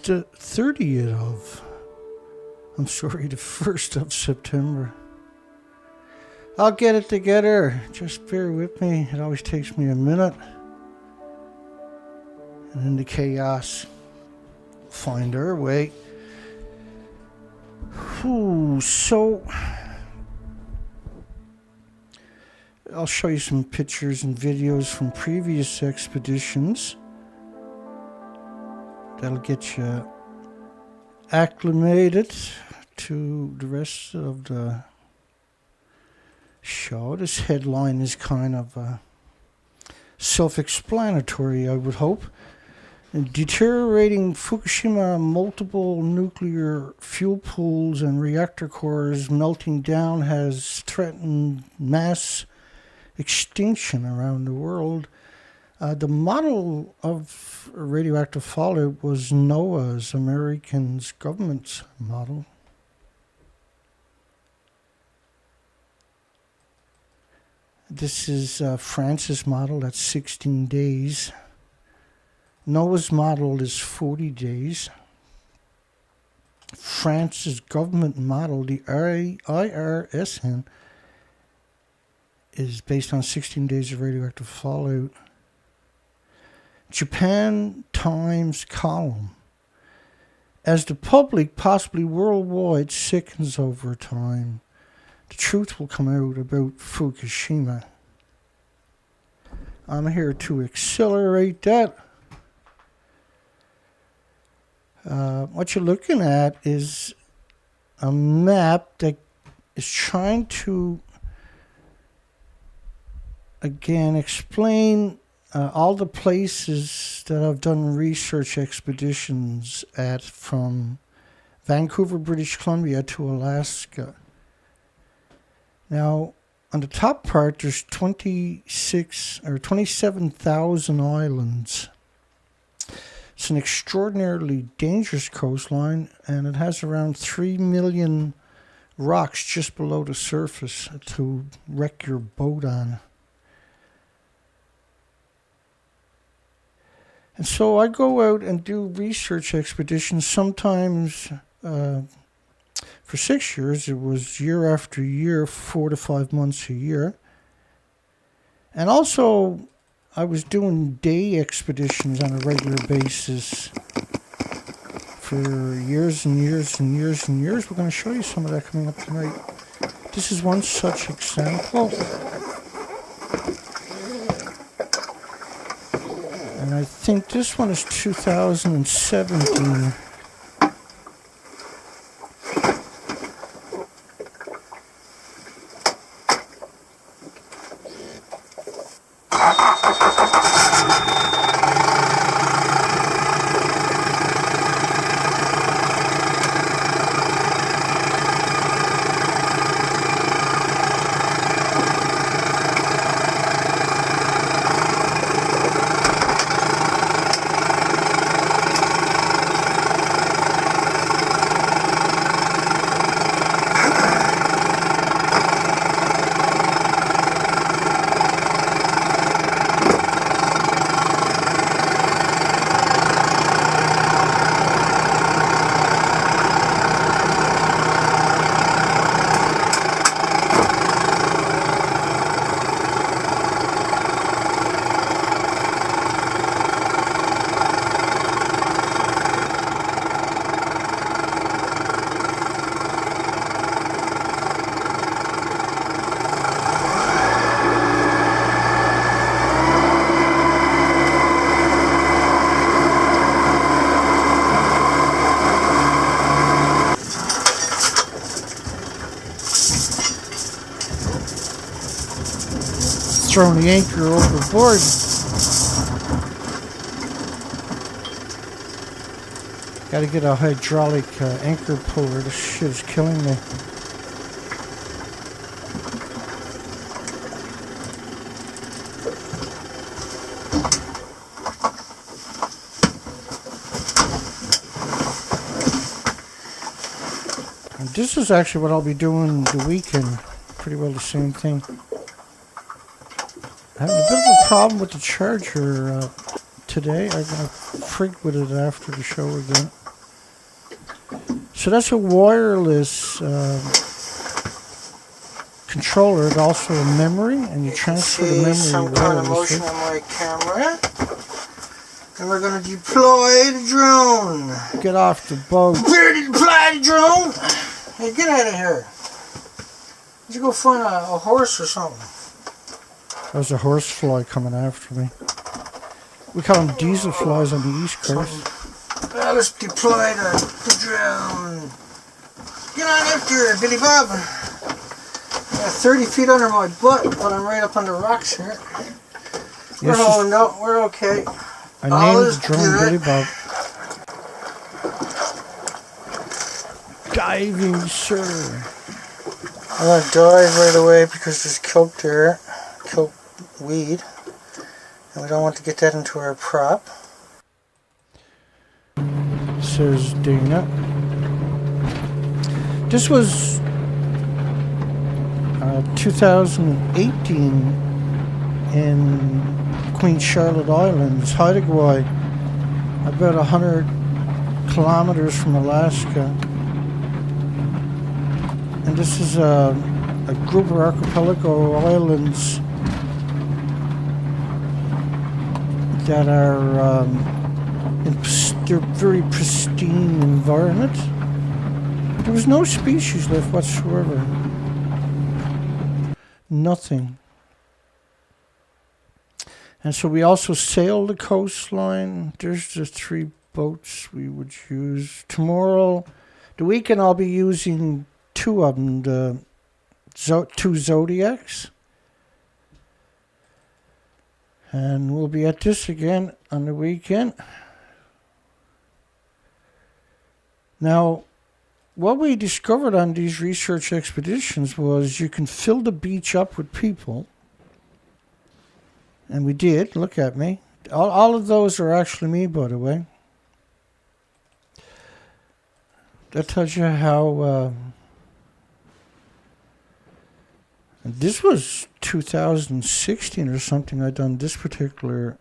the 1st of September. I'll get it together. Just bear with me. It always takes me a minute. And in the chaos, find our way. So I'll show you some pictures and videos from previous expeditions. That'll get you acclimated to the rest of the show. This headline is kind of self-explanatory, I would hope. Deteriorating Fukushima, multiple nuclear fuel pools and reactor cores melting down has threatened mass extinction around the world. The model of radioactive fallout was NOAA's, American's government's model. This is France's model, that's 16 days. NOAA's model is 40 days. France's government model, the IRSN, is based on 16 days of radioactive fallout. Japan Times column. As the public, possibly worldwide, sickens over time, the truth will come out about Fukushima. I'm here to accelerate that. What you're looking at is a map that is trying to, again, explain all the places that I've done research expeditions at, from Vancouver, British Columbia to Alaska. Now, on the top part, there's 27,000 islands. It's an extraordinarily dangerous coastline, and it has around 3 million rocks just below the surface to wreck your boat on. And so I go out and do research expeditions, sometimes for 6 years. It was year after year, 4 to 5 months a year. And also, I was doing day expeditions on a regular basis for years and years and years and years. We're going to show you some of that coming up tonight. This is one such example. And I think this one is 2017. Throwing the anchor overboard. Got to get a hydraulic anchor puller. This shit is killing me. And this is actually what I'll be doing the weekend. Pretty well the same thing. Having a bit of a problem with the charger today. I'm going to frig with it after the show again. So that's a wireless controller. It's also a memory, and you transfer the memory some kind of wirelessly. motion on my camera. And we're going to deploy the drone. Get off the boat. Prepare to deploy the drone. Hey, get out of here. Did you go find a horse or something? There's a horsefly coming after me. We call them diesel flies on the East Coast. Well, let's deploy the drone. Get on after it, Billy Bob. 30 feet under my butt, but I'm right up on the rocks here. We're holding out. We're okay. I named the drone Billy Bob. Diving, sir. I'm going to dive right away because there's kelp there. Kelp weed. And we don't want to get that into our prop. Says Dana. This was 2018 in Queen Charlotte Islands, Hawaii, about 100 kilometers from Alaska. And this is a group of archipelago islands that are in their very pristine environment. There was no species left whatsoever. Nothing. And so we also sailed the coastline. There's the 3 boats we would use. Tomorrow, the weekend, I'll be using 2 of them, the 2 Zodiacs. And we'll be at this again on the weekend. Now, what we discovered on these research expeditions was you can fill the beach up with people. And we did. Look at me. All of those are actually me, by the way. That tells you how... and this was 2016 or something. I done this particular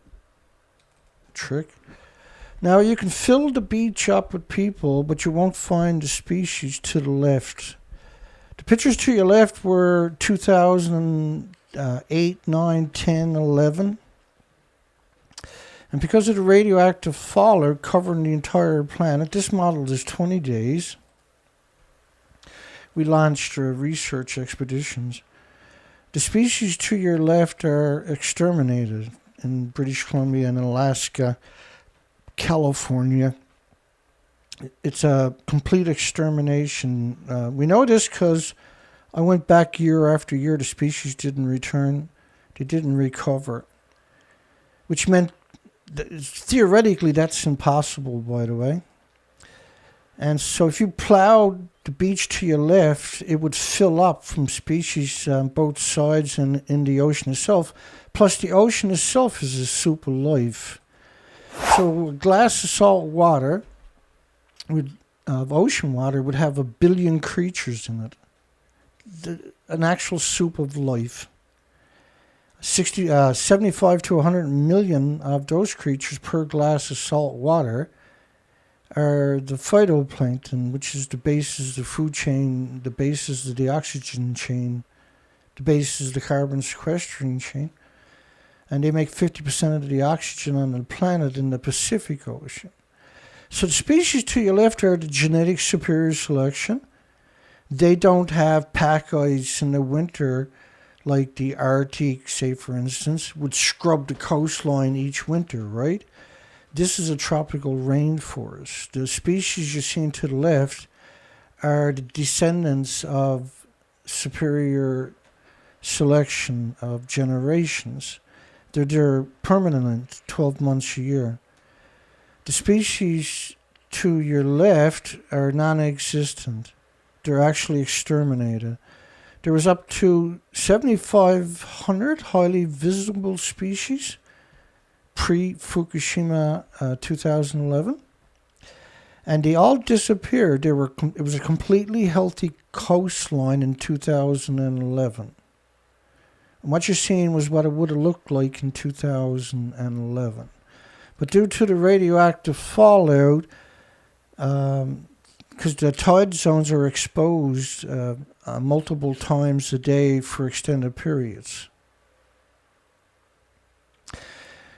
trick. Now, you can fill the beach up with people, but you won't find the species to the left. The pictures to your left were 2008, 9, 10, 11. And because of the radioactive fallout covering the entire planet, this model is 20 days. We launched research expeditions. The species to your left are exterminated in British Columbia and Alaska, California. It's a complete extermination. We know this because I went back year after year. The species didn't return. They didn't recover. Which meant, theoretically, that's impossible, by the way. And so if you plowed the beach to your left, it would fill up from species on both sides and in the ocean itself. Plus, the ocean itself is a soup of life. So a glass of salt water, of ocean water, would have 1 billion creatures in it. An actual soup of life. 75 to 100 million of those creatures per glass of salt water are the phytoplankton, which is the basis of the food chain, the basis of the oxygen chain, the basis of the carbon sequestering chain. And they make 50% of the oxygen on the planet in the Pacific Ocean. So the species to your left are the genetic superior selection. They don't have pack ice in the winter like the Arctic, say for instance, would scrub the coastline each winter, right? This is a tropical rainforest. The species you're seeing to the left are the descendants of superior selection of generations. They're permanent, 12 months a year. The species to your left are non-existent. They're actually exterminated. There was up to 7,500 highly visible species pre-Fukushima 2011. And they all disappeared. It was a completely healthy coastline in 2011. And what you're seeing was what it would have looked like in 2011. But due to the radioactive fallout, because the tide zones are exposed multiple times a day for extended periods.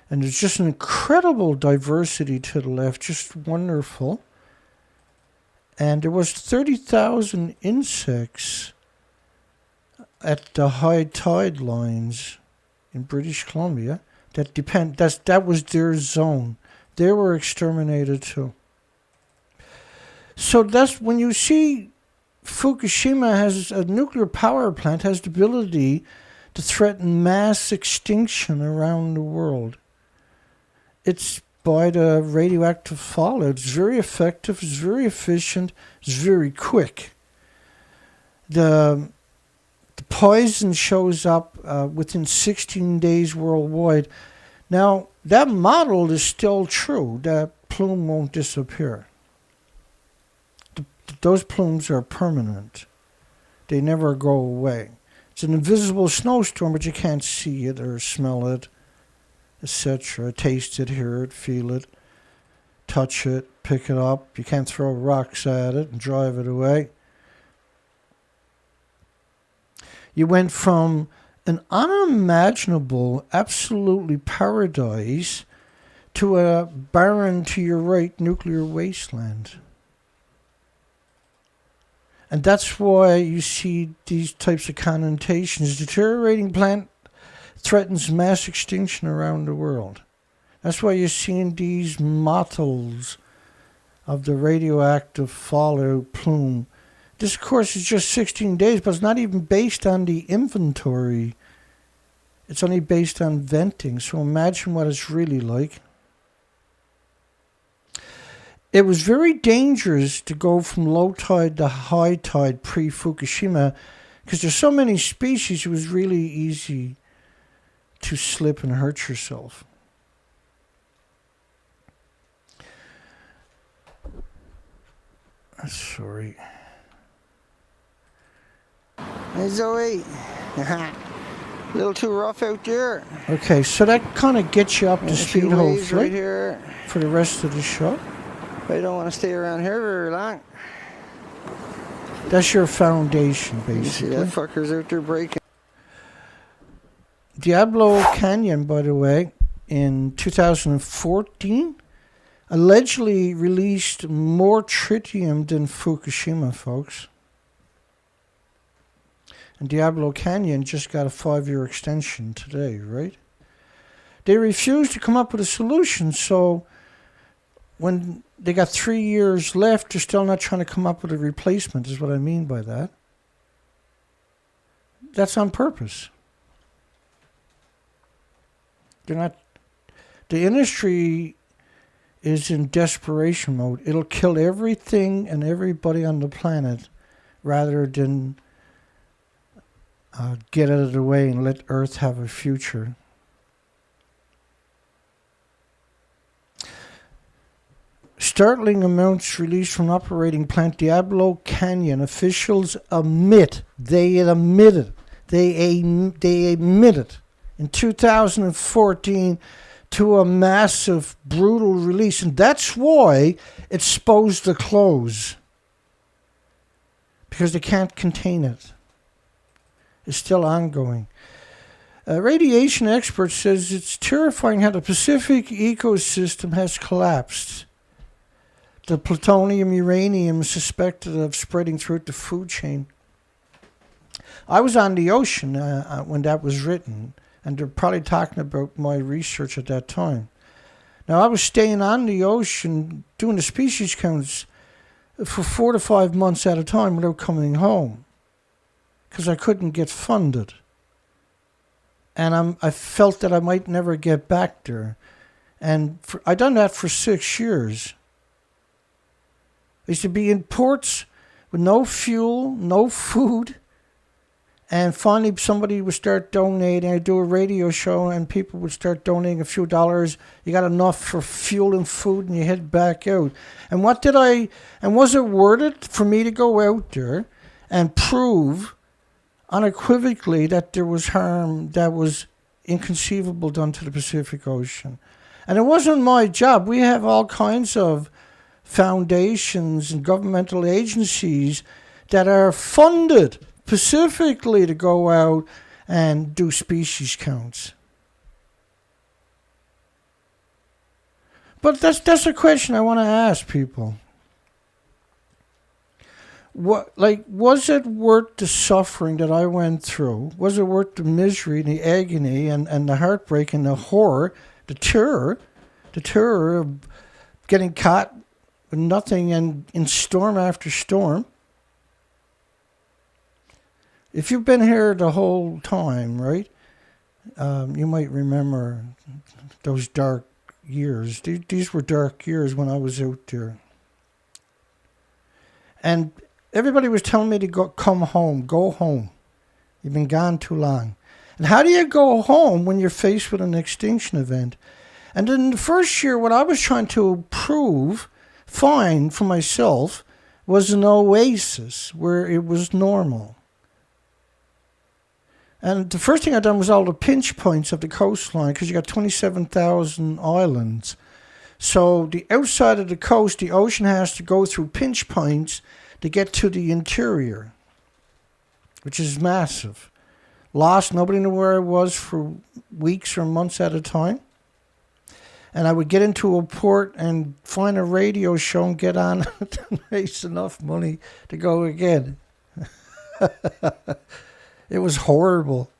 And there's just an incredible diversity to the left, just wonderful. And there was 30,000 insects at the high tide lines in British Columbia that was their zone. They were exterminated too. So that's when you see Fukushima has a nuclear power plant, has the ability to threaten mass extinction around the world. It's by the radioactive fallout. It's very effective, it's very efficient, it's very quick. The poison shows up within 16 days worldwide. Now, that model is still true. That plume won't disappear. Those plumes are permanent. They never go away. It's an invisible snowstorm, but you can't see it or smell it, etc. Taste it, hear it, feel it, touch it, pick it up. You can't throw rocks at it and drive it away. You went from an unimaginable, absolutely paradise to a barren, to your right, nuclear wasteland. And that's why you see these types of connotations. Deteriorating plant threatens mass extinction around the world. That's why you're seeing these models of the radioactive fallout plume. This, of course, is just 16 days, but it's not even based on the inventory. It's only based on venting. So imagine what it's really like. It was very dangerous to go from low tide to high tide pre-Fukushima because there's so many species, it was really easy to slip and hurt yourself. Sorry. Hey Zoe, a little too rough out there. Okay, so that kind of gets you up to speed, hopefully, right here. For the rest of the show. I don't want to stay around here very long. That's your foundation, basically. You see that fucker's out there breaking. Diablo Canyon, by the way, in 2014, allegedly released more tritium than Fukushima, folks. And Diablo Canyon just got a 5-year extension today, right? They refused to come up with a solution, so when they got 3 years left, they're still not trying to come up with a replacement, is what I mean by that. That's on purpose. They're not. The industry is in desperation mode. It'll kill everything and everybody on the planet rather than get out of the way and let Earth have a future. Startling amounts released from operating plant Diablo Canyon. Officials admitted in 2014 to a massive, brutal release. And that's why it's supposed to close. Because they can't contain it. It's still ongoing. A radiation expert says it's terrifying how the Pacific ecosystem has collapsed. The plutonium, uranium is suspected of spreading throughout the food chain. I was on the ocean when that was written, and they're probably talking about my research at that time. Now, I was staying on the ocean doing the species counts for 4 to 5 months at a time without coming home because I couldn't get funded. And I felt that I might never get back there. And I done that for 6 years. I used to be in ports with no fuel, no food. And finally, somebody would start donating. I'd do a radio show, and people would start donating a few dollars. You got enough for fuel and food, and you head back out. And was it worth it for me to go out there and prove unequivocally that there was harm that was inconceivable done to the Pacific Ocean? And it wasn't my job. We have all kinds of foundations and governmental agencies that are funded specifically to go out and do species counts. But that's a question I want to ask people. Was it worth the suffering that I went through? Was it worth the misery and the agony and the heartbreak and the horror, the terror of getting caught with nothing and in storm after storm? If you've been here the whole time, right, you might remember those dark years. These were dark years when I was out there. And everybody was telling me to come home, go home. You've been gone too long. And how do you go home when you're faced with an extinction event? And in the first year, what I was trying to find for myself, was an oasis where it was normal. And the first thing I done was all the pinch points of the coastline, because you got 27,000 islands. So the outside of the coast, the ocean has to go through pinch points to get to the interior, which is massive. Lost, nobody knew where I was for weeks or months at a time. And I would get into a port and find a radio show and get on to raise enough money to go again. It was horrible.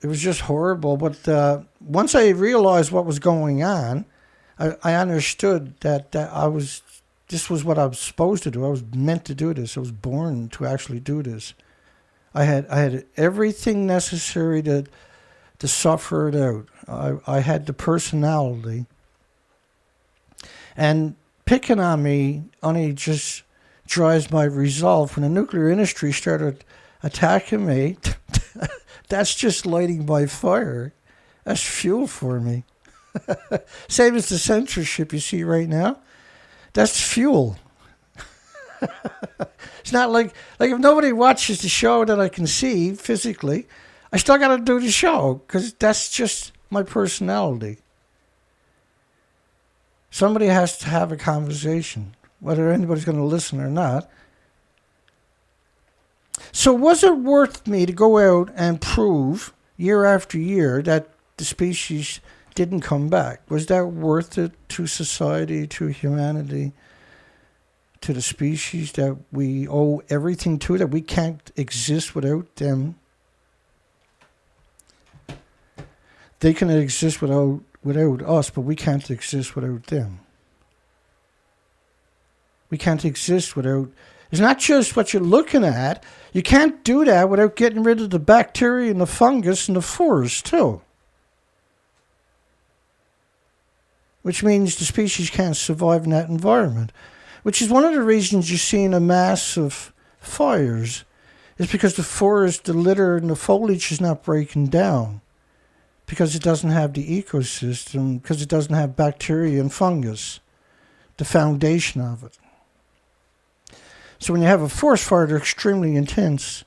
It was just horrible. But once I realized what was going on, I understood that this was what I was supposed to do. I was meant to do this. I was born to actually do this. I had everything necessary to suffer it out. I had the personality. And picking on me only just drives my resolve. When the nuclear industry started attacking me, that's just lighting my fire. That's fuel for me. Same as the censorship you see right now. That's fuel. It's not like if nobody watches the show that I can see physically, I still got to do the show because that's just my personality. Somebody has to have a conversation, whether anybody's going to listen or not. So was it worth me to go out and prove year after year that the species didn't come back? Was that worth it to society, to humanity, to the species that we owe everything to, that we can't exist without them? They can exist without us, but we can't exist without them. We can't exist without... It's not just what you're looking at. You can't do that without getting rid of the bacteria and the fungus and the forest too. Which means the species can't survive in that environment. Which is one of the reasons you're seeing a mass of fires. Is because the forest, the litter, and the foliage is not breaking down. Because it doesn't have the ecosystem, because it doesn't have bacteria and fungus. The foundation of it. So when you have a forest fire, they're extremely intense.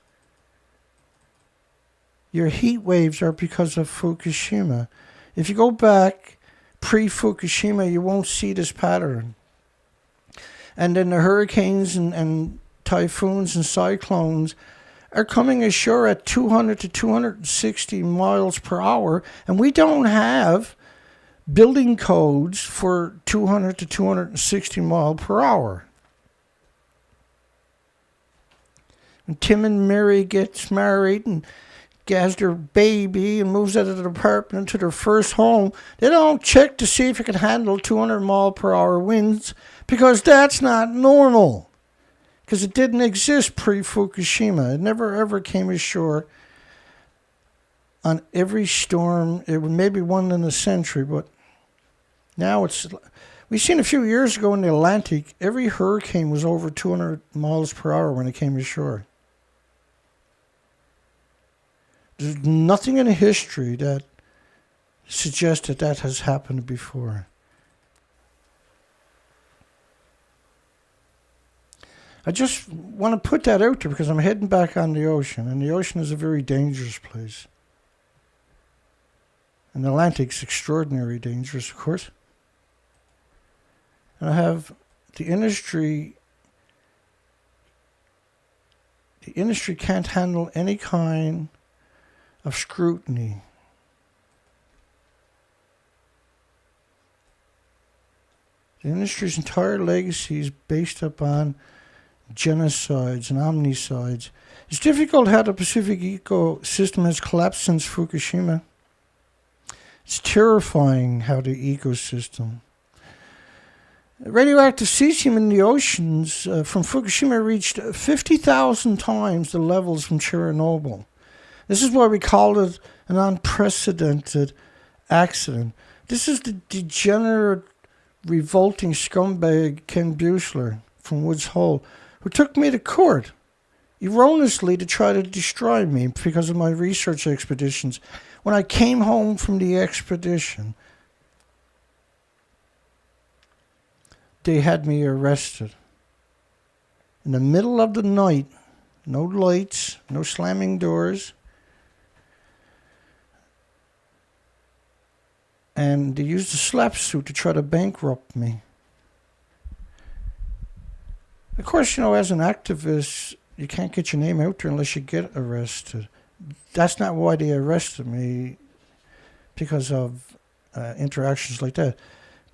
Your heat waves are because of Fukushima. If you go back pre-Fukushima, you won't see this pattern. And then the hurricanes and typhoons and cyclones are coming ashore at 200 to 260 miles per hour. And we don't have building codes for 200 to 260 miles per hour. When Tim and Mary gets married and has their baby and moves out of their apartment into their first home, they don't check to see if it can handle 200 mile per hour winds, because that's not normal. Because it didn't exist pre-Fukushima. It never ever came ashore on every storm. It was maybe one in a century, but now it's... We've seen a few years ago in the Atlantic, every hurricane was over 200 miles per hour when it came ashore. There's nothing in history that suggests that has happened before. I just want to put that out there because I'm heading back on the ocean, and the ocean is a very dangerous place. And the Atlantic's extraordinarily dangerous, of course. And I have the industry. The industry can't handle any kind of scrutiny. The industry's entire legacy is based upon genocides and omnicides. It's difficult how the Pacific ecosystem has collapsed since Fukushima. It's terrifying how the ecosystem. Radioactive cesium in the oceans from Fukushima reached 50,000 times the levels from Chernobyl. This is why we call it an unprecedented accident. This is the degenerate, revolting scumbag Ken Buechler from Woods Hole, who took me to court, erroneously, to try to destroy me because of my research expeditions. When I came home from the expedition, they had me arrested. In the middle of the night, no lights, no slamming doors. And they used a slap suit to try to bankrupt me. Of course, as an activist, you can't get your name out there unless you get arrested. That's not why they arrested me, because of interactions like that.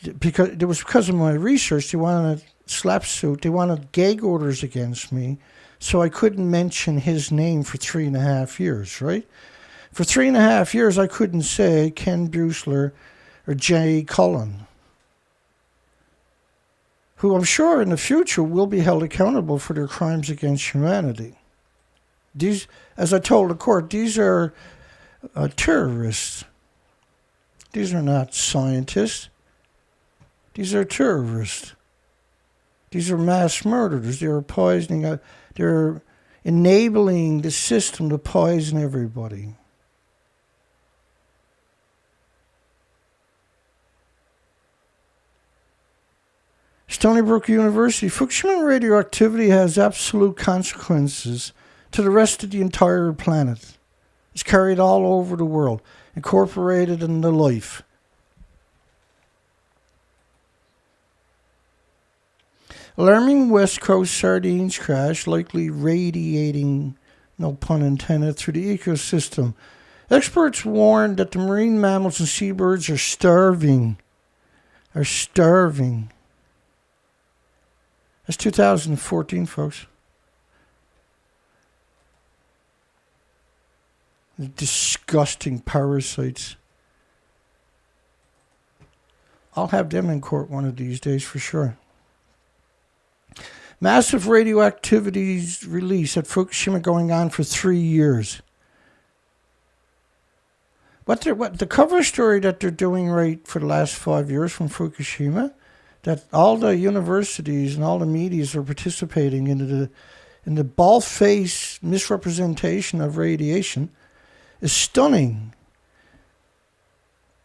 It was because of my research. They wanted a slap suit. They wanted gag orders against me, so I couldn't mention his name for 3.5 years, right? For 3.5 years, I couldn't say Ken Buechler or Jay Cullen, who I'm sure in the future will be held accountable for their crimes against humanity. These, as I told the court, these are terrorists. These are not scientists. These are terrorists. These are mass murderers. They are poisoning. They're enabling the system to poison everybody. Stony Brook University. Fukushima radioactivity has absolute consequences to the rest of the entire planet. It's carried all over the world, incorporated into life. Alarming West Coast sardines crash, likely radiating, no pun intended, through the ecosystem. Experts warn that the marine mammals and seabirds are starving. That's 2014, folks. The disgusting parasites. I'll have them in court one of these days for sure. Massive radioactivity's release at Fukushima going on for 3 years. What the cover story that they're doing right for the last 5 years from Fukushima, that all the universities and all the medias are participating in the bald-faced misrepresentation of radiation, is stunning.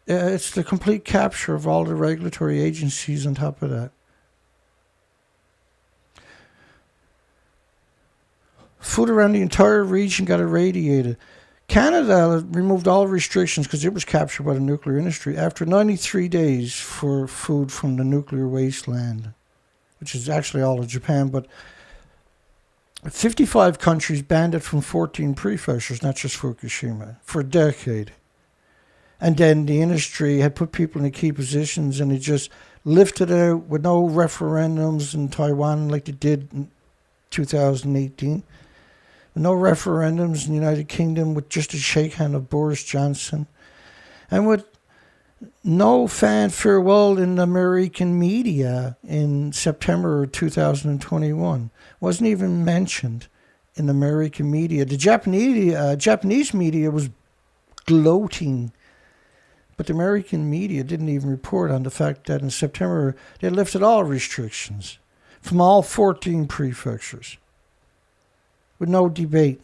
It's the complete capture of all the regulatory agencies on top of that. Food around the entire region got irradiated. Canada removed all restrictions because it was captured by the nuclear industry after 93 days for food from the nuclear wasteland, which is actually all of Japan, but 55 countries banned it from 14 prefectures, not just Fukushima, for a decade. And then the industry had put people in key positions and it just lifted it out with no referendums in Taiwan like they did in 2018. No referendums in the United Kingdom with just a shake hand of Boris Johnson. And with no fanfare in the American media in September 2021. Wasn't even mentioned in the American media. The Japanese media was gloating, but the American media didn't even report on the fact that in September they lifted all restrictions from all 14 prefectures with no debate.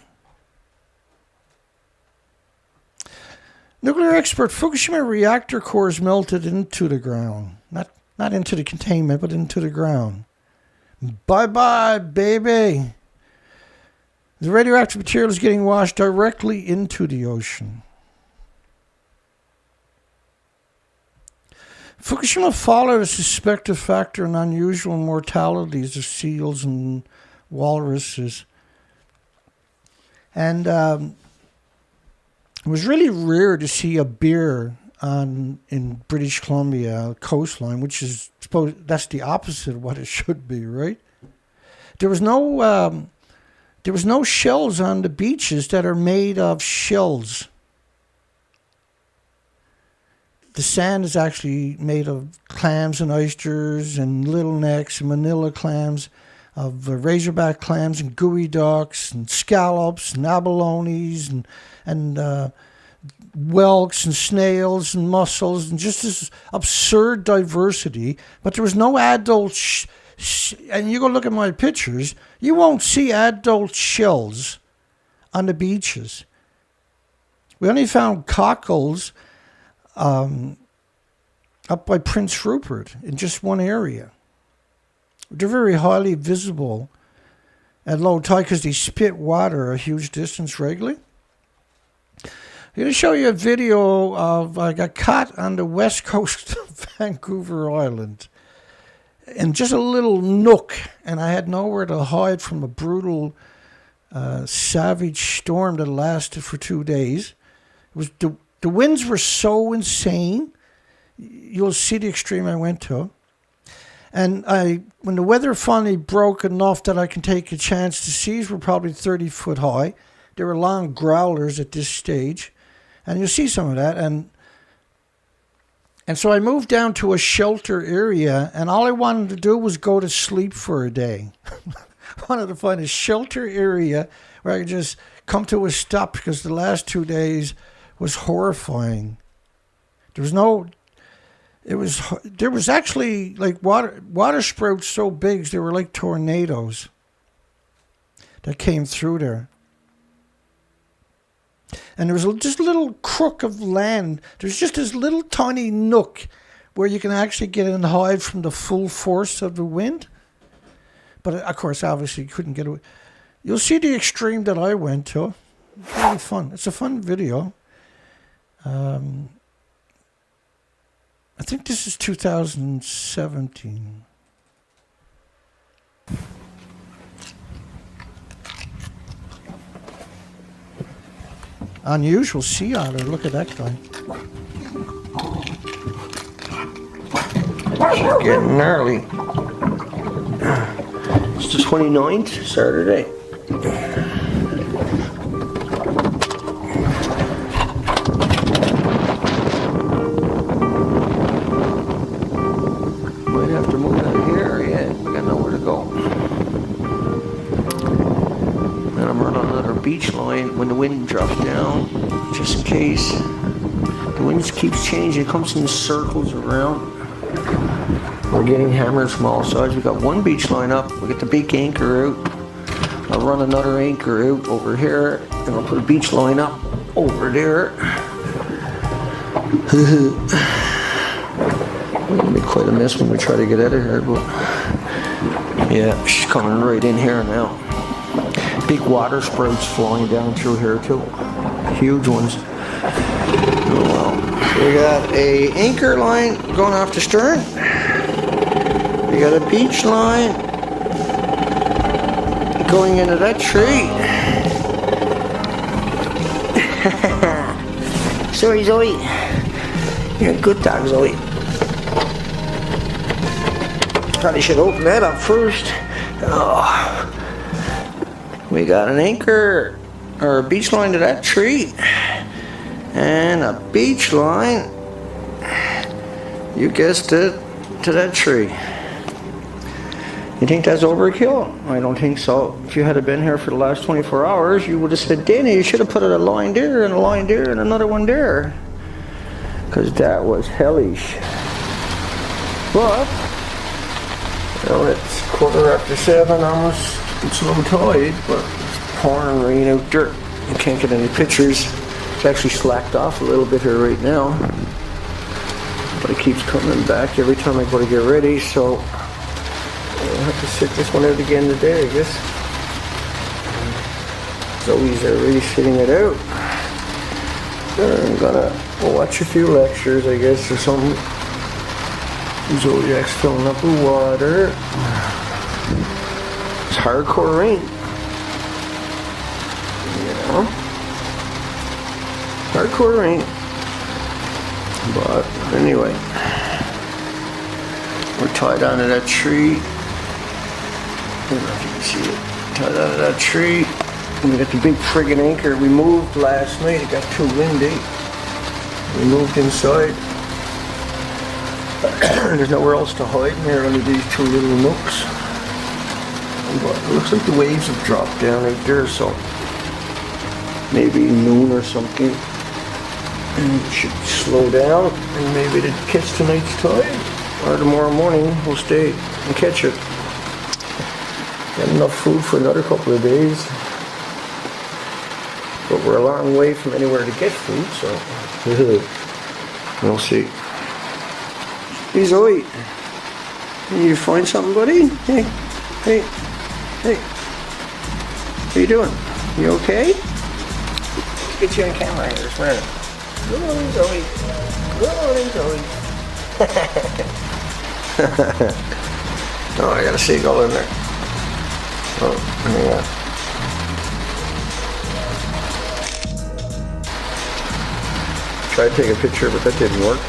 Nuclear expert, Fukushima reactor cores melted into the ground. Not into the containment, but into the ground. Bye-bye, baby. The radioactive material is getting washed directly into the ocean. Fukushima followed a suspected factor in unusual mortalities of seals and walruses. And it was really rare to see a bear in British Columbia coastline, which is that's the opposite of what it should be, right? There was no shells on the beaches that are made of shells. The sand is actually made of clams and oysters and little necks and manila clams, of razorback clams and gooey ducks and scallops and abalones and whelks and snails and mussels and just this absurd diversity. But there was no adult, and you go look at my pictures, you won't see adult shells on the beaches. We only found cockles up by Prince Rupert in just one area. They're very highly visible at low tide because they spit water a huge distance regularly. I'm going to show you a video of I got caught on the west coast of Vancouver Island in just a little nook, and I had nowhere to hide from a brutal, savage storm that lasted for 2 days. It was the winds were so insane. You'll see the extreme I went to. And when the weather finally broke enough that I can take a chance, the seas were probably 30 foot high. There were long growlers at this stage. And you'll see some of that. And so I moved down to a shelter area, and all I wanted to do was go to sleep for a day. I wanted to find a shelter area where I could just come to a stop, because the last 2 days was horrifying. There was actually like water sprouts so big they were like tornadoes that came through there. And there was just a little crook of land. There's just this little tiny nook where you can actually get in and hide from the full force of the wind. But of course, obviously, you couldn't get away. You'll see the extreme that I went to. It's really fun. It's a fun video. I think this is 2017. Unusual sea otter. Look at that guy. She's getting gnarly. It's the 29th, Saturday. Might have to move out of here. Yeah, we got nowhere to go. Then I'm running another beach line when the wind drops down, just in case. The wind keeps changing. It comes in circles around. We're getting hammered from all sides. We got one beach line up. We get the big anchor out. I'll run another anchor out over here, and I'll put a beach line up over there. It'll be quite a mess when we try to get out of here, but yeah, she's coming right in here now. Big water sprouts flying down through here too. Huge ones. Oh well. We got a anchor line going off the stern. We got a beach line going into that tree. Sorry, Zoe. You're a good dog, Zoe. Probably should open that up first. Oh. We got an anchor or a beach line to that tree. And a beach line, you guessed it, to that tree. You think that's overkill? I don't think so. If you had been here for the last 24 hours, you would have said, Danny, you should have put a line there and a line there and another one there. Because that was hellish. But, well, it's 7:15 almost. It's low tide, but it's pouring rain out there. You can't get any pictures. It's actually slacked off a little bit here right now. But it keeps coming back every time I go to get ready, so I'll have to sit this one out again today, I guess. Zoe's already sitting it out. I'm gonna watch a few lectures, I guess, or something. Zodiac's filling up with water. It's hardcore rain. You know? Hardcore rain. But anyway, we're tied onto that tree. I don't know if you can see it. Tied onto that tree. And we got the big friggin' anchor. We moved last night. It got too windy. We moved inside. There's nowhere else to hide in here, only these two little nooks. But it looks like the waves have dropped down out there, so maybe noon or something. And it should slow down, and maybe to catch tonight's tide, or tomorrow morning we'll stay and catch it. Got enough food for another couple of days, but we're a long way from anywhere to get food, so we'll see. Hey Zoe, you find something, buddy? Hey. How you doing? You okay? Let's get you on camera here, swear. Good morning, Zoe. Good morning, Zoe. Oh, I got a seagull in there. Oh, yeah. Tried to take a picture, but that didn't work.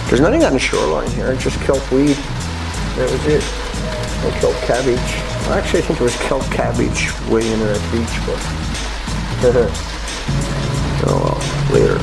There's nothing on the shoreline here, just kelp weed. That was it. No kelp cabbage. Well, actually, I think it was kelp cabbage way into that beach, but oh well, later.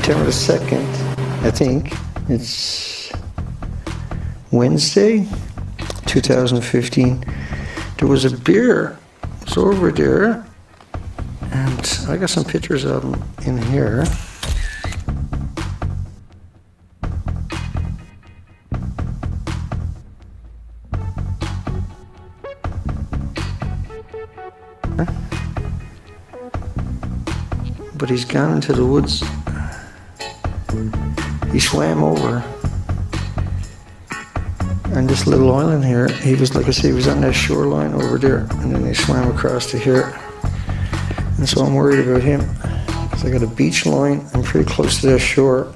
September 2nd, I think. It's Wednesday, 2015. There was a bear. It's over there. And I got some pictures of him in here. But he's gone into the woods. He swam over on this little island here. He was, like I say, he was on that shoreline over there, and then he swam across to here. And so I'm worried about him, because I got a beach line. I'm pretty close to that shore.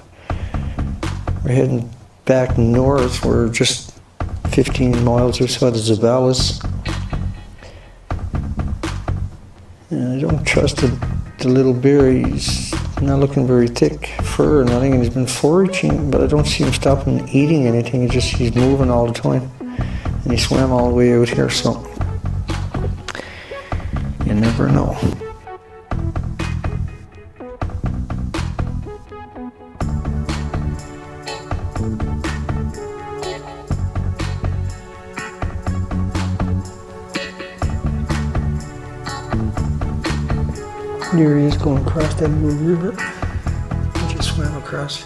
We're heading back north. We're just 15 miles or so to Zabalas. And I don't trust the little bear. He's not looking very thick fur or nothing, and he's been foraging, but I don't see him stopping eating anything. He's moving all the time, and he swam all the way out here, so you never know. There he is going across that little river. He just swam across.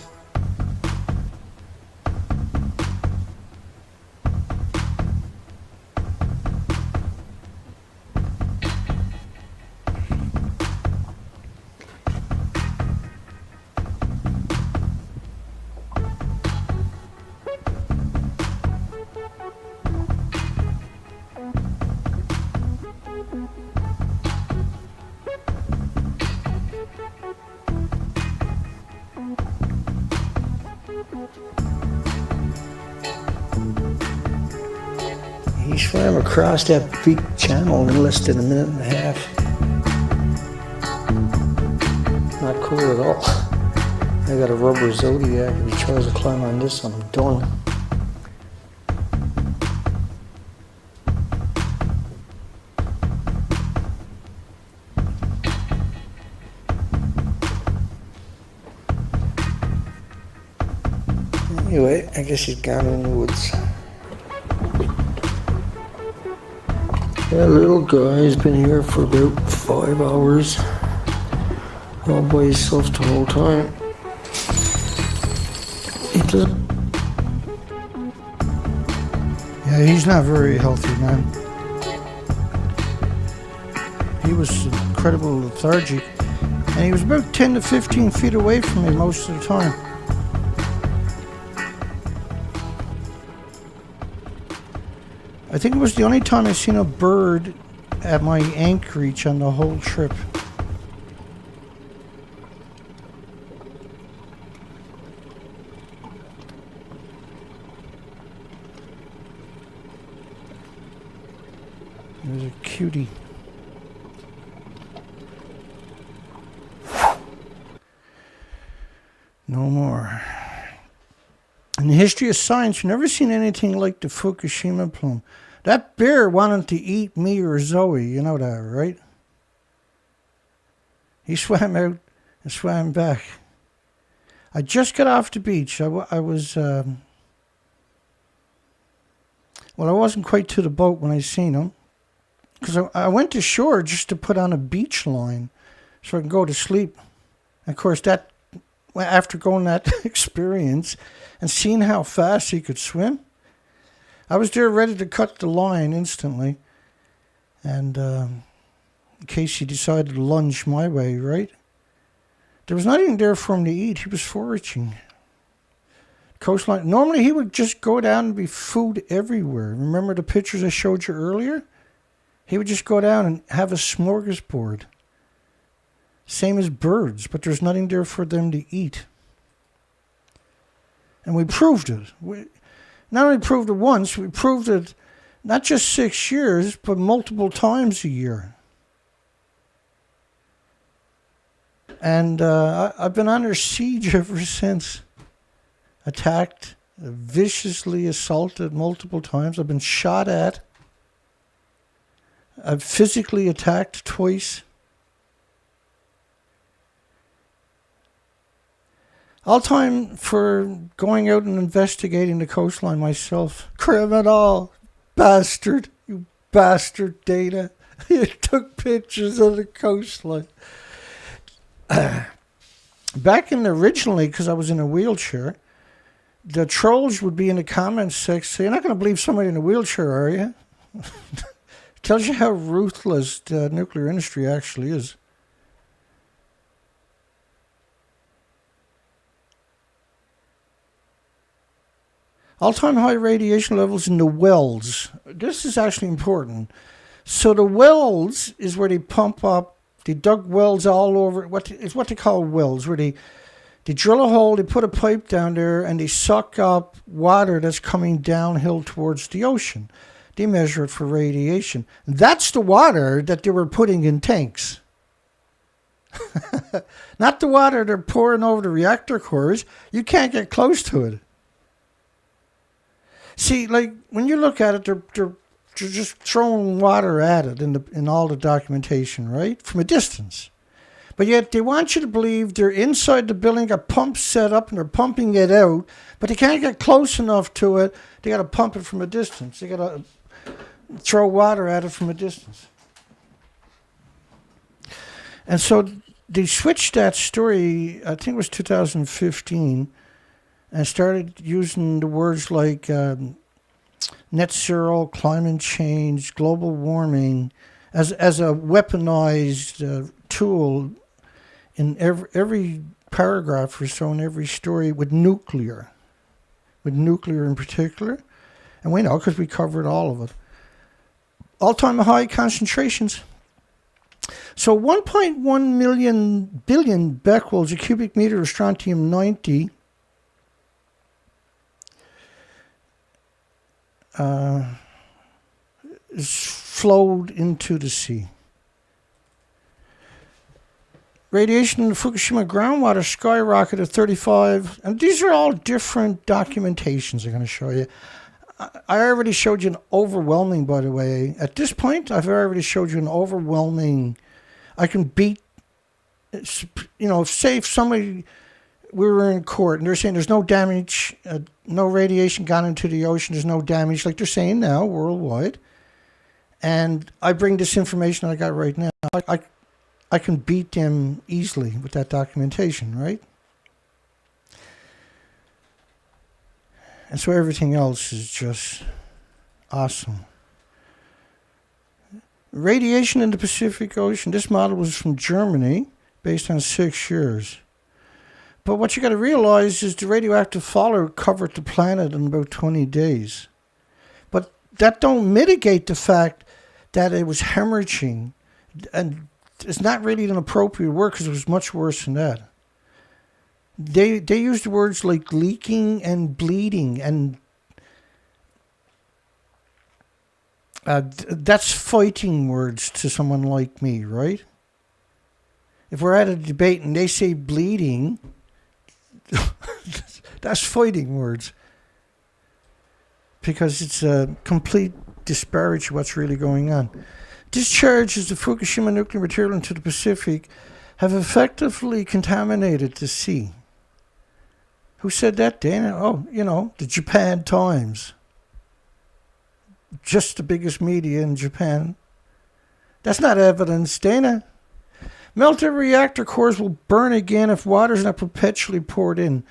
He swam across that big channel in less than a minute and a half. Not cool at all. I got a rubber Zodiac. If he tries to climb on this, I'm done. Anyway, I guess he's gone in the woods. That little guy's been here for about 5 hours. All by himself the whole time. He doesn't. Yeah, he's not very healthy, man. He was incredibly lethargic, and he was about 10 to 15 feet away from me most of the time. I think it was the only time I seen a bird at my anchorage on the whole trip. There's a cutie. No more. In the history of science, you've never seen anything like the Fukushima plume. That bear wanted to eat me or Zoe, you know that, right? He swam out and swam back. I just got off the beach. I was, well, I wasn't quite to the boat when I seen him. Because I went to shore just to put on a beach line so I can go to sleep. And of course, that after going that experience and seeing how fast he could swim, I was there ready to cut the line instantly. And in case he decided to lunge my way, right? There was nothing there for him to eat. He was foraging. Coastline. Normally he would just go down and be food everywhere. Remember the pictures I showed you earlier? He would just go down and have a smorgasbord. Same as birds, but there's nothing there for them to eat. And we proved it. We not only proved it once, we proved it not just 6 years, but multiple times a year. And I've been under siege ever since. Attacked, viciously assaulted multiple times. I've been shot at. I've physically attacked twice. All time for going out and investigating the coastline myself. Criminal bastard, you bastard, Dana. You took pictures of the coastline. Back in originally, because I was in a wheelchair, the trolls would be in the comments section saying, "You're not going to believe somebody in a wheelchair, are you?" Tells you how ruthless the nuclear industry actually is. All-time high radiation levels in the wells. This is actually important. So the wells is where they pump up. They dug wells all over. It's what they call wells, where they drill a hole, they put a pipe down there, and they suck up water that's coming downhill towards the ocean. They measure it for radiation. That's the water that they were putting in tanks. Not the water they're pouring over the reactor cores. You can't get close to it. See, like, when you look at it, they're just throwing water at it in all the documentation, right? From a distance. But yet they want you to believe they're inside the building, got pumps set up, and they're pumping it out, but they can't get close enough to it. They got to pump it from a distance. They got to throw water at it from a distance. And so they switched that story, I think it was 2015, and started using the words like net zero, climate change, global warming as a weaponized tool in every paragraph or so in every story with nuclear in particular. And we know because we covered all of it. All-time high concentrations. So 1.1 billion becquerels a cubic meter of strontium-90 is flowed into the sea. Radiation in the Fukushima groundwater skyrocketed 35, and these are all different documentations I'm going to show you. I already showed you an overwhelming, by the way. At this point, I've already showed you an overwhelming. I can beat, say if somebody, we were in court and they're saying there's no damage, no radiation gone into the ocean, there's no damage, like they're saying now worldwide. And I bring this information I got right now. I can beat them easily with that documentation, right? And so everything else is just awesome. Radiation in the Pacific Ocean. This model was from Germany, based on 6 years. But what you got to realize is the radioactive fallout covered the planet in about 20 days. But that don't mitigate the fact that it was hemorrhaging, and it's not really an appropriate word because it was much worse than that. They used words like leaking and bleeding, and that's fighting words to someone like me, right? If we're at a debate and they say bleeding, that's fighting words, because it's a complete disparage of what's really going on. Discharges of Fukushima nuclear material into the Pacific have effectively contaminated the sea. Who said that, Dana? Oh, the Japan Times. Just the biggest media in Japan. That's not evidence, Dana. Melted reactor cores will burn again if water is not perpetually poured in.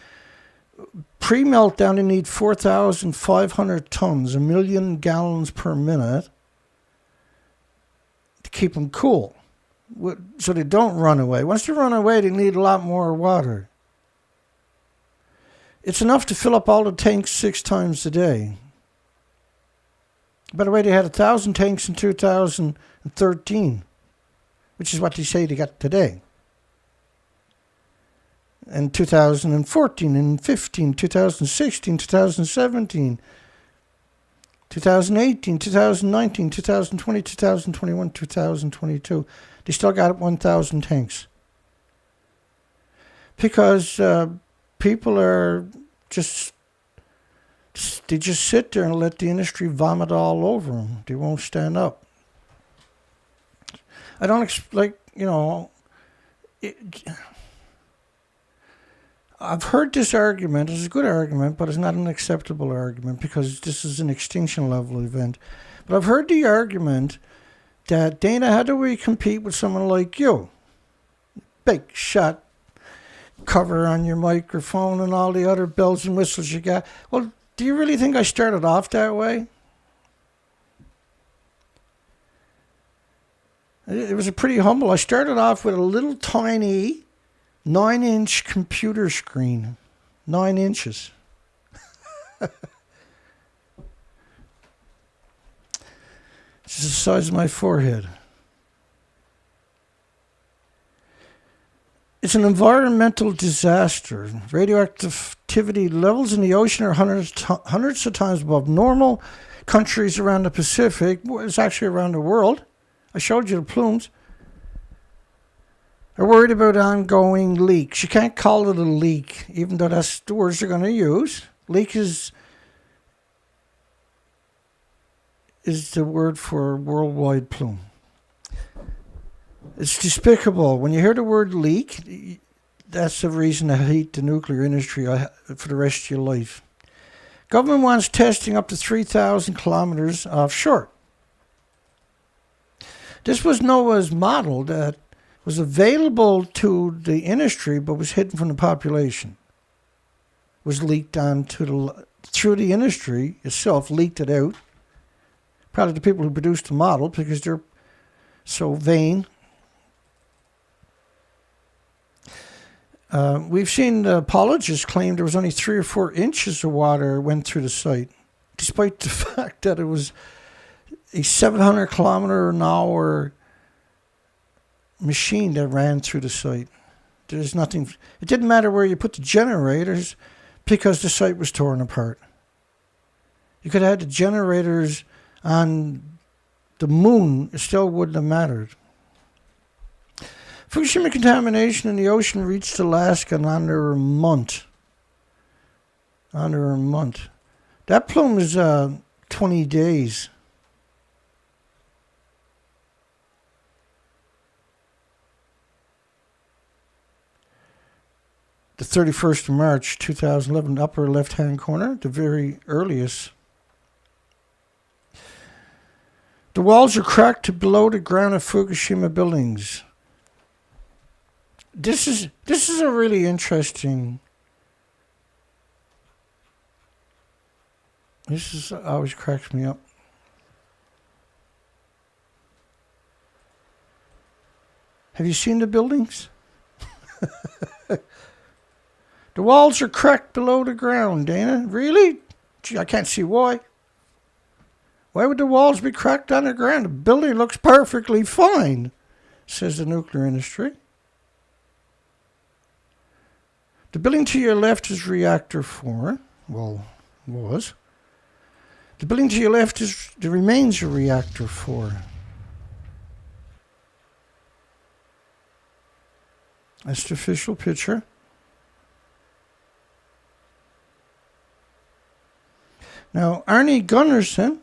Pre-meltdown, they need 4,500 tons, 1 million gallons per minute, to keep them cool, so they don't run away. Once they run away, they need a lot more water. It's enough to fill up all the tanks 6 times a day. By the way, they had 1,000 tanks in 2013, which is what they say they got today. And 2014 and 15, 2016, 2017, 2018, 2019, 2020, 2021, 2022. They still got 1,000 tanks. Because people are they just sit there and let the industry vomit all over them. They won't stand up. I don't I've heard this argument. It's a good argument, but it's not an acceptable argument because this is an extinction level event. But I've heard the argument that, Dana, how do we compete with someone like you? Big shot, cover on your microphone and all the other bells and whistles you got. Well, do you really think I started off that way? It was a pretty humble. I started off with a little tiny 9-inch computer screen. 9 inches. It's the size of my forehead. It's an environmental disaster. Radioactivity levels in the ocean are hundreds of times above normal. Countries around the Pacific, it's actually around the world, I showed you the plumes, are worried about ongoing leaks. You can't call it a leak, even though that's the words they're going to use. Leak is the word for worldwide plume. It's despicable. When you hear the word leak, that's a reason to hate the nuclear industry for the rest of your life. Government wants testing up to 3,000 kilometers offshore. This was NOAA's model that was available to the industry but was hidden from the population. Was leaked on through the industry itself, leaked it out. Probably the people who produced the model because they're so vain. We've seen apologists claim there was only 3 or 4 inches of water went through the site, despite the fact that it was a 700 kilometer an hour machine that ran through the site. There's nothing. It didn't matter where you put the generators because the site was torn apart. You could have had the generators on the moon, it still wouldn't have mattered. Fukushima contamination in the ocean reached Alaska in under a month. Under a month. That plume is 20 days. The 31st of March 2011, upper left-hand corner, the very earliest. The walls are cracked to below the ground of Fukushima buildings. This is a really interesting. This is always cracks me up. Have you seen the buildings? The walls are cracked below the ground, Dana. Really? Gee, I can't see why. Why would the walls be cracked underground? The building looks perfectly fine, says the nuclear industry. The building to your left is reactor 4. Well, was. The building to your left remains a reactor 4. That's the official picture. Now, Arnie Gunnarsson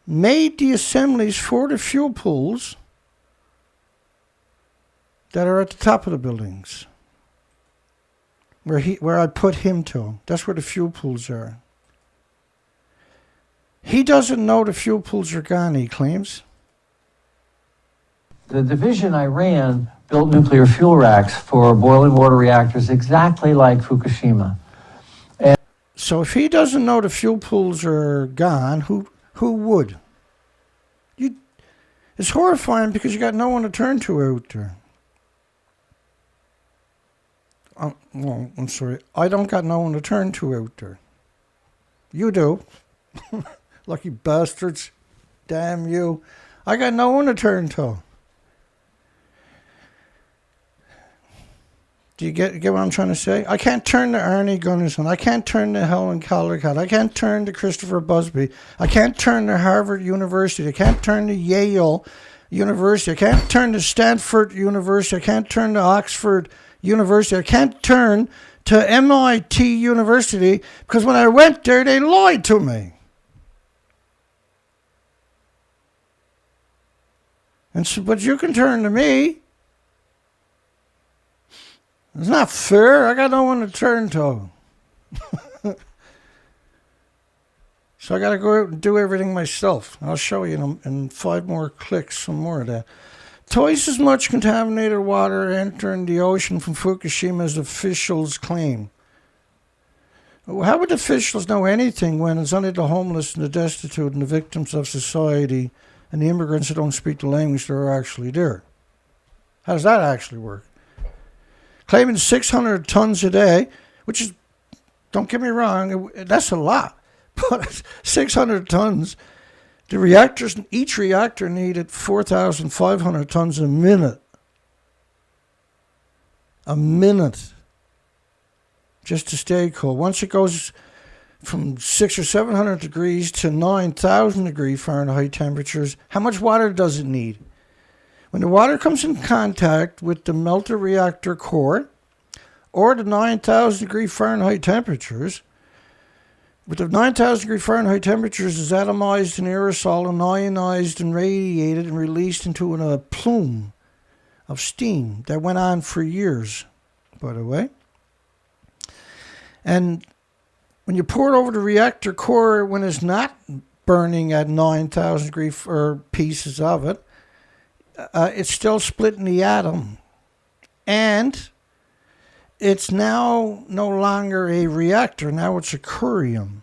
made the assemblies for the fuel pools that are at the top of the buildings. Where I put him to. That's where the fuel pools are. He doesn't know the fuel pools are gone, he claims. The division I ran built nuclear fuel racks for boiling water reactors exactly like Fukushima. So if he doesn't know the fuel pools are gone, who would? It's horrifying because you got no one to turn to out there. Well, I'm sorry. I don't got no one to turn to out there. You do. Lucky bastards. Damn you. I got no one to turn to. Do you get what I'm trying to say? I can't turn to Arnie Gunnarsson. I can't turn to Helen Caldecott. I can't turn to Christopher Busby. I can't turn to Harvard University. I can't turn to Yale University. I can't turn to Stanford University. I can't turn to Oxford University. I can't turn to MIT University because when I went there, they lied to me. And so, but you can turn to me. It's not fair. I got no one to turn to. So I got to go out and do everything myself. I'll show you in 5 more clicks some more of that. Twice as much contaminated water entering the ocean from Fukushima as officials claim. How would officials know anything when it's only the homeless and the destitute and the victims of society and the immigrants who don't speak the language that are actually there? How does that actually work? Claiming 600 tons a day, which is, don't get me wrong, that's a lot. But 600 tons, each reactor needed 4,500 tons a minute. A minute. Just to stay cool. Once it goes from 600 or 700 degrees to 9,000 degree Fahrenheit temperatures, how much water does it need? When the water comes in contact with the melted reactor core or the 9,000 degree Fahrenheit temperatures, with the 9,000 degree Fahrenheit temperatures is atomized and aerosol and ionized and radiated and released into a plume of steam that went on for years, by the way. And when you pour it over the reactor core when it's not burning at 9,000 degree or pieces of it, it's still splitting the atom. And it's now no longer a reactor. Now it's a curium.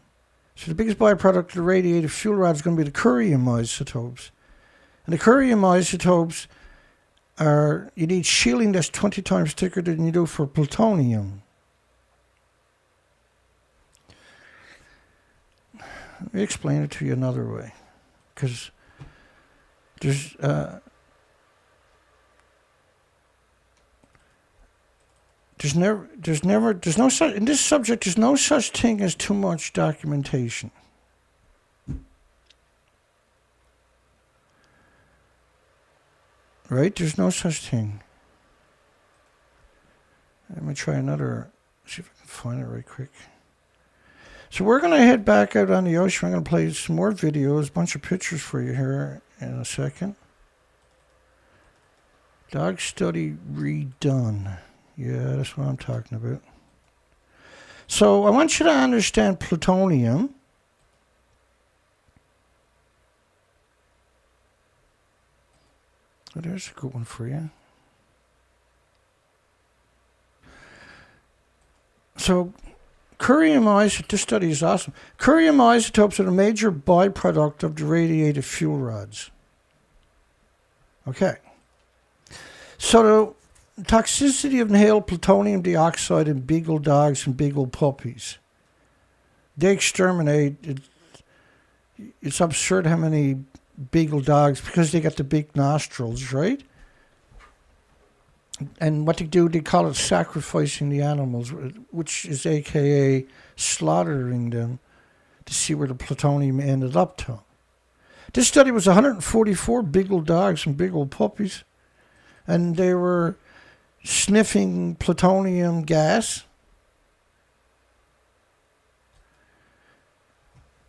So the biggest byproduct of the radiated fuel rod is going to be the curium isotopes. And the curium isotopes you need shielding that's 20 times thicker than you do for plutonium. Let me explain it to you another way. Because there's no such, in this subject, there's no such thing as too much documentation. Right? There's no such thing. Let me try another, see if I can find it right quick. So we're going to head back out on the ocean. I'm going to play some more videos, a bunch of pictures for you here in a second. Dog study redone. Yeah, that's what I'm talking about. So I want you to understand plutonium. Oh, there's a good one for you. So curium isotopes, this study is awesome. Curium isotopes are a major byproduct of the radiated fuel rods. Okay. So the toxicity of inhaled plutonium dioxide in beagle dogs and beagle puppies. They exterminate. It's absurd how many beagle dogs, because they got the big nostrils, right? And what they do, they call it sacrificing the animals, which is AKA slaughtering them to see where the plutonium ended up to. This study was 144 beagle dogs and beagle puppies, and they were sniffing plutonium gas.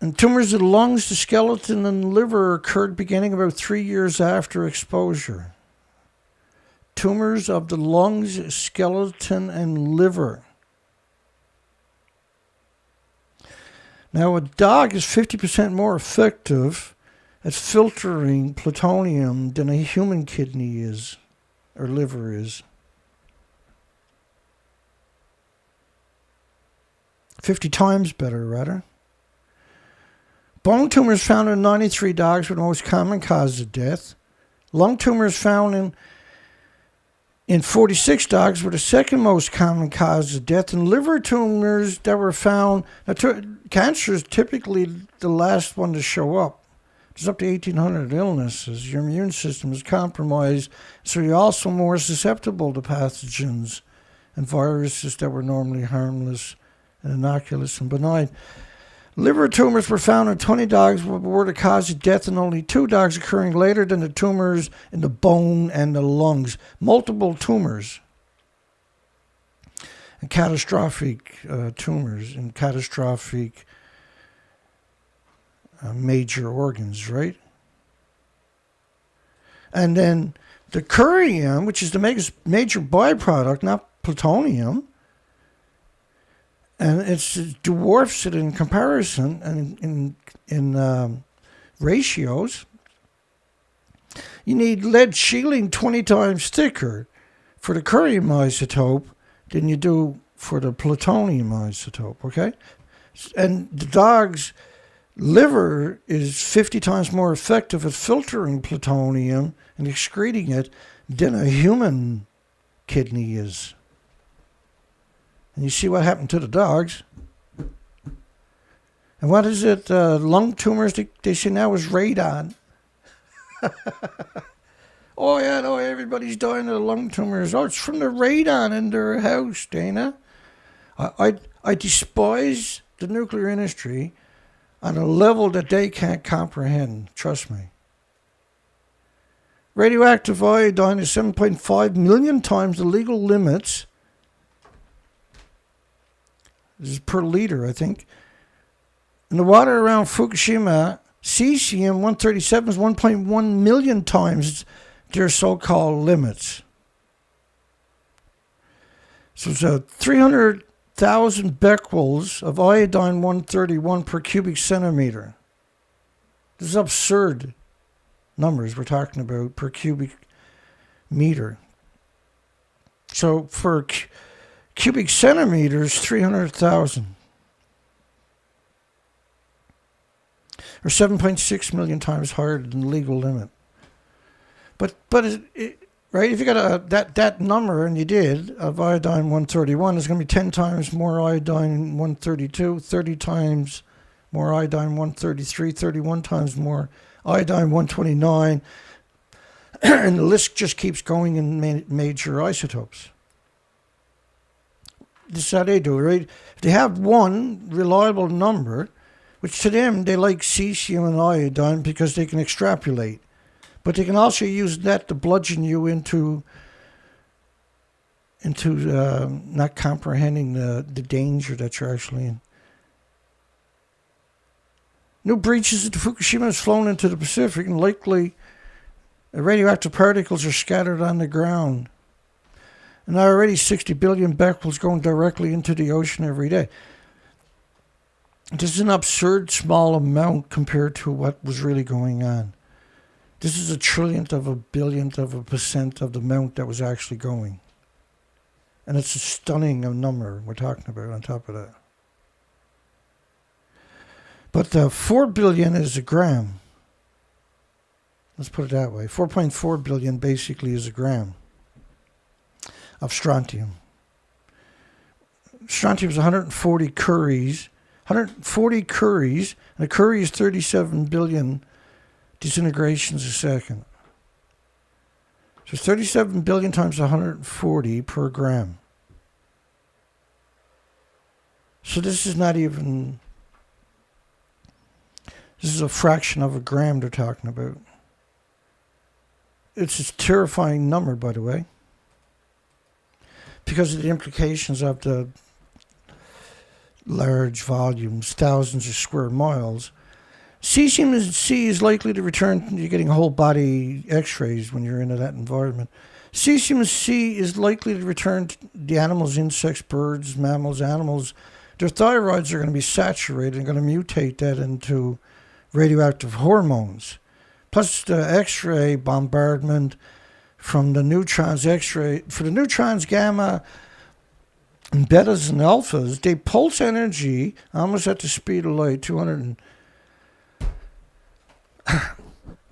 And tumors of the lungs, the skeleton, and liver occurred beginning about 3 years after exposure. Tumors of the lungs, skeleton, and liver. Now, a dog is 50% more effective at filtering plutonium than a human kidney is, or liver is. 50 times better, rather. Bone tumors found in 93 dogs were the most common cause of death. Lung tumors found in 46 dogs were the second most common cause of death. And liver tumors that were found, cancer is typically the last one to show up. There's up to 1,800 illnesses. Your immune system is compromised, so you're also more susceptible to pathogens and viruses that were normally harmless and innocuous and benign. Liver tumors were found in 20 dogs, were the cause of death in only 2 dogs, occurring later than the tumors in the bone and the lungs. Multiple tumors and catastrophic tumors and catastrophic major organs, right? And then the curium, which is the major byproduct, not plutonium, and it dwarfs it in comparison and in ratios. You need lead shielding 20 times thicker for the curium isotope than you do for the plutonium isotope, okay? And the dog's liver is 50 times more effective at filtering plutonium and excreting it than a human kidney is. And you see what happened to the dogs. And what is it? Lung tumors, they say now is radon. Oh, yeah, no, everybody's dying of lung tumors. Oh, it's from the radon in their house, Dana. I despise the nuclear industry on a level that they can't comprehend. Trust me. Radioactive iodine is 7.5 million times the legal limits. This is per liter, I think. In the water around Fukushima, cesium-137 is 1.1 million times their so-called limits. So it's 300,000 becquerels of iodine-131 per cubic centimeter. This is absurd numbers we're talking about per cubic meter. So for cubic centimeters, 300,000. Or 7.6 million times higher than the legal limit. But right, if you got that number, and you did, of iodine-131, there's going to be 10 times more iodine-132, 30 times more iodine-133, 31 times more iodine-129, and the list just keeps going in major isotopes. This is how they do it, right? If they have one reliable number, which to them, they like cesium and iodine because they can extrapolate. But they can also use that to bludgeon you into into not comprehending the danger that you're actually in. New breaches at Fukushima has flown into the Pacific, and likely radioactive particles are scattered on the ground. And already 60 billion becquerels going directly into the ocean every day. This is an absurd small amount compared to what was really going on. This is a trillionth of a billionth of a percent of the amount that was actually going. And it's a stunning number we're talking about on top of that. But 4 billion is a gram. Let's put it that way. 4.4 billion basically is a gram of strontium. Strontium is 140 curies. 140 curies, and a curie is 37 billion disintegrations a second. So 37 billion times 140 per gram. So this is not even... This is a fraction of a gram they're talking about. It's a terrifying number, by the way, because of the implications of the large volumes, thousands of square miles. Cesium C is likely to return. You're getting whole body X-rays when you're in that environment. Cesium C is likely to return to the animals, insects, birds, mammals, animals. Their thyroids are going to be saturated and going to mutate that into radioactive hormones. Plus the X-ray bombardment from the neutrons, X-ray. For the neutrons, gamma, and betas and alphas, they pulse energy almost at the speed of light, 200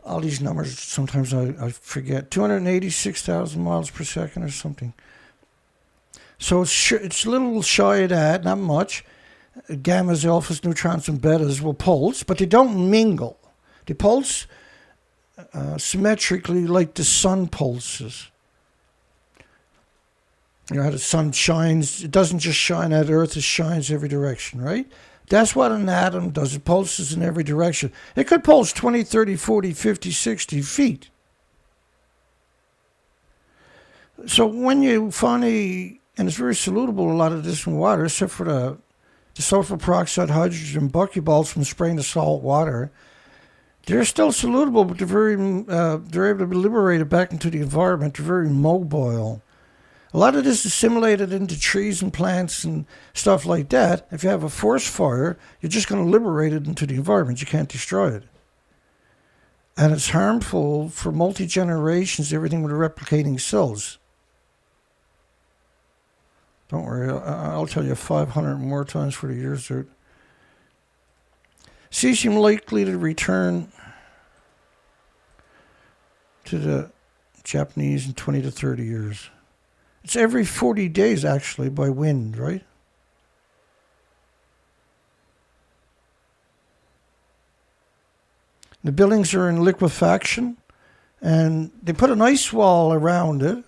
all these numbers, sometimes I forget, 286,000 miles per second or something. So it's a little shy of that, not much. Gammas, alphas, neutrons, and betas will pulse, but they don't mingle. They pulse symmetrically like the sun pulses. You know how the sun shines? It doesn't just shine at Earth, it shines every direction, right? That's what an atom does. It pulses in every direction. It could pulse 20, 30, 40, 50, 60 feet. So when you finally, and it's very soluble, a lot of this in water, except for the sulfur peroxide, hydrogen buckyballs from spraying the salt water, they're still soluble, but they're able to be liberated back into the environment. They're very mobile. A lot of this is assimilated into trees and plants and stuff like that. If you have a forest fire, you're just going to liberate it into the environment. You can't destroy it. And it's harmful for multi-generations, everything with replicating cells. Don't worry, I'll tell you 500 more times for the years out. Cesium likely to return to the Japanese in 20 to 30 years. It's every 40 days, actually, by wind, right? The buildings are in liquefaction, and they put an ice wall around it,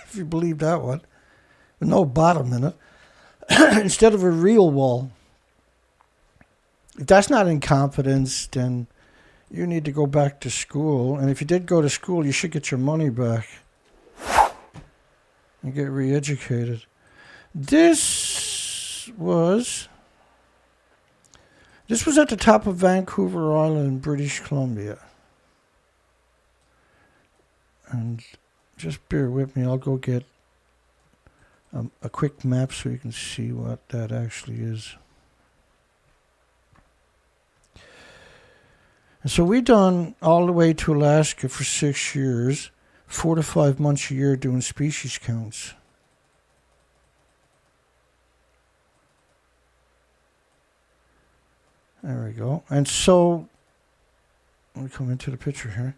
if you believe that one, with no bottom in it, instead of a real wall. If that's not incompetence, then you need to go back to school. And if you did go to school, you should get your money back and get re-educated. This was at the top of Vancouver Island, British Columbia. And just bear with me, I'll go get a quick map so you can see what that actually is. And so we done all the way to Alaska for 6 years, 4 to 5 months a year doing species counts. There we go. And so, let me come into the picture here.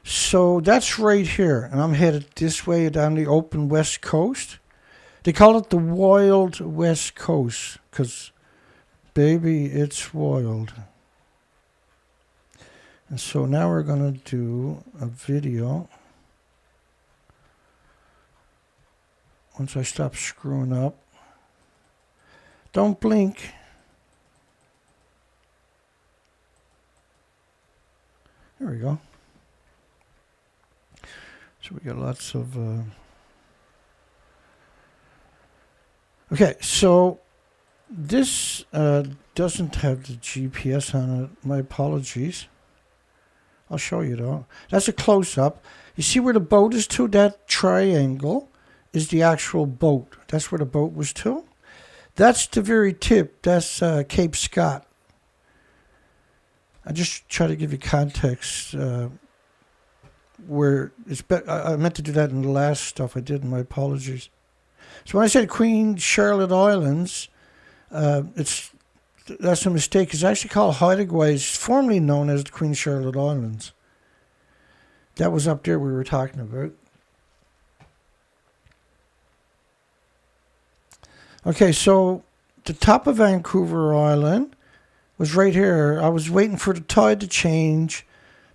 So that's right here, and I'm headed this way down the open west coast. They call it the wild west coast, because, baby, it's wild. And so now we're going to do a video. Once I stop screwing up. Don't blink. There we go. So we got lots of Okay, so this doesn't have the GPS on it. My apologies. I'll show you though. That's a close-up. You see where the boat is to? That triangle is the actual boat. That's where the boat was to. That's the very tip. That's Cape Scott. I just try to give you context where it's. I meant to do that in the last stuff I did. My apologies. So when I said Queen Charlotte Islands, that's a mistake. It's actually called Hideaway. It's formerly known as the Queen Charlotte Islands. That was up there we were talking about. Okay, so the top of Vancouver Island was right here. I was waiting for the tide to change,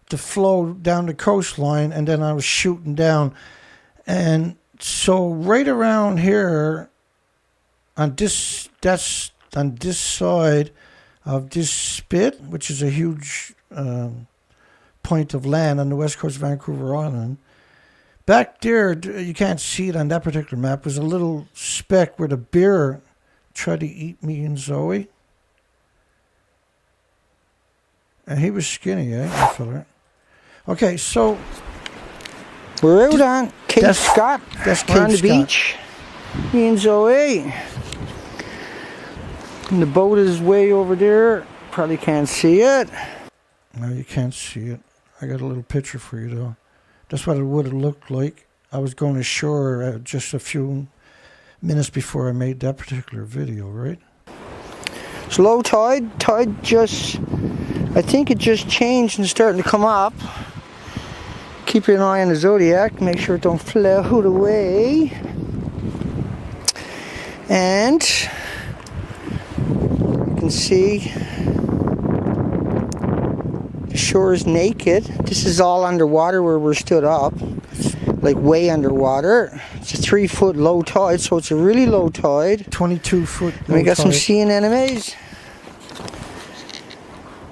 to flow down the coastline, and then I was shooting down. And so right around here, on this side of this spit, which is a huge point of land on the west coast of Vancouver Island, back there, you can't see it on that particular map, was a little speck where the bear tried to eat me and Zoe. And he was skinny, that fella. Okay, so We're out on Cape Scott. That's We're on the Cape Scott. beach. Me and Zoe. And the boat is way over there. Probably can't see it. No, you can't see it. I got a little picture for you, though. That's what it would have looked like. I was going ashore just a few minutes before I made that particular video, right? It's low tide. Tide just, I think it just changed and starting to come up. Keep an eye on the Zodiac. Make sure it don't float away. And you can see the shore is naked. This is all underwater where we're stood up, like way underwater. It's a 3-foot low tide, so it's a really low tide. 22-foot. And we got some sea anemones.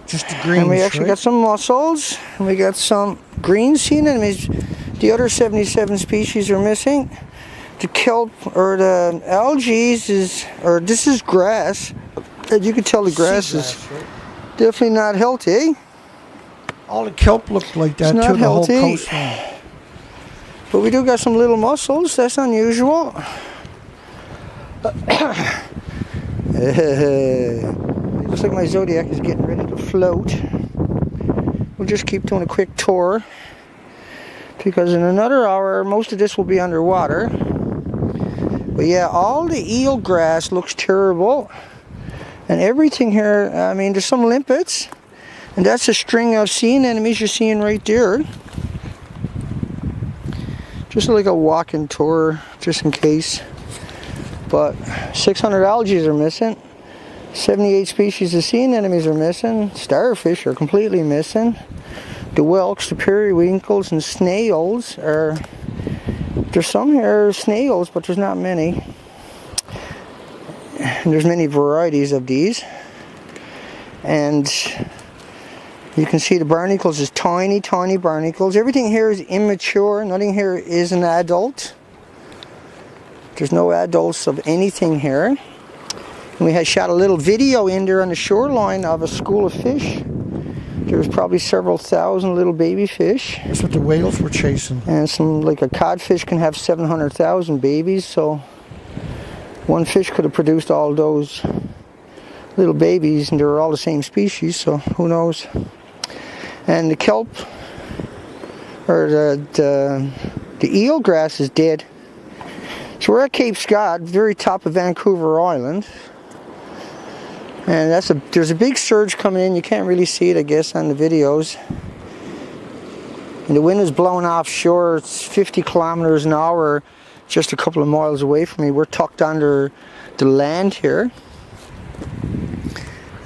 Just the greens, And we actually right? got some mussels. And we got some green sea anemones. The other 77 species are missing. The kelp or the algae is, or this is grass. And you can tell the grass is right? definitely not healthy. All the kelp looked like that It's too, not the whole healthy. coastline. But we do got some little mussels. That's unusual. Looks like my Zodiac is getting ready to float. We'll just keep doing a quick tour, because in another hour most of this will be underwater. But yeah, all the eel grass looks terrible, and everything here, I mean, there's some limpets, and that's a string of sea anemones you're seeing right there. Just like a walking tour, just in case. But 600 algae are missing. 78 species of sea anemones are missing. Starfish are completely missing. The whelks, the periwinkles, and snails are... There's some here, snails, but there's not many. And there's many varieties of these. And you can see the barnacles is tiny, tiny barnacles. Everything here is immature. Nothing here is an adult. There's no adults of anything here. And we had shot a little video in there on the shoreline of a school of fish. There's probably several thousand little baby fish. That's what the whales were chasing. And some, like a codfish can have 700,000 babies, so one fish could have produced all those little babies, and they were all the same species, so who knows. And the kelp, or the eel grass is dead. So we're at Cape Scott, very top of Vancouver Island. And there's a big surge coming in. You can't really see it, I guess, on the videos. And the wind is blowing offshore. It's 50 kilometers an hour, just a couple of miles away from me. We're tucked under the land here.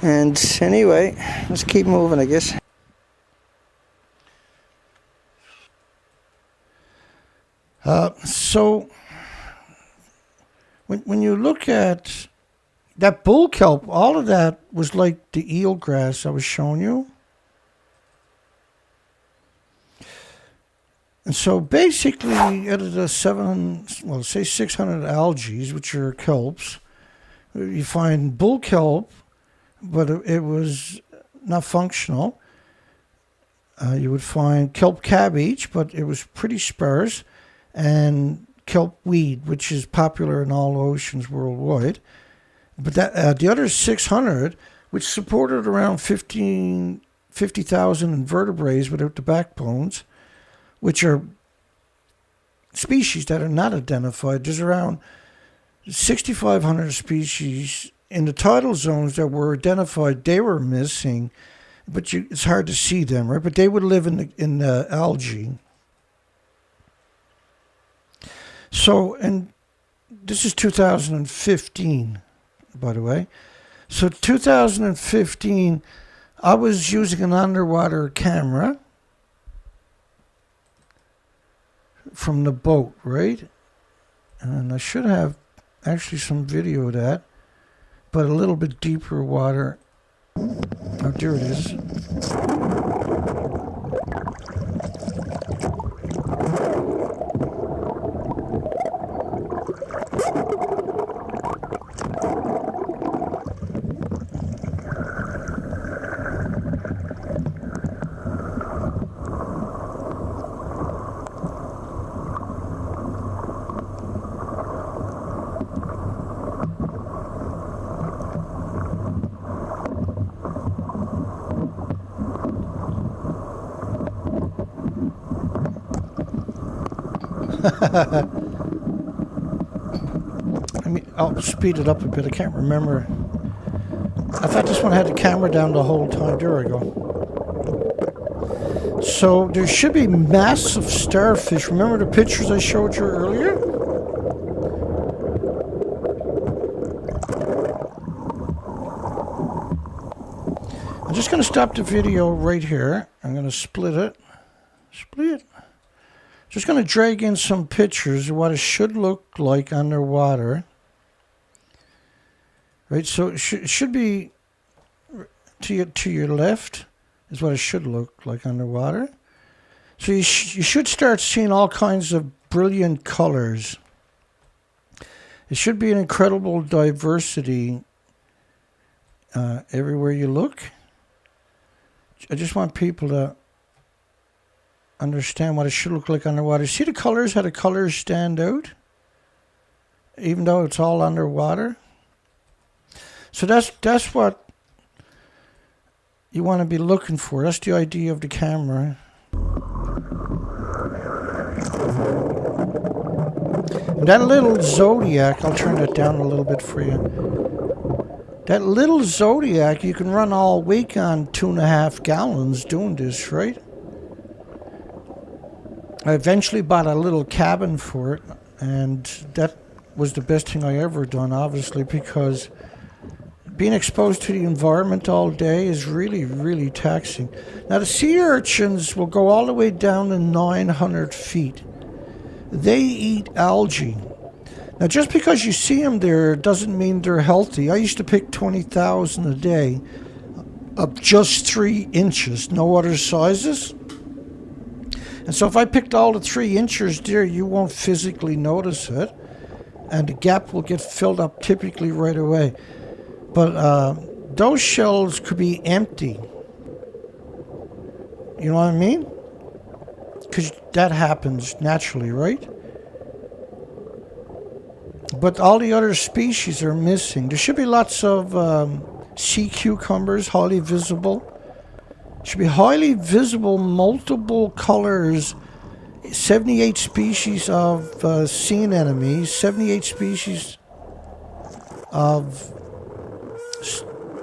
And anyway, let's keep moving, I guess. So when you look at that bull kelp, all of that was like the eel grass I was showing you. And so basically, out of the 600 algae, which are kelps, You find bull kelp, but it was not functional. You would find kelp cabbage, but it was pretty sparse, and kelp weed, which is popular in all oceans worldwide. But that the other 600, which supported around 50,000 invertebrates without the backbones, which are species that are not identified. There's around 6,500 species in the tidal zones that were identified. They were missing, but it's hard to see them, right? But they would live in the algae. So, and this is 2015, by the way. So 2015, I was using an underwater camera from the boat, right? And I should have actually some video of that, but a little bit deeper water. Oh, there it is. I'll speed it up a bit. I can't remember. I thought this one had the camera down the whole time. There we go. So there should be massive starfish. Remember the pictures I showed you earlier? I'm just going to stop the video right here. I'm going to split it. Just going to drag in some pictures of what it should look like underwater. Right, so it should be to your left is what it should look like underwater. So you should start seeing all kinds of brilliant colors. It should be an incredible diversity everywhere you look. I just want people to understand what it should look like underwater. See the colors, how the colors stand out? Even though it's all underwater. So that's what you want to be looking for. That's the idea of the camera. And that little zodiac, I'll turn that down a little bit for you. That little zodiac, you can run all week on 2.5 gallons doing this, right? I eventually bought a little cabin for it, and that was the best thing I ever done, obviously, because being exposed to the environment all day is really, really taxing. Now, the sea urchins will go all the way down to 900 feet. They eat algae. Now, just because you see them there doesn't mean they're healthy. I used to pick 20,000 a day of just 3 inches, no other sizes. And so if I picked all the 3 inches there, you won't physically notice it. And the gap will get filled up typically right away. But those shells could be empty. You know what I mean? Because that happens naturally, right? But all the other species are missing. There should be lots of sea cucumbers, highly visible. Should be highly visible, multiple colors. 78 species of sea anemones, 78 species of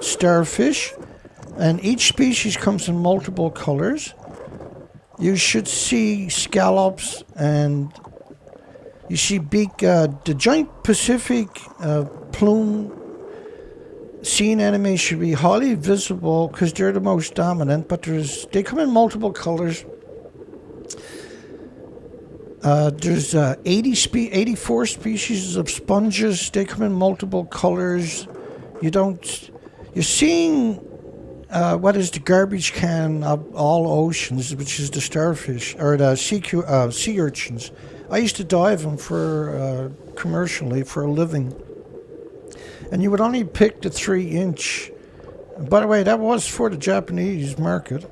starfish, and each species comes in multiple colors. You should see scallops, and you see the giant Pacific plume sea anemones should be highly visible because they're the most dominant, but they come in multiple colors. There's 84 species of sponges. They come in multiple colors. You're seeing what is the garbage can of all oceans, which is the starfish or the sea urchins. I used to dive them for commercially for a living. And you would only pick the 3-inch. By the way, that was for the Japanese market.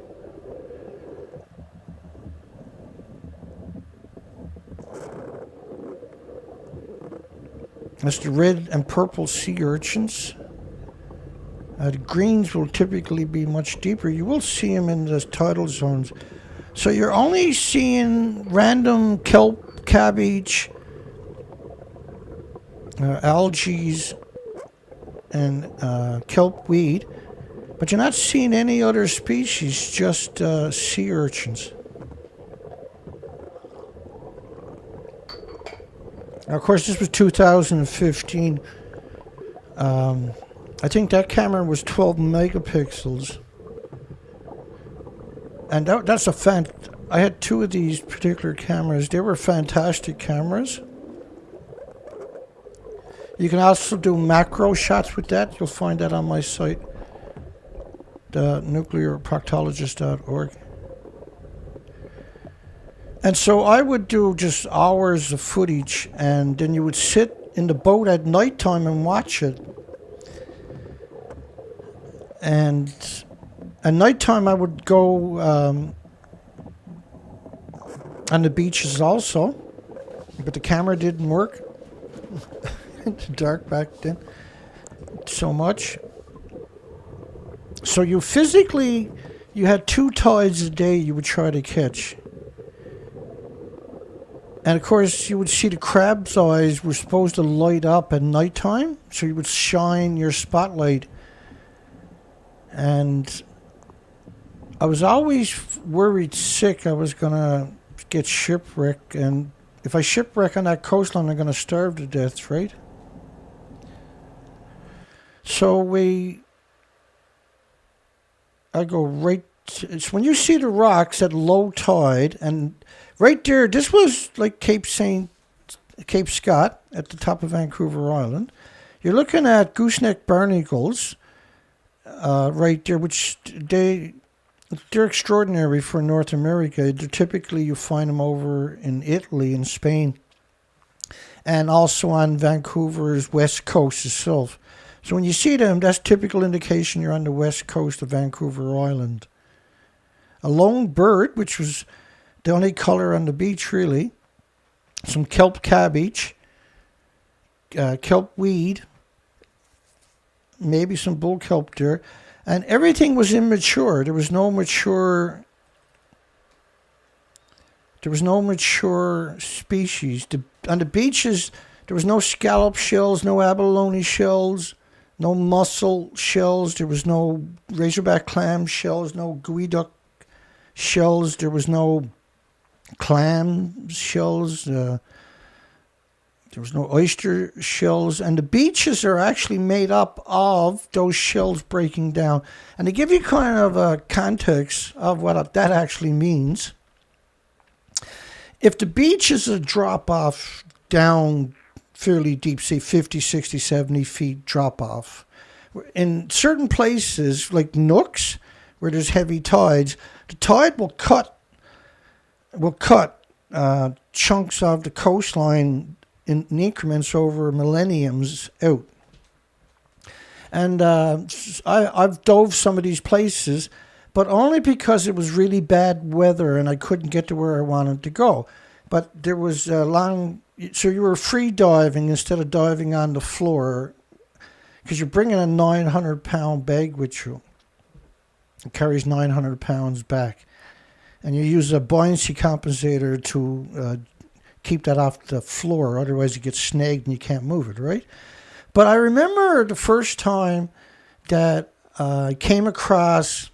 That's the red and purple sea urchins. The greens will typically be much deeper. You will see them in the tidal zones. So you're only seeing random kelp, cabbage, algae, and kelp weed. But you're not seeing any other species, just sea urchins. Now, of course, this was 2015. I think that camera was 12 megapixels. And that's a I had 2 of these particular cameras. They were fantastic cameras. You can also do macro shots with that. You'll find that on my site, the nuclearproctologist.org. And so I would do just hours of footage, and then you would sit in the boat at nighttime and watch it. And at nighttime I would go on the beaches also, but the camera didn't work. It's dark back then so much. So you had 2 tides a day you would try to catch. And of course you would see the crab's eyes were supposed to light up at nighttime, so you would shine your spotlight. And I was always worried sick I was going to get shipwrecked, and if I shipwreck on that coastline I'm going to starve to death, right? So I go right, it's when you see the rocks at low tide, and right there, this was like Cape Scott at the top of Vancouver Island. You're looking at gooseneck barnacles right there, which they're extraordinary for North America. Typically you find them over in Italy and Spain, and also on Vancouver's west coast itself. So when you see them, that's typical indication you're on the west coast of Vancouver Island. A lone bird, which was the only color on the beach really. Some kelp cabbage, kelp weed, maybe some bull kelp there. And everything was immature. There was no mature species. On the beaches, there was no scallop shells, no abalone shells, no mussel shells. There was no razorback clam shells, no geoduck shells. There was no clam shells. There was no oyster shells. And the beaches are actually made up of those shells breaking down. And to give you kind of a context of what that actually means, if the beach is a drop-off down fairly deep, say 50, 60, 70 feet drop-off, in certain places, like nooks, where there's heavy tides, the tide will cut chunks of the coastline in increments over millenniums out. And I've dove some of these places, but only because it was really bad weather and I couldn't get to where I wanted to go. But there was so you were free diving instead of diving on the floor, because you're bringing a 900-pound bag with you. It carries 900 pounds back. And you use a buoyancy compensator to keep that off the floor, otherwise it gets snagged and you can't move it, right? But I remember the first time that I came across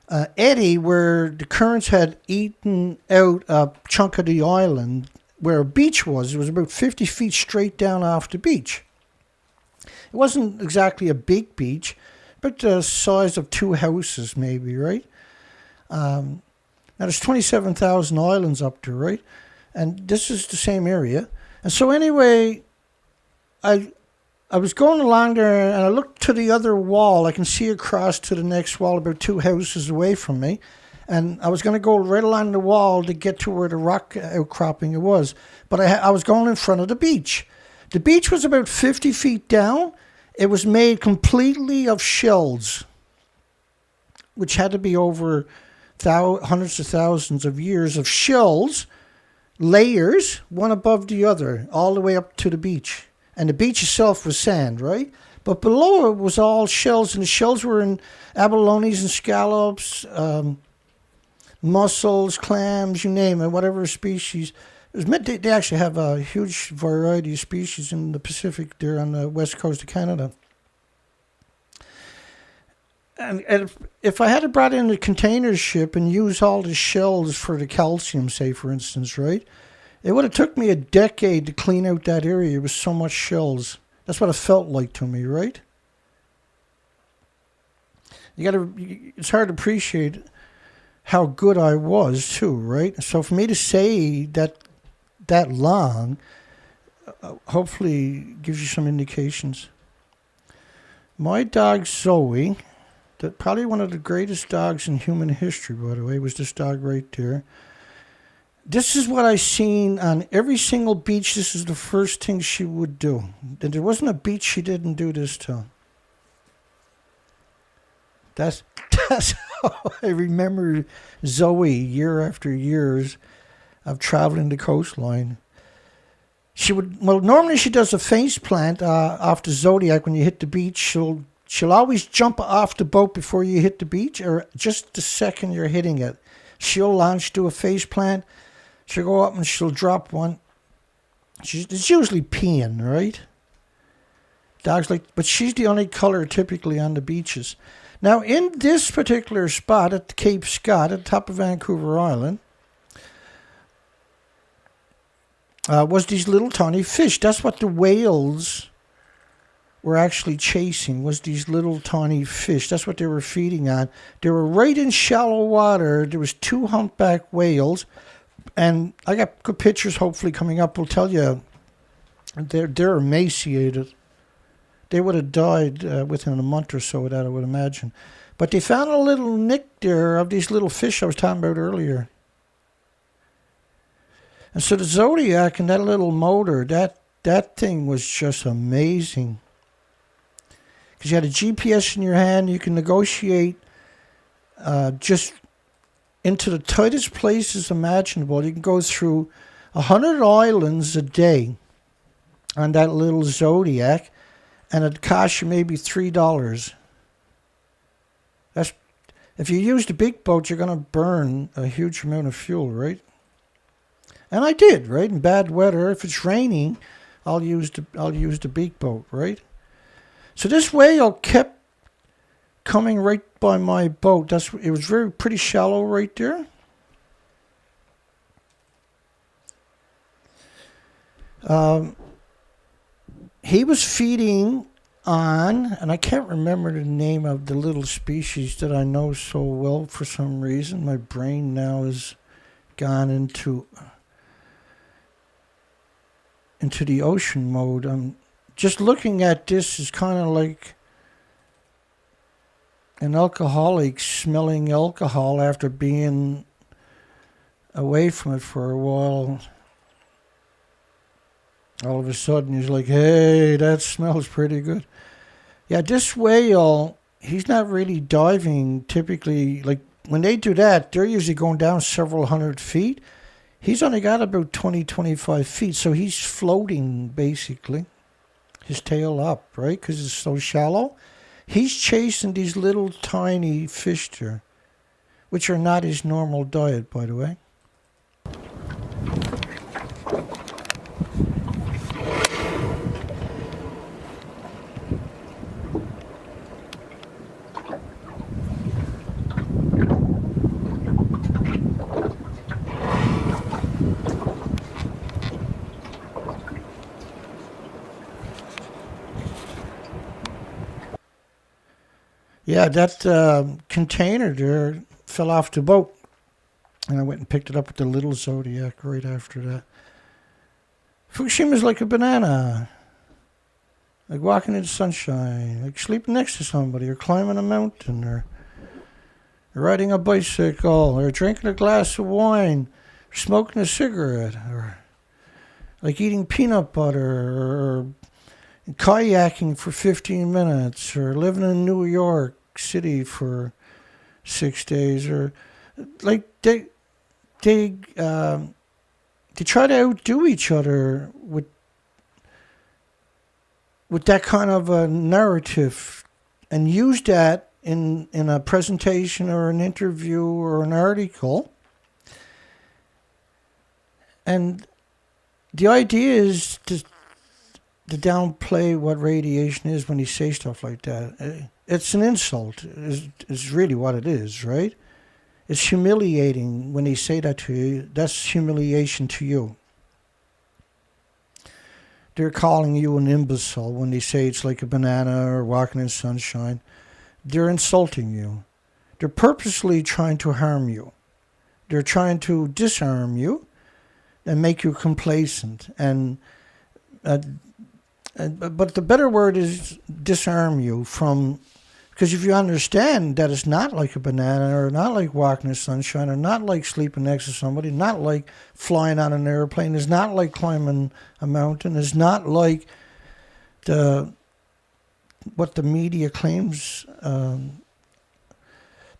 eddy where the currents had eaten out a chunk of the island where a beach was. It was about 50 feet straight down off the beach. It wasn't exactly a big beach, but the size of 2 houses maybe, right? Now there's 27,000 islands up there, right? And this is the same area. And so anyway, I was going along there and I looked to the other wall. I can see across to the next wall about 2 houses away from me. And I was going to go right along the wall to get to where the rock outcropping was. But I was going in front of the beach. The beach was about 50 feet down. It was made completely of shells, which had to be over hundreds of thousands of years of shells, layers, one above the other, all the way up to the beach. And the beach itself was sand, right? But below it was all shells, and the shells were in abalones and scallops, mussels, clams, you name it, whatever species. They actually have a huge variety of species in the Pacific there on the west coast of Canada. And if I had brought in a container ship and used all the shells for the calcium, say, for instance, right, it would have took me a decade to clean out that area. It was so much shells. That's what it felt like to me, right? It's hard to appreciate how good I was, too, right? So for me to say that long, hopefully gives you some indications. My dog Zoe, probably one of the greatest dogs in human history, by the way, was this dog right there. This is what I seen on every single beach. This is the first thing she would do. And there wasn't a beach she didn't do this to. That's how I remember Zoe year after years of traveling the coastline. Normally she does a face plant off the Zodiac when you hit the beach. She'll always jump off the boat before you hit the beach, or just the second you're hitting it. She'll launch, do a face plant. She'll go up and she'll drop one. It's usually peeing, right? Dogs but she's the only color typically on the beaches. Now, in this particular spot at Cape Scott, at the top of Vancouver Island, was these little tiny fish. That's what the whales were actually chasing, was these little tiny fish. That's what they were feeding on. They were right in shallow water. There was 2 humpback whales. And I got good pictures, hopefully, coming up. Will tell you they're emaciated. They would have died within a month or so of that, I would imagine. But they found a little nick there of these little fish I was talking about earlier. And so the Zodiac and that little motor, that thing was just amazing. Because you had a GPS in your hand, you can negotiate just into the tightest places imaginable. You can go through 100 islands a day on that little Zodiac, and it costs you maybe $3. If you use the big boat, you're going to burn a huge amount of fuel, right? And I did, right? In bad weather, if it's raining, I'll use the big boat, right? So this whale kept coming right by my boat. It was pretty shallow right there. He was feeding on, and I can't remember the name of the little species that I know so well for some reason. My brain now has gone into the ocean mode. I'm just looking at this is kind of like an alcoholic smelling alcohol after being away from it for a while. All of a sudden, he's like, hey, that smells pretty good. Yeah, this whale, he's not really diving typically. Like, when they do that, they're usually going down several hundred feet. He's only got about 20, 25 feet, so he's floating, basically. His tail up, right, because it's so shallow. He's chasing these little tiny fish there, which are not his normal diet, by the way. Yeah, that container there fell off the boat. And I went and picked it up with the little Zodiac right after that. Fukushima's like a banana. Like walking in the sunshine. Like sleeping next to somebody. Or climbing a mountain. Or riding a bicycle. Or drinking a glass of wine. Or smoking a cigarette. Or like eating peanut butter. Or kayaking for 15 minutes, or living in New York City for 6 days, or like they try to outdo each other with that kind of a narrative, and use that in a presentation or an interview or an article. And the idea is to downplay what radiation is when you say stuff like that. It's an insult, is really what it is, right? It's humiliating when they say that to you. That's humiliation to you. They're calling you an imbecile when they say it's like a banana or walking in sunshine. They're insulting you. They're purposely trying to harm you. They're trying to disarm you and make you complacent. But the better word is disarm you from, because if you understand that it's not like a banana, or not like walking in the sunshine, or not like sleeping next to somebody, not like flying on an airplane, it's not like climbing a mountain, it's not like what the media claims. The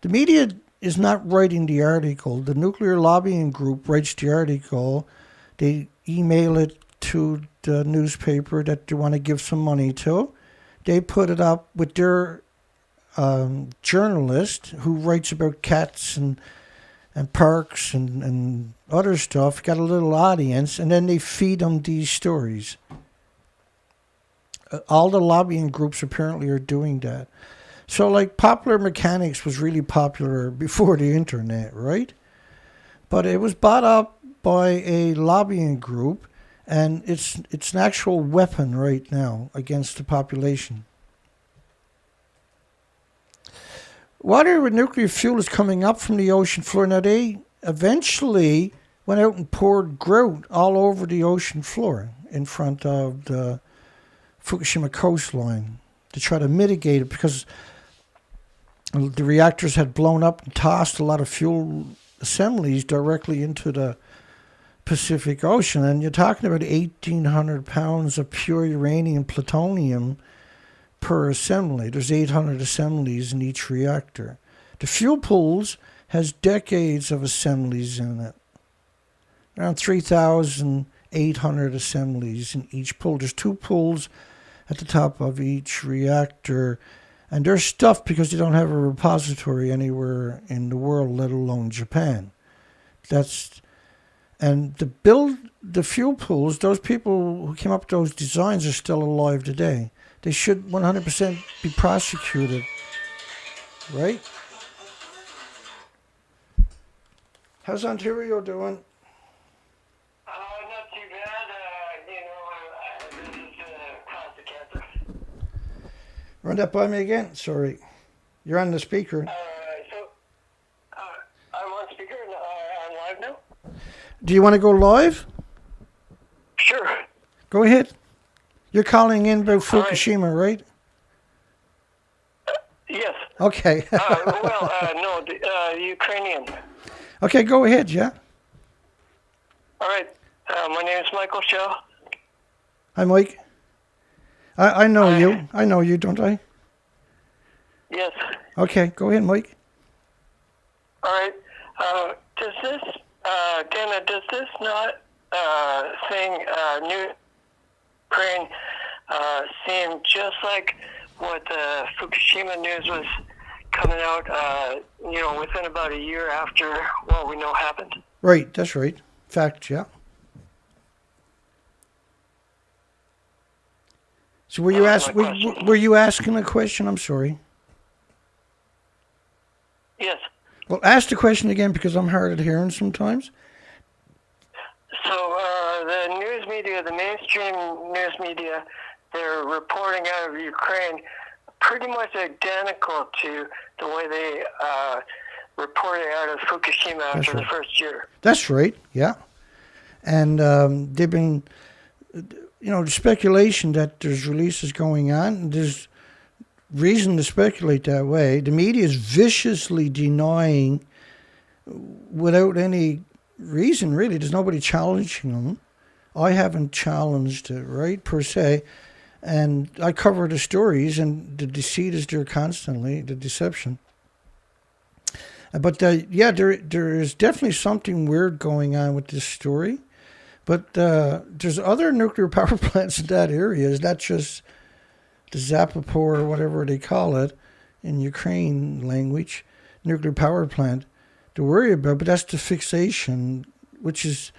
media is not writing the article. The nuclear lobbying group writes the article. They email it to the newspaper that they want to give some money to. They put it up with their journalist who writes about cats and parks and other stuff, got a little audience, and then they feed them these stories. All the lobbying groups apparently are doing that. So like Popular Mechanics was really popular before the internet, right? But it was bought up by a lobbying group, and it's an actual weapon right now against the population. Water with nuclear fuel is coming up from the ocean floor. Now, they eventually went out and poured grout all over the ocean floor in front of the Fukushima coastline to try to mitigate it, because the reactors had blown up and tossed a lot of fuel assemblies directly into the Pacific Ocean. And you're talking about 1,800 pounds of pure uranium plutonium per assembly. There's 800 assemblies in each reactor. The fuel pools has decades of assemblies in it. Around 3,800 assemblies in each pool. There's 2 pools at the top of each reactor, and they're stuffed because they don't have a repository anywhere in the world, let alone Japan. And to build the fuel pools, those people who came up with those designs are still alive today. They should 100% be prosecuted, right? How's Ontario doing? Not too bad. This is prostate cancer. Run that by me again. Sorry. You're on the speaker. I'm on speaker. I'm live now. Do you want to go live? Sure. Go ahead. You're calling in about Fukushima, right? Yes. Okay. No, the Ukrainian. Okay, go ahead, yeah. All right. My name is Michael Shaw. Hi, Mike. I know you. I know you, don't I? Yes. Okay, go ahead, Mike. All right. Does this, Dana, does this not thing, New Ukraine, seem just like what the Fukushima news was coming out, within about a year after what we know happened? Right, that's right. Fact, yeah. So were you asking a question? I'm sorry. Yes. Well, ask the question again, because I'm hard at hearing sometimes. So the news media, the mainstream news media, they're reporting out of Ukraine pretty much identical to the way they reported out of Fukushima after the first year. That's right, yeah. And they've been, the speculation that there's releases going on. There's reason to speculate that way. The media is viciously denying without any reason, really. There's nobody challenging them. I haven't challenged it, right, per se. And I cover the stories, and the deceit is there constantly, the deception. But there is definitely something weird going on with this story. But there's other nuclear power plants in that area. It's not just the Zapopor or whatever they call it in Ukraine language, nuclear power plant to worry about. But that's the fixation, which is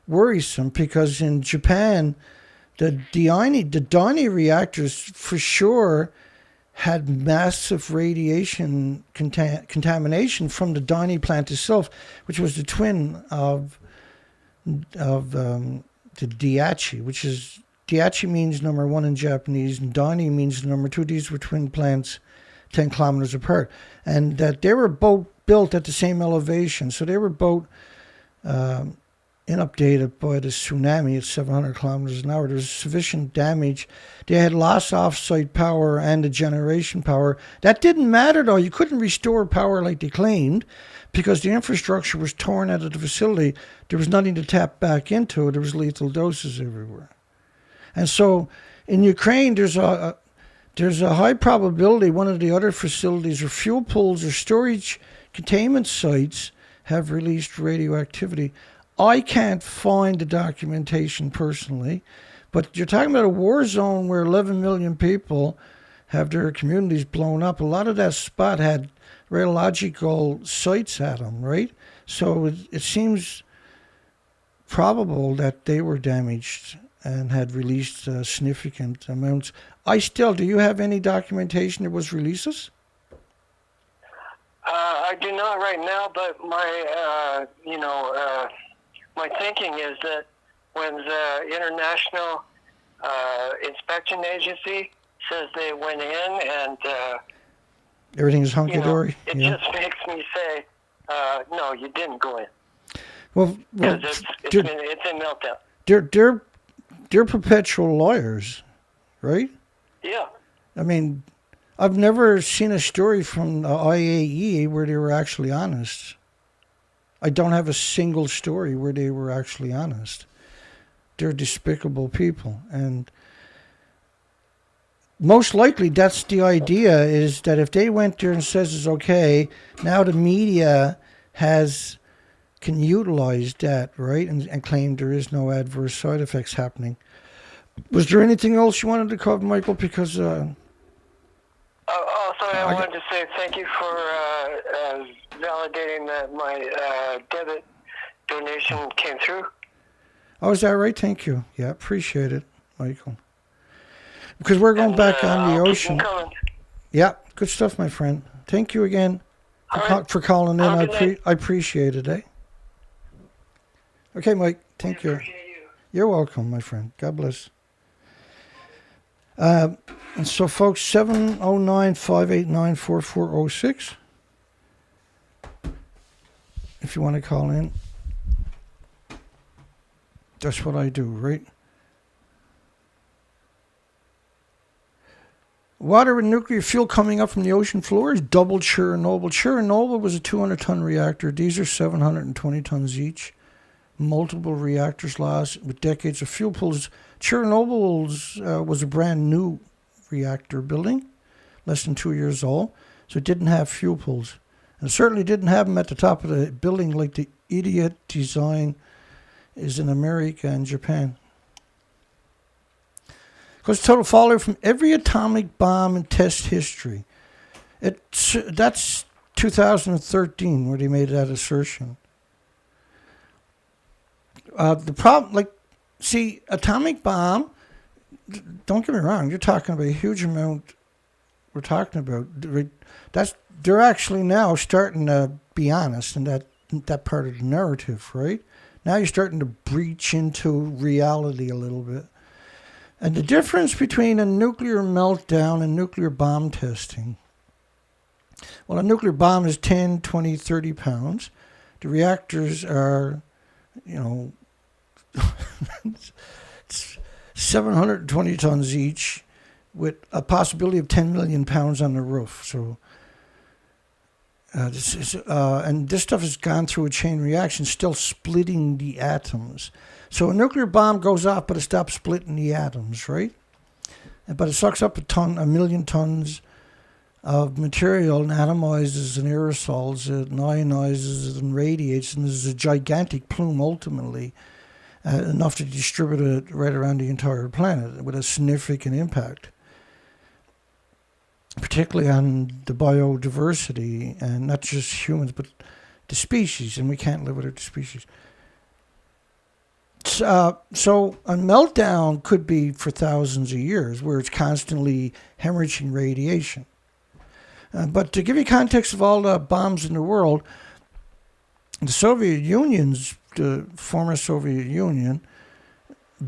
worrisome because in Japan, the Daini reactors for sure had massive radiation contamination from the Daini plant itself, which was the twin of the Daiichi, which is Daiichi means number 1 in Japanese, and Daini means number 2. These were twin plants 10 kilometers apart. And that they were both built at the same elevation. So they were both inundated by the tsunami at 700 kilometers an hour. There was sufficient damage. They had lost off-site power and the generation power. That didn't matter, though. You couldn't restore power like they claimed because the infrastructure was torn out of the facility. There was nothing to tap back into. There was lethal doses everywhere. And so in Ukraine, there's a high probability one of the other facilities or fuel pools or storage containment sites have released radioactivity. I can't find the documentation personally, but you're talking about a war zone where 11 million people have their communities blown up. A lot of that spot had radiological sites at them, right? So it seems probable that they were damaged and had released significant amounts. Do you have any documentation that was releases? I do not right now, but my, my thinking is that when the International Inspection Agency says they went in and everything is hunky-dory? It just makes me say, no, you didn't go in. Well it's in meltdown. They're perpetual liars, right? Yeah. I mean, I've never seen a story from the IAEA where they were actually honest. I don't have a single story where they were actually honest. They're despicable people. And most likely that's the idea, is that if they went there and says it's okay, now the media can utilize that, right, and claim there is no adverse side effects happening. Was there anything else you wanted to cover, Michael? Because also, I wanted to say thank you for validating that my debit donation came through. Oh, is that right? Thank you. Yeah, appreciate it, Michael. Because we're going back on the ocean. Yeah, good stuff, my friend. Thank you again for calling in. I appreciate it, eh? Okay, Mike. Thank you. You're welcome, my friend. God bless. And so, folks, 709-589-4406. If you want to call in. That's what I do, right? Water and nuclear fuel coming up from the ocean floor is doubled Chernobyl. Chernobyl was a 200-ton reactor. These are 720 tons each. Multiple reactors lost with decades of fuel pools. Chernobyl's was a brand new reactor building, less than 2 years old, so it didn't have fuel pools. And it certainly didn't have them at the top of the building like the idiot design is in America and Japan. Because total failure from every atomic bomb in test history. That's 2013 where they made that assertion. The problem, atomic bomb, don't get me wrong, you're talking about a huge amount we're talking about. They're actually now starting to be honest in that part of the narrative, right? Now you're starting to breach into reality a little bit. And the difference between a nuclear meltdown and nuclear bomb testing. Well, a nuclear bomb is 10, 20, 30 pounds. The reactors are, 720 tons each with a possibility of 10 million pounds on the roof. So, and this stuff has gone through a chain reaction, still splitting the atoms. So a nuclear bomb goes off, but it stops splitting the atoms, right? but it sucks up a million tons of material and atomizes and aerosols it and ionizes it and radiates, and there's a gigantic plume ultimately, enough to distribute it right around the entire planet with a significant impact, particularly on the biodiversity, and not just humans, but the species, and we can't live without the species. So a meltdown could be for thousands of years, where it's constantly hemorrhaging radiation. But to give you context of all the bombs in the world, the the former Soviet Union,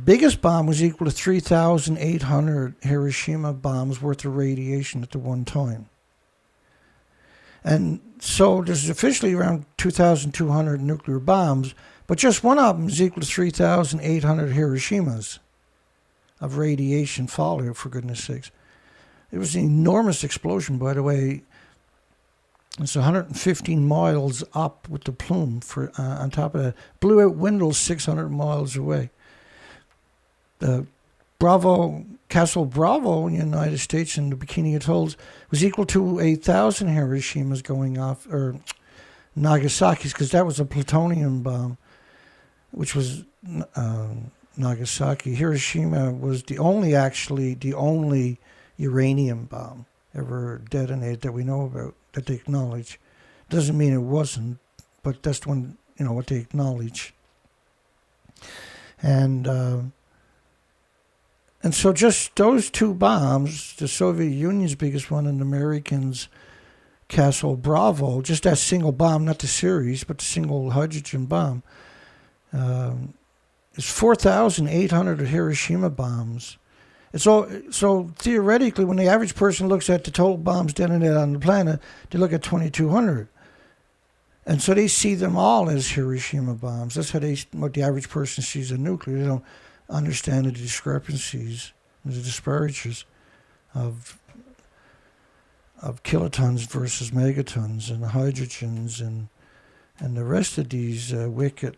biggest bomb was equal to 3,800 Hiroshima bombs worth of radiation at the one time. And so there's officially around 2,200 nuclear bombs, but just one of them is equal to 3,800 Hiroshimas of radiation fallout, for goodness sakes. It was an enormous explosion, by the way. It's 115 miles up with the plume on top of that. Blew out windows 600 miles away. Castle Bravo in the United States in the Bikini Atolls was equal to 1,000 Hiroshimas going off, or Nagasaki's, because that was a plutonium bomb, which was Nagasaki. Hiroshima was the only uranium bomb ever detonated that we know about, that they acknowledge. Doesn't mean it wasn't, but that's what they acknowledge. And so just those two bombs, the Soviet Union's biggest one and the Americans' Castle Bravo, just that single bomb, not the series, but the single hydrogen bomb, is 4,800 Hiroshima bombs. So theoretically, when the average person looks at the total bombs detonated on the planet, they look at 2,200. And so they see them all as Hiroshima bombs. That's what the average person sees in nuclear. They don't understand the discrepancies, the disparages of kilotons versus megatons and hydrogens and the rest of these wicked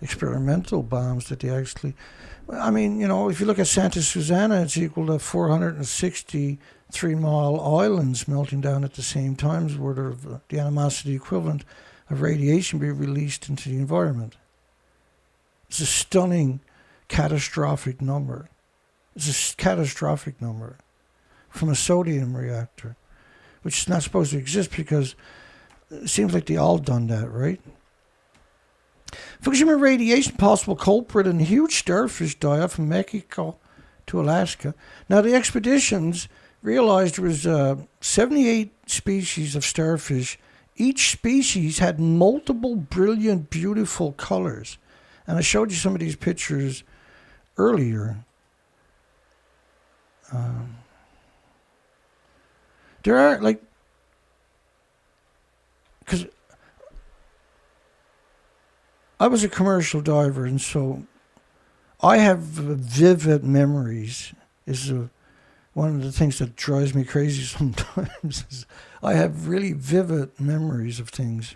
experimental bombs that they actually... I mean, if you look at Santa Susana, it's equal to 463-mile islands melting down at the same time, where the animosity equivalent of radiation be released into the environment. It's a stunning, catastrophic number. It's a catastrophic number from a sodium reactor, which is not supposed to exist because it seems like they all done that, right? Fukushima radiation, possible culprit in huge starfish die-off from Mexico to Alaska. Now, the expeditions realized there was 78 species of starfish. Each species had multiple brilliant, beautiful colors. And I showed you some of these pictures earlier. There are, because I was a commercial diver, and so I have vivid memories. One of the things that drives me crazy sometimes is I have really vivid memories of things.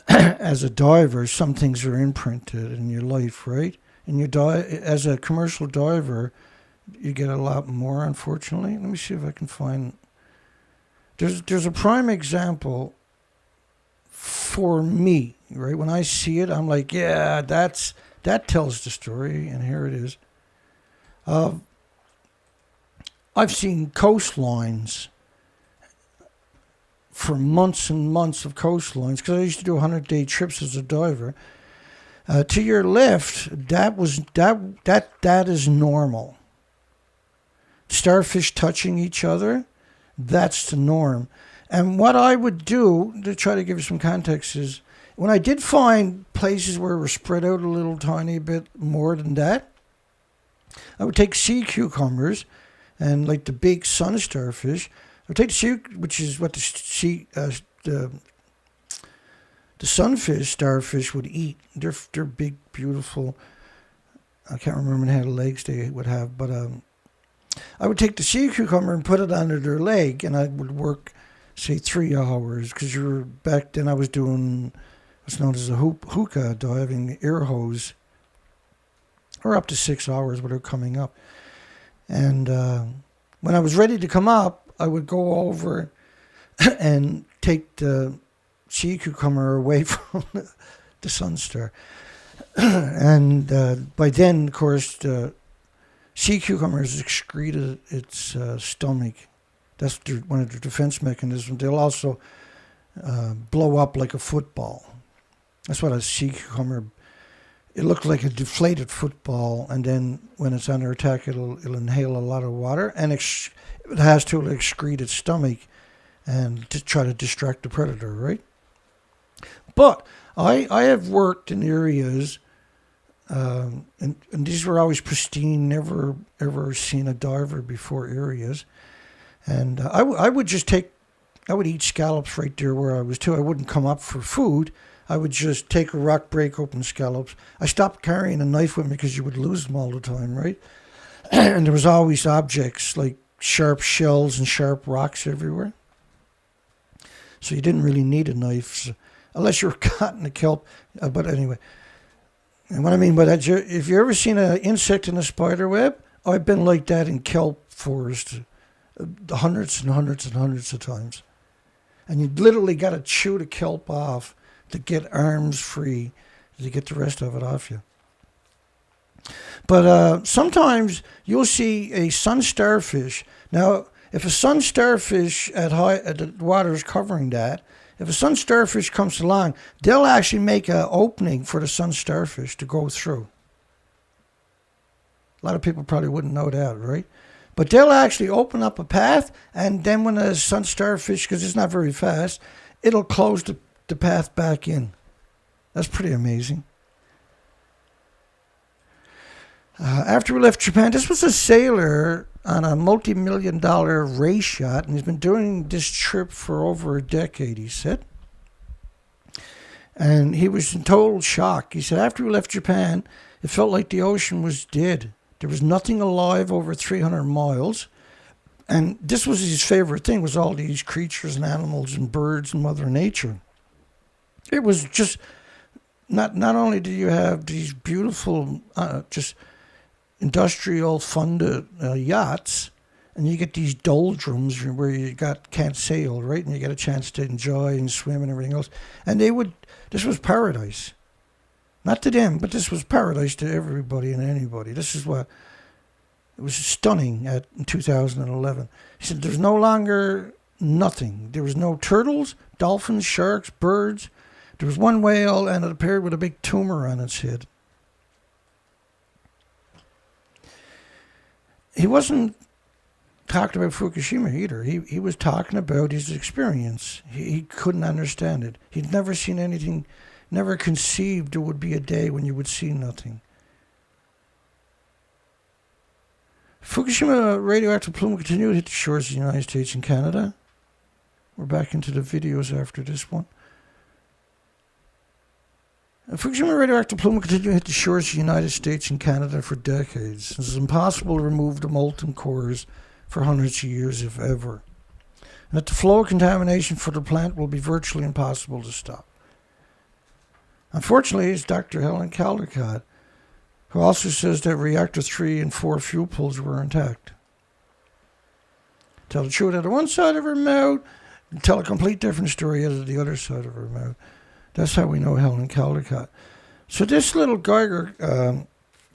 As a diver, some things are imprinted in your life, right? And as a commercial diver, you get a lot more, unfortunately. Let me see if I can find... There's a prime example for me, right? When I see it, I'm like, yeah, that tells the story, and here it is. I've seen coastlines for months and months of coastlines, because I used to do 100-day trips as a diver. To your left, that is normal. Starfish touching each other, that's the norm. And what I would do, to try to give you some context, is when I did find places where it was spread out a little tiny bit more than that, I would take sea cucumbers and like the big sun starfish. I would take the sea, which is what the sunfish starfish would eat. They're big, beautiful. I can't remember how many legs they would have, but I would take the sea cucumber and put it under their leg, and I would work, say, 3 hours, because back then I was doing what's known as a hookah diving, air hose, or up to 6 hours without coming up. And when I was ready to come up, I would go over and take the sea cucumber away from the sun star. And by then, of course, the sea cucumbers excreted its stomach. That's one of their defense mechanisms. They'll also blow up like a football. That's what a sea cucumber. It looks like a deflated football, and then when it's under attack, it'll inhale a lot of water, and it has to excrete its stomach and to try to distract the predator, right? But I have worked in areas, and these were always pristine, never ever seen a diver before areas, and I would eat scallops right there where I was too. I wouldn't come up for food. I would just take a rock, break open scallops. I stopped carrying a knife with me because you would lose them all the time, right? And there was always objects like sharp shells and sharp rocks everywhere. So you didn't really need a knife unless you were caught in the kelp. But anyway, and what I mean by that, if you ever seen an insect in a spider web, I've been like that in kelp forest hundreds and hundreds and hundreds of times. And you literally got to chew the kelp off to get arms free, to get the rest of it off you. But sometimes you'll see a sun starfish. Now, if a sun starfish at the water is covering that, if a sun starfish comes along, they'll actually make an opening for the sun starfish to go through. A lot of people probably wouldn't know that, right? But they'll actually open up a path, and then when the sun starfish, because it's not very fast, it'll close the path back in. That's pretty amazing. After we left Japan, this was a sailor on a multi-million-dollar race yacht, and he's been doing this trip for over a decade, he said. And he was in total shock. He said, after we left Japan, it felt like the ocean was dead. There was nothing alive over 300 miles. And this was his favorite thing, was all these creatures and animals and birds and Mother Nature. It was just, not only do you have these beautiful, just industrial funded yachts, and you get these doldrums where you can't sail, right? And you get a chance to enjoy and swim and everything else. And this was paradise. Not to them, but this was paradise to everybody and anybody. This is what, it was stunning in 2011. He said there's no longer nothing. There was no turtles, dolphins, sharks, birds. There was one whale, and it appeared with a big tumor on its head. He wasn't talking about Fukushima either. He was talking about his experience. He couldn't understand it. He'd never seen anything, never conceived there would be a day when you would see nothing. Fukushima radioactive plume continued to hit the shores of the United States and Canada. We're back into the videos after this one. Fukushima radioactive plume continued to hit the shores of the United States and Canada for decades. It's impossible to remove the molten cores for hundreds of years, if ever. And that the flow of contamination for the plant will be virtually impossible to stop. Unfortunately, it's Dr. Helen Caldicott, who also says that reactor 3 and 4 fuel pools were intact. Tell the truth out of one side of her mouth, and tell a complete different story out of the other side of her mouth. That's how we know Helen Caldicott. So this little Geiger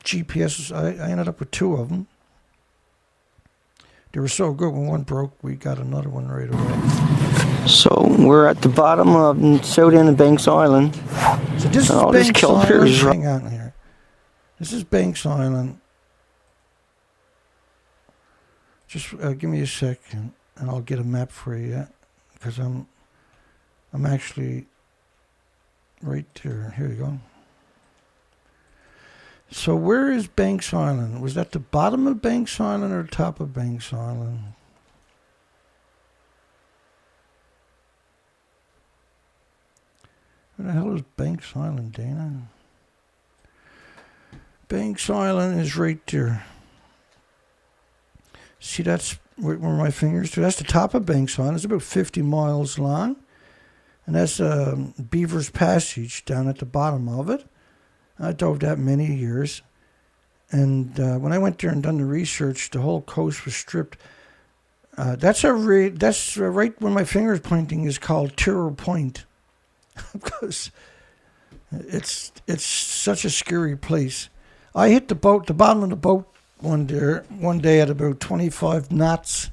GPS, I ended up with 2 of them. They were so good, when one broke, we got another one right away. So we're at the bottom of south end of Banks Island. So this is Banks Island. Hang on here. This is Banks Island. Just give me a second, and I'll get a map for you, because I'm actually right there. Here you go. So where is Banks Island? Was that the bottom of Banks Island or the top of Banks Island? Where the hell is Banks Island, Dana? Banks Island is right there. See, that's where my fingers do. That's the top of Banks Island. It's about 50 miles long. And that's Beaver's Passage down at the bottom of it. I dove that many years. And when I went there and done the research, the whole coast was stripped. That's right where my finger is pointing is called Terror Point, because it's such a scary place. I hit the bottom of the boat one day at about 25 knots.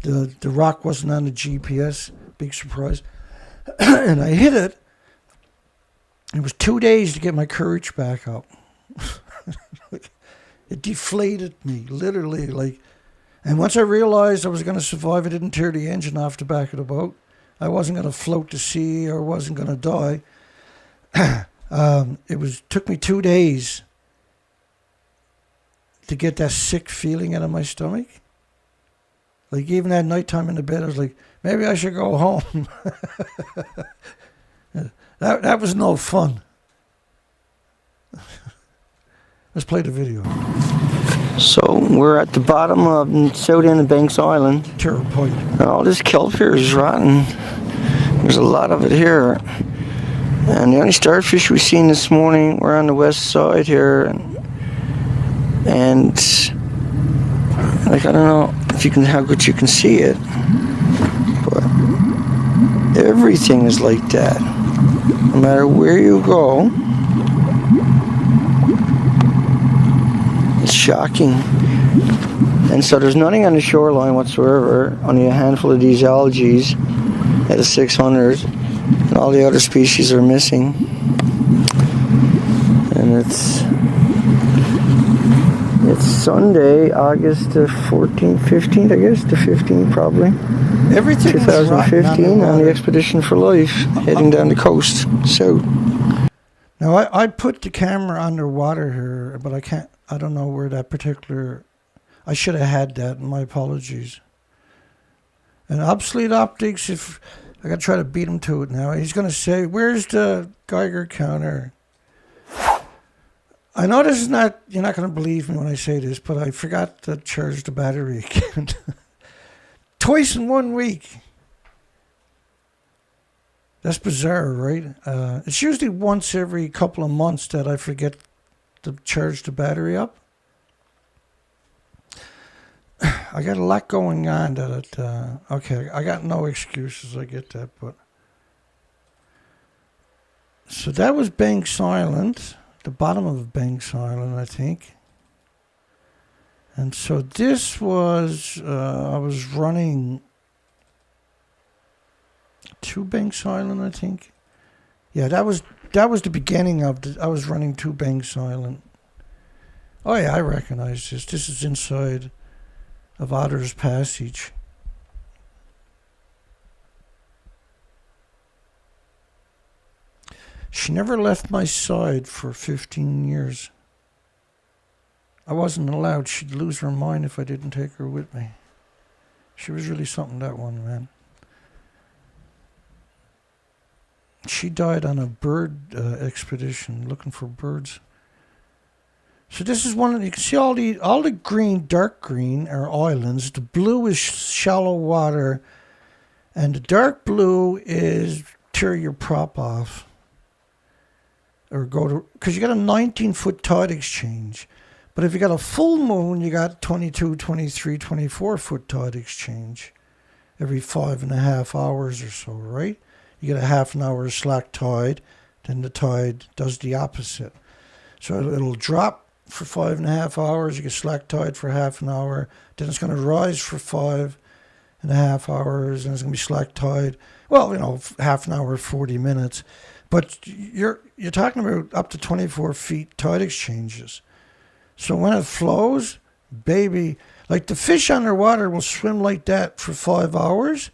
The rock wasn't on the GPS, big surprise, and I hit it. It was 2 days to get my courage back up. It deflated me, literally, like. And once I realized I was going to survive, I didn't tear the engine off the back of the boat. I wasn't going to float to sea or wasn't going to die. Took me 2 days to get that sick feeling out of my stomach. Like, even at nighttime in the bed, I was like, maybe I should go home. That was no fun. Let's play the video. So we're at the bottom of south end of Banks Island. Terror Point. All this kelp here is rotten. There's a lot of it here. And the only starfish we've seen this morning, we're on the west side here. And like, I don't know if you can, how good you can see it, but everything is like that. No matter where you go, it's shocking. And so there's nothing on the shoreline whatsoever, only a handful of these algae at a 600, and all the other species are missing. And it's Sunday, August the 14th, 15th, I guess, the 15th probably. Everything 2015 on the Expedition for Life, heading down the coast, south. Now, I put the camera underwater here, but I don't know where that particular, I should have had that, my apologies. And obsolete optics, if I got to try to beat him to it now, he's going to say, where's the Geiger counter? I know this is not, you're not going to believe me when I say this, but I forgot to charge the battery again. Twice in 1 week. That's bizarre, right? It's usually once every couple of months that I forget to charge the battery up. I got a lot going on okay, I got no excuses, I get that, but. So that was Banks Island, the bottom of Banks Island, I think. And so this was, I was running to Banks Island, I think. Yeah, that was the beginning of I was running to Banks Island. Oh yeah, I recognize this. This is inside of Otter's Passage. She never left my side for 15 years. I wasn't allowed. She'd lose her mind if I didn't take her with me. She was really something, that one, man. She died on a bird expedition, looking for birds. So this is one of the, you can see all the green, dark green are islands. The blue is shallow water, and the dark blue is tear your prop off. Or go to, because you got a 19-foot tide exchange. But if you got a full moon, you got 22, 23, 24-foot tide exchange every 5.5 hours or so, right? You get a half an hour slack tide, then the tide does the opposite. So it'll drop for 5.5 hours, you get slack tide for half an hour, then it's going to rise for 5.5 hours, and it's going to be slack tide. Well, half an hour, 40 minutes. But you're talking about up to 24 feet tide exchanges. So when it flows, baby, like the fish underwater will swim like that for 5 hours.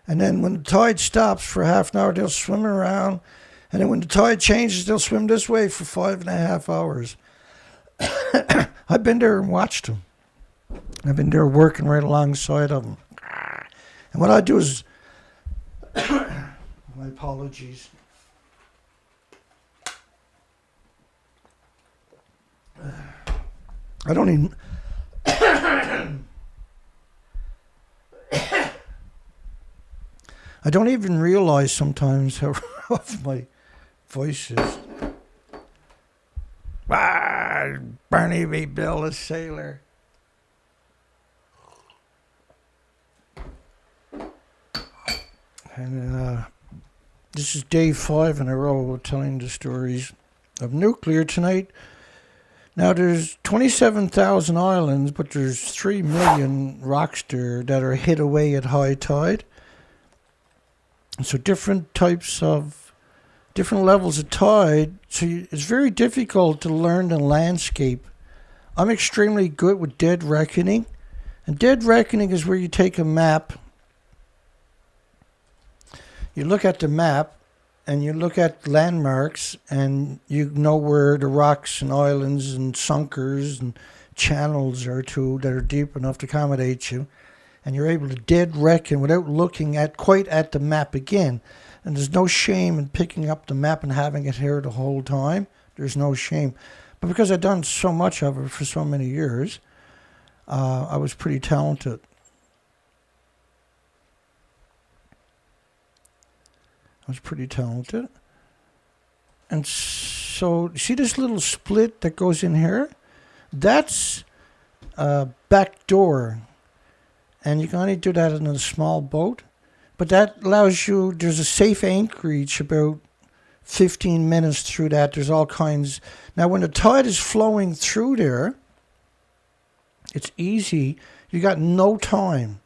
And then when the tide stops for half an hour, they'll swim around. And then when the tide changes, they'll swim this way for 5.5 hours. I've been there and watched them. I've been there working right alongside of them. And what I do is, my apologies. I don't even. I don't even realize sometimes how rough my voice is. Barney B. Bill the sailor. And this is day 5 in a row of telling the stories of nuclear tonight. Now there's 27,000 islands, but there's 3 million rocks there that are hid away at high tide. And so different levels of tide, so it's very difficult to learn the landscape. I'm extremely good with dead reckoning. And dead reckoning is where you take a map, you look at the map, and you look at landmarks, and you know where the rocks and islands and sunkers and channels are to that are deep enough to accommodate you. And you're able to dead reckon without looking quite at the map again. And there's no shame in picking up the map and having it here the whole time. There's no shame. But because I've done so much of it for so many years, I was pretty talented. And so, see this little split that goes in here? That's a back door. And you can only do that in a small boat. But that allows you, there's a safe anchorage about 15 minutes through that. There's all kinds. Now, when the tide is flowing through there, it's easy. You got no time.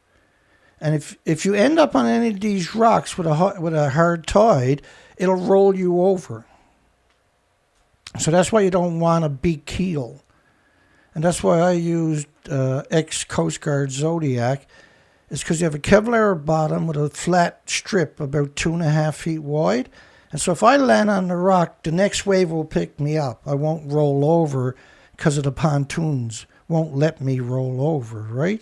And if you end up on any of these rocks with a hard tide, it'll roll you over. So that's why you don't want a big keel. And that's why I used ex-Coast Guard Zodiac. It's because you have a Kevlar bottom with a flat strip about 2.5 feet wide. And so if I land on the rock, the next wave will pick me up. I won't roll over because of the pontoons. Won't let me roll over, right?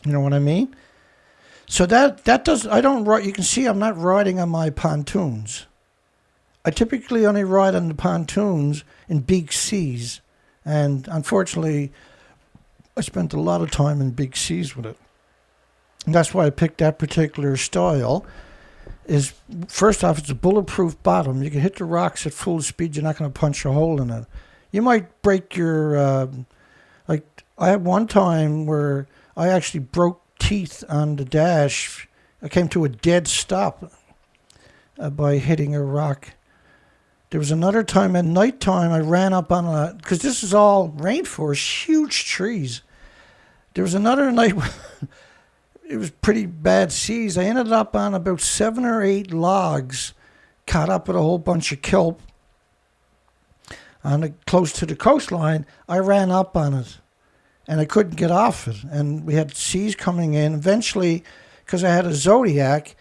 You know what I mean? So that does, I don't ride, you can see I'm not riding on my pontoons. I typically only ride on the pontoons in big seas. And unfortunately, I spent a lot of time in big seas with it. And that's why I picked that particular style. Is first off, it's a bulletproof bottom. You can hit the rocks at full speed. You're not going to punch a hole in it. You might break your, like I had one time where I actually broke teeth on the dash. I came to a dead stop by hitting a rock. There was another time at nighttime I ran up on because this is all rainforest, huge trees. There was another night, it was pretty bad seas. I ended up on about 7 or 8 logs, caught up with a whole bunch of kelp. Close to the coastline, I ran up on it, and I couldn't get off it. And we had seas coming in. Eventually, because I had a Zodiac,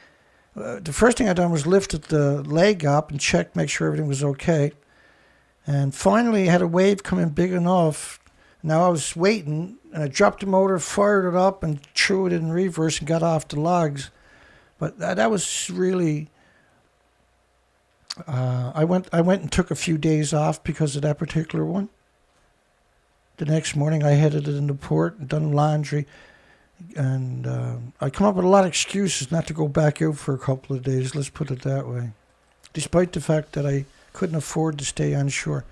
the first thing I done was lifted the leg up and checked, make sure everything was okay. And finally, I had a wave come in big enough. Now I was waiting, and I dropped the motor, fired it up, and threw it in reverse and got off the logs. But that was really... I went and took a few days off because of that particular one. The next morning, I headed into port and done laundry. And I come up with a lot of excuses not to go back out for a couple of days, let's put it that way. Despite the fact that I couldn't afford to stay on shore.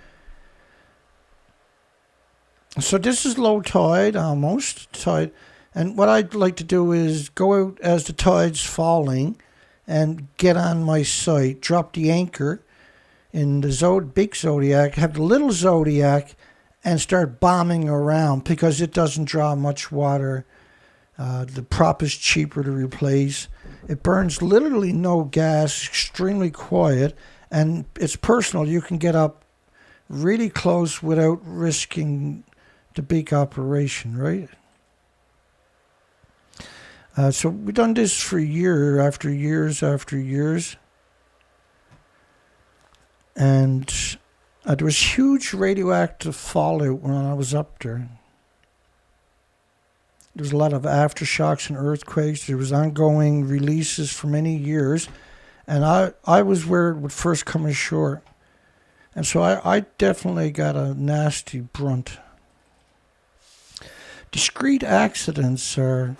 So this is low tide, almost tide. And what I'd like to do is go out as the tide's falling and get on my site, drop the anchor in the big Zodiac, have the little Zodiac, and start bombing around because it doesn't draw much water. The prop is cheaper to replace. It burns literally no gas, extremely quiet, and it's personal. You can get up really close without risking the big operation, right? So we've done this for year after years after years. And there was huge radioactive fallout when I was up there. There was a lot of aftershocks and earthquakes. There was ongoing releases for many years. And I was where it would first come ashore. And so I definitely got a nasty brunt. Discrete accidents are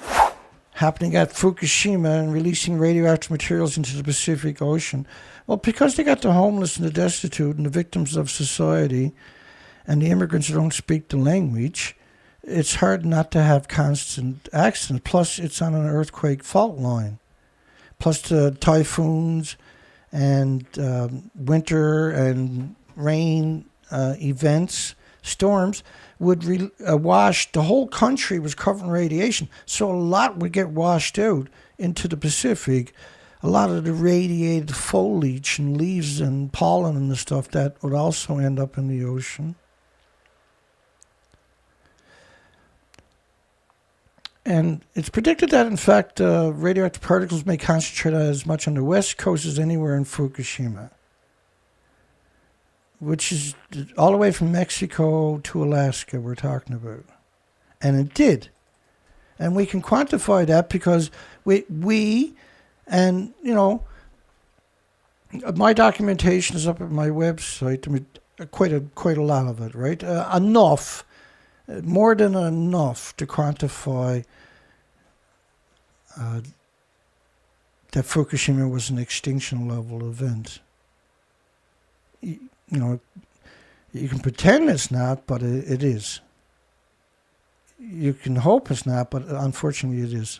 happening at Fukushima and releasing radioactive materials into the Pacific Ocean. Well, because they got the homeless and the destitute and the victims of society, and the immigrants don't speak the language, it's hard not to have constant accidents. Plus, it's on an earthquake fault line. Plus the typhoons and winter and rain events, storms, would wash. The whole country was covered in radiation, so a lot would get washed out into the Pacific. A lot of the radiated foliage and leaves and pollen and the stuff that would also end up in the ocean. And it's predicted that, in fact, radioactive particles may concentrate as much on the west coast as anywhere in Fukushima, which is all the way from Mexico to Alaska we're talking about. And it did. And we can quantify that because we and, my documentation is up at my website. I mean, quite a lot of it, right? Enough, more than enough to quantify that Fukushima was an extinction level event. You can pretend it's not, but it is. You can hope it's not, but unfortunately it is.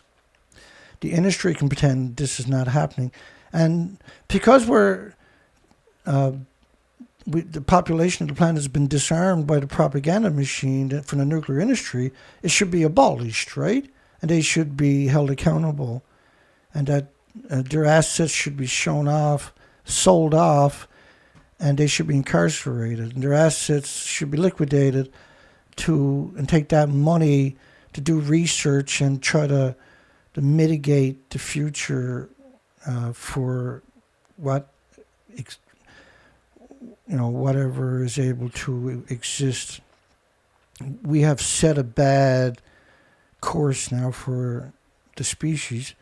The industry can pretend this is not happening. And because the population of the planet has been disarmed by the propaganda machine from the nuclear industry, it should be abolished, right? And they should be held accountable. And that their assets should be shown off, sold off, and they should be incarcerated. And their assets should be liquidated and take that money to do research and try to mitigate the future for whatever is able to exist. We have set a bad course now for the species.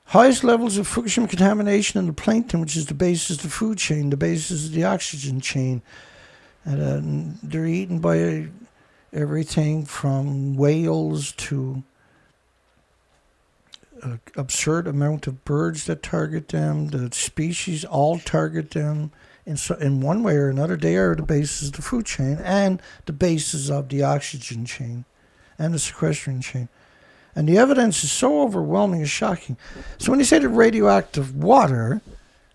Highest levels of Fukushima contamination in the plankton, which is the basis of the food chain, the basis of the oxygen chain. And they're eaten by everything from whales to an absurd amount of birds that target them. The species all target them in one way or another. They are the basis of the food chain and the basis of the oxygen chain and the sequestering chain. And the evidence is so overwhelming and shocking. So when you say the radioactive water,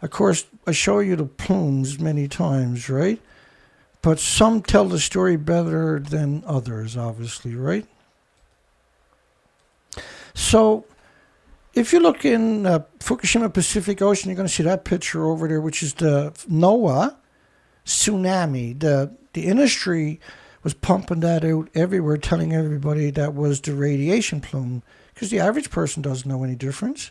of course, I show you the plumes many times, right? But some tell the story better than others, obviously, right? So if you look in Fukushima Pacific Ocean, you're going to see that picture over there, which is the NOAA tsunami. The industry was pumping that out everywhere, telling everybody that was the radiation plume, because the average person doesn't know any difference.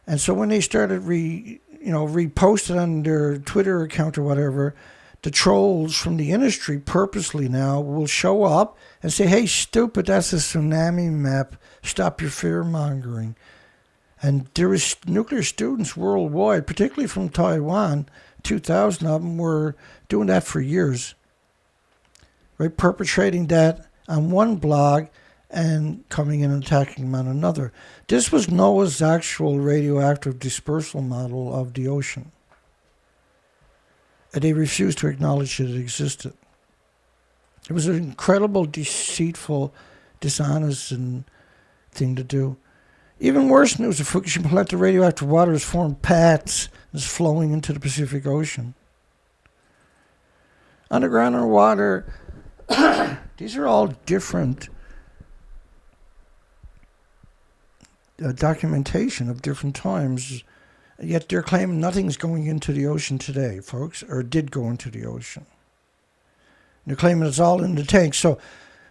And so when they started reposted on their Twitter account or whatever, the trolls from the industry purposely now will show up and say, hey, stupid, that's a tsunami map. Stop your fear-mongering. And there was nuclear students worldwide, particularly from Taiwan, 2,000 of them were doing that for years, right? Perpetrating that on one blog and coming in and attacking them on another. This was NOAA's actual radioactive dispersal model of the ocean. And they refused to acknowledge that it existed. It was an incredible, deceitful, dishonest thing to do. Even worse news, the Fukushima plant, the radioactive water has formed paths and is flowing into the Pacific Ocean. Underground or water, these are all different documentation of different times. Yet they're claiming nothing's going into the ocean today, folks, or did go into the ocean. They're claiming it's all in the tanks. So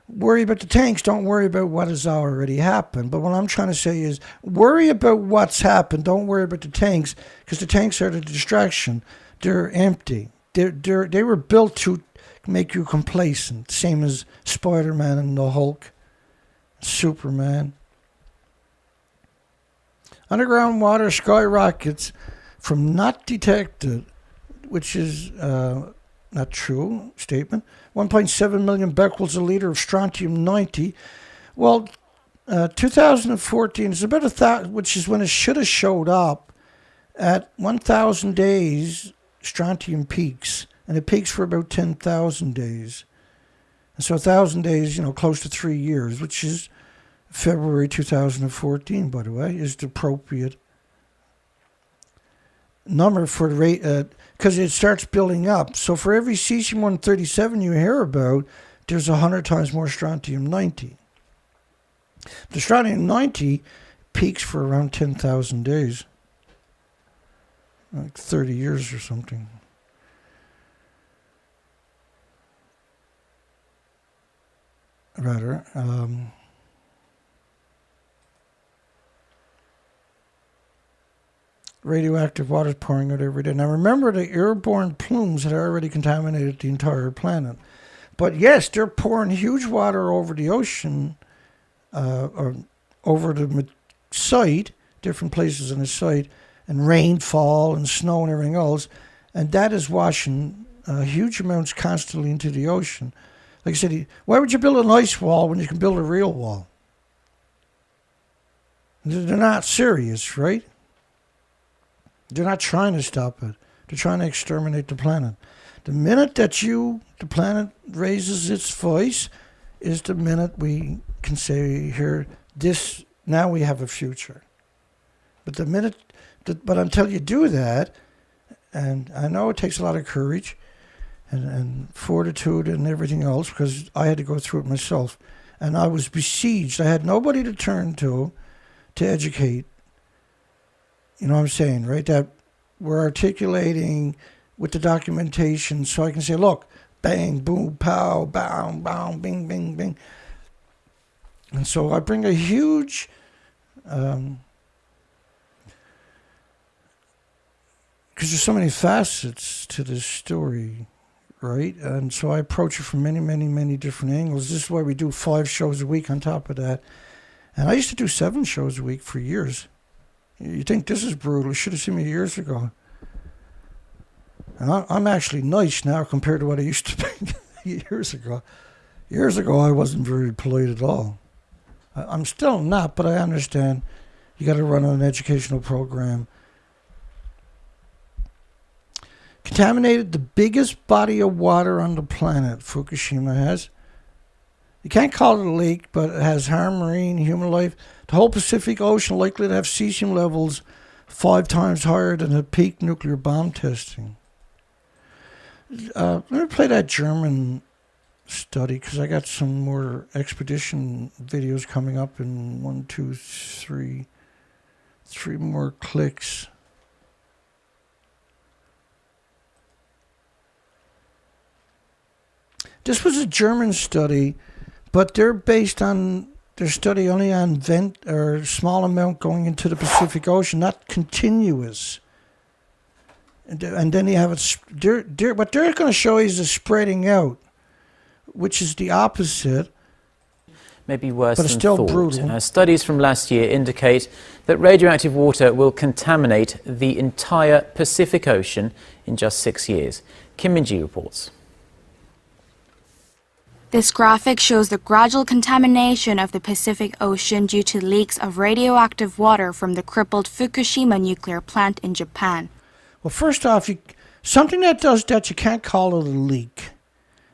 worry about the tanks, don't worry about what has already happened. But what I'm trying to say is worry about what's happened, don't worry about the tanks, because the tanks are the distraction. They're empty. They were built to make you complacent, same as Spider-Man and the Hulk, Superman. Underground water skyrockets from not detected, which is not true statement. 1.7 million becquerels a liter of strontium-90. Well, 2014 is about 1,000, which is when it should have showed up at 1,000 days. Strontium peaks, and it peaks for about 10,000 days. And so 1,000 days, close to 3 years, which is February 2014, by the way, is the appropriate number for the rate, because it starts building up. So for every cesium-137 you hear about, there's 100 times more strontium-90. The strontium-90 peaks for around 10,000 days, like 30 years or something. Rather, radioactive water is pouring out every day. Now remember, the airborne plumes had already contaminated the entire planet. But yes, they're pouring huge water over the ocean, or over the site, different places on the site, and rainfall and snow and everything else. And that is washing huge amounts constantly into the ocean. Like I said, why would you build an ice wall when you can build a real wall? They're not serious, right? They're not trying to stop it. They're trying to exterminate the planet. The minute that the planet raises its voice is the minute we can say here, now we have a future. But but until you do that, and I know it takes a lot of courage and fortitude and everything else, because I had to go through it myself. And I was besieged. I had nobody to turn to educate. You know what I'm saying, right? That we're articulating with the documentation so I can say, look, bang, boom, pow, bang, bang, bing, bing, bing. And so I bring a huge because there's so many facets to this story, right? And so I approach it from many, many, many different angles. This is why we do 5 shows a week on top of that. And I used to do 7 shows a week for years. You think this is brutal. You should have seen me years ago. And I'm actually nice now compared to what I used to be years ago. Years ago, I wasn't very polite at all. I'm still not, but I understand you got to run an educational program. Contaminated the biggest body of water on the planet, Fukushima has. You can't call it a lake, but it has harm marine, human life. The whole Pacific Ocean likely to have cesium levels 5 times higher than the peak nuclear bomb testing. Let me play that German study, because I got some more expedition videos coming up in 1, 2, 3 more clicks. This was a German study, but they're based on their study only on small amount going into the Pacific Ocean, not continuous. And then you have it. What they're going to show you is the spreading out, which is the opposite. Maybe worse but it's than still thought. brutal. Studies from last year indicate that radioactive water will contaminate the entire Pacific Ocean in just 6 years. Kim Min-ji reports. This graphic shows the gradual contamination of the Pacific Ocean due to leaks of radioactive water from the crippled Fukushima nuclear plant in Japan. Well, first off, something that does that, you can't call it a leak.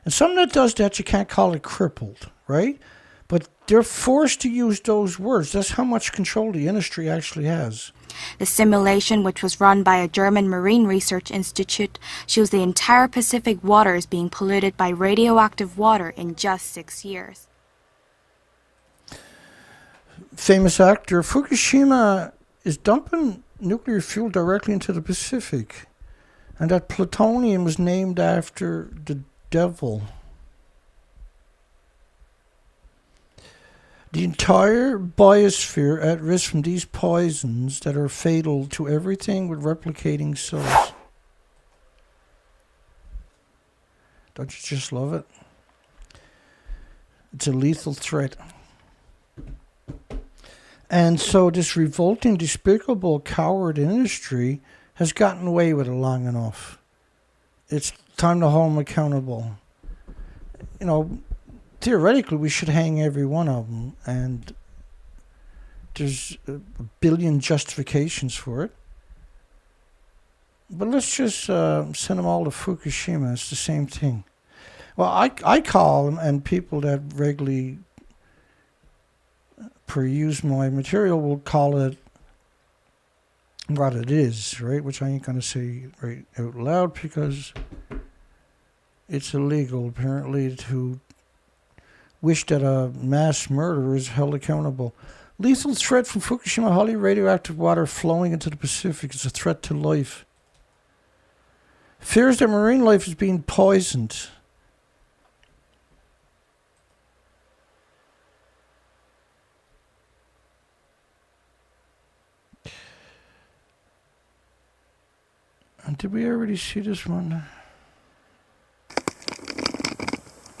And something that does that, you can't call it crippled, right? But they're forced to use those words. That's how much control the industry actually has. The simulation, which was run by a German marine research institute, shows the entire Pacific waters being polluted by radioactive water in just 6 years. Famous actor, Fukushima is dumping nuclear fuel directly into the Pacific. And that plutonium was named after the devil. The entire biosphere at risk from these poisons that are fatal to everything with replicating cells. Don't you just love it? It's a lethal threat. And so this revolting, despicable, coward industry has gotten away with it long enough. It's time to hold them accountable. You know, theoretically, we should hang every one of them, and there's a billion justifications for it. But let's just send them all to Fukushima. It's the same thing. Well, I call them, and people that regularly peruse my material will call it what it is, right? Which I ain't going to say right out loud because it's illegal, apparently, to wish that a mass murderer is held accountable. Lethal threat from Fukushima, highly radioactive water flowing into the Pacific is a threat to life. Fears that marine life is being poisoned. And did we already see this one?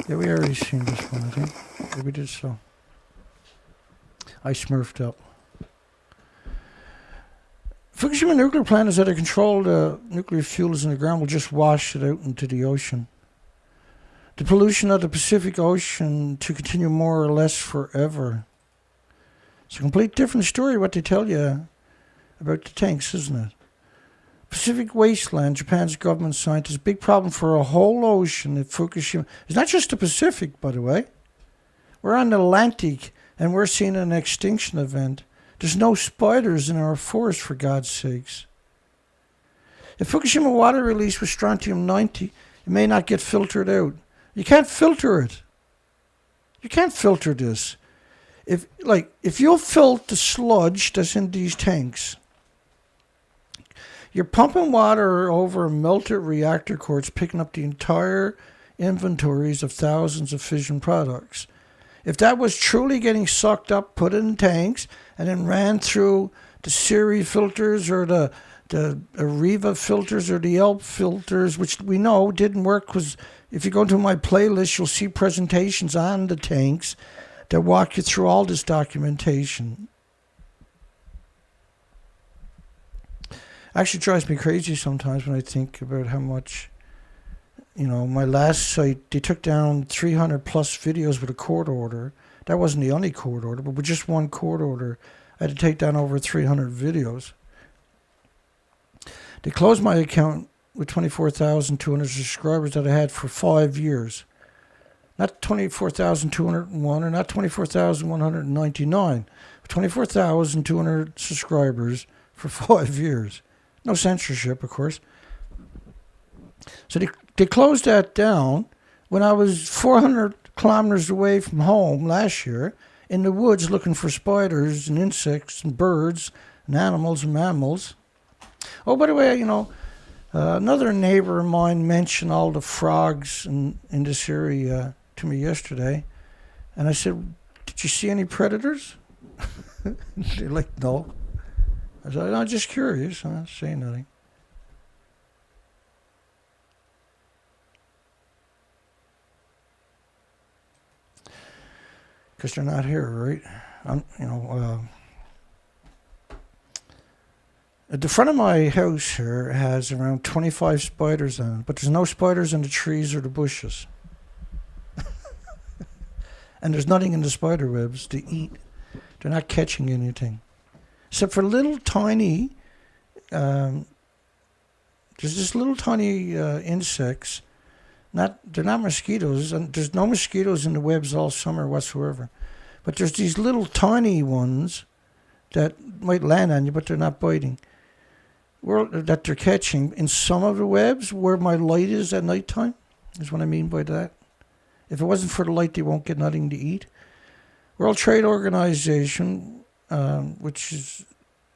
Yeah, we already seen this one, I think. Yeah, we did so. I smurfed up. Fukushima nuclear plant is out of control. The nuclear fuel is in the ground. Will just wash it out into the ocean. The pollution of the Pacific Ocean to continue more or less forever. It's a complete different story what they tell you about the tanks, isn't it? Pacific wasteland, Japan's government scientists, big problem for a whole ocean at Fukushima. It's not just the Pacific, by the way. We're on the Atlantic, and we're seeing an extinction event. There's no spiders in our forest, for God's sakes. If Fukushima water released with strontium-90, it may not get filtered out. You can't filter it. You can't filter this. If you'll filter the sludge that's in these tanks, you're pumping water over melted reactor cores, picking up the entire inventories of thousands of fission products. If that was truly getting sucked up, put in tanks, and then ran through the Siri filters or the Arriva filters or the ELP filters, which we know didn't work, because if you go to my playlist, you'll see presentations on the tanks that walk you through all this documentation. Actually drives me crazy sometimes when I think about how much, my last site, they took down 300 plus videos with a court order. That wasn't the only court order, but with just one court order, I had to take down over 300 videos. They closed my account with 24,200 subscribers that I had for 5 years. Not 24,201 or not 24,199. 24,200 subscribers for 5 years. No censorship, of course. So they closed that down when I was 400 kilometers away from home last year in the woods looking for spiders and insects and birds and animals and mammals. Oh, by the way, another neighbor of mine mentioned all the frogs in this area to me yesterday. And I said, did you see any predators? They're like, no. I said, I'm just curious. I'm not saying nothing. Because they're not here, right? At the front of my house here has around 25 spiders on it, but there's no spiders in the trees or the bushes. And there's nothing in the spider webs to eat. They're not catching anything. Except for little tiny, there's just little tiny insects. They're not mosquitoes, and there's no mosquitoes in the webs all summer whatsoever. But there's these little tiny ones that might land on you, but they're not biting. That they're catching in some of the webs where my light is at nighttime, is what I mean by that. If it wasn't for the light, they won't get nothing to eat. World Trade Organization, which is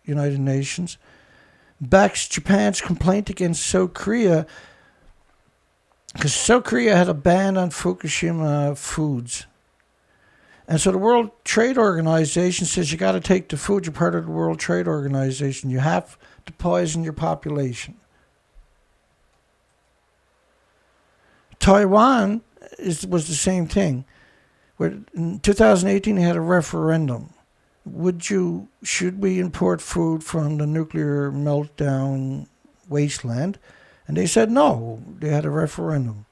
United Nations, backs Japan's complaint against South Korea because South Korea had a ban on Fukushima foods. And so the World Trade Organization says you got to take the food. You're part of the World Trade Organization. You have to poison your population. Taiwan was the same thing. Where in 2018 they had a referendum. Should we import food from the nuclear meltdown wasteland? And they said no. They had a referendum.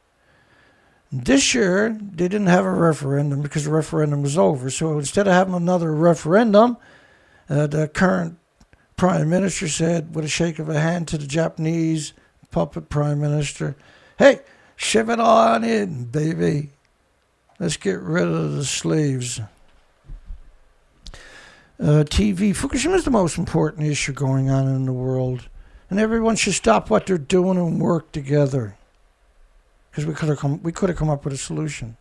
This year, they didn't have a referendum because the referendum was over. So instead of having another referendum, the current Prime Minister said with a shake of a hand to the Japanese puppet Prime Minister, hey, shove it on in, baby. Let's get rid of the slaves. TV. Fukushima is the most important issue going on in the world. And everyone should stop what they're doing and work together. Because we could have come up with a solution.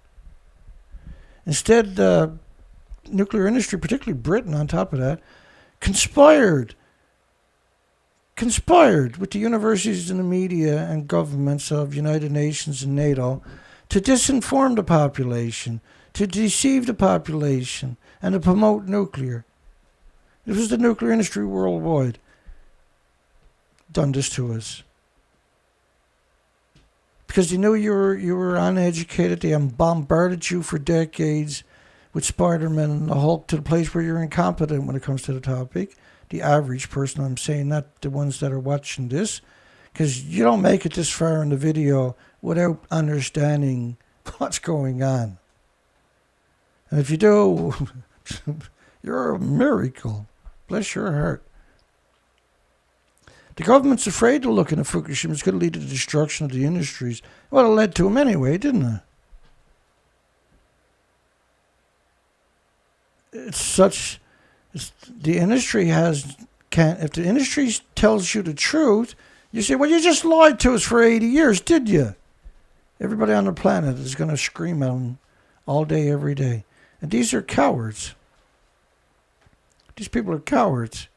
Instead, nuclear industry, particularly Britain on top of that, conspired with the universities and the media and governments of United Nations and NATO to disinform the population, to deceive the population, and to promote nuclear. It was the nuclear industry worldwide done this to us. Because they knew you were uneducated, they bombarded you for decades with Spider-Man and the Hulk to the place where you're incompetent when it comes to the topic. The average person, I'm saying, not the ones that are watching this, because you don't make it this far in the video without understanding what's going on. And if you do, you're a miracle. Bless your heart. The government's afraid to look into Fukushima. It's going to lead to the destruction of the industries. Well, it led to them anyway, didn't it? The industry if the industry tells you the truth, you say, well, you just lied to us for 80 years, did you? Everybody on the planet is going to scream at them all day, every day. And these are cowards. These people are cowards.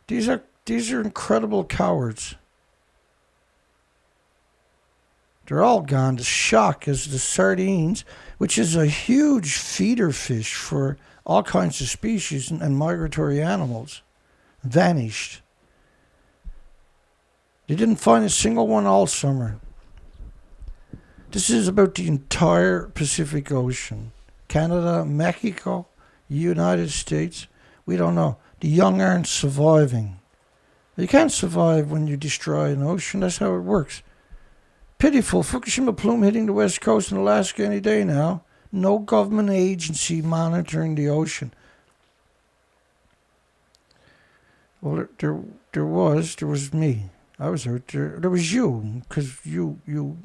These are incredible cowards. They're all gone to shock as the sardines, which is a huge feeder fish for all kinds of species and migratory animals, vanished. They didn't find a single one all summer. This is about the entire Pacific Ocean. Canada, Mexico, United States, we don't know. The young aren't surviving. You can't survive when you destroy an ocean. That's how it works. Pitiful. Fukushima plume hitting the west coast in Alaska any day now. No government agency monitoring the ocean. Well, there was me. I was out there. There was you, because you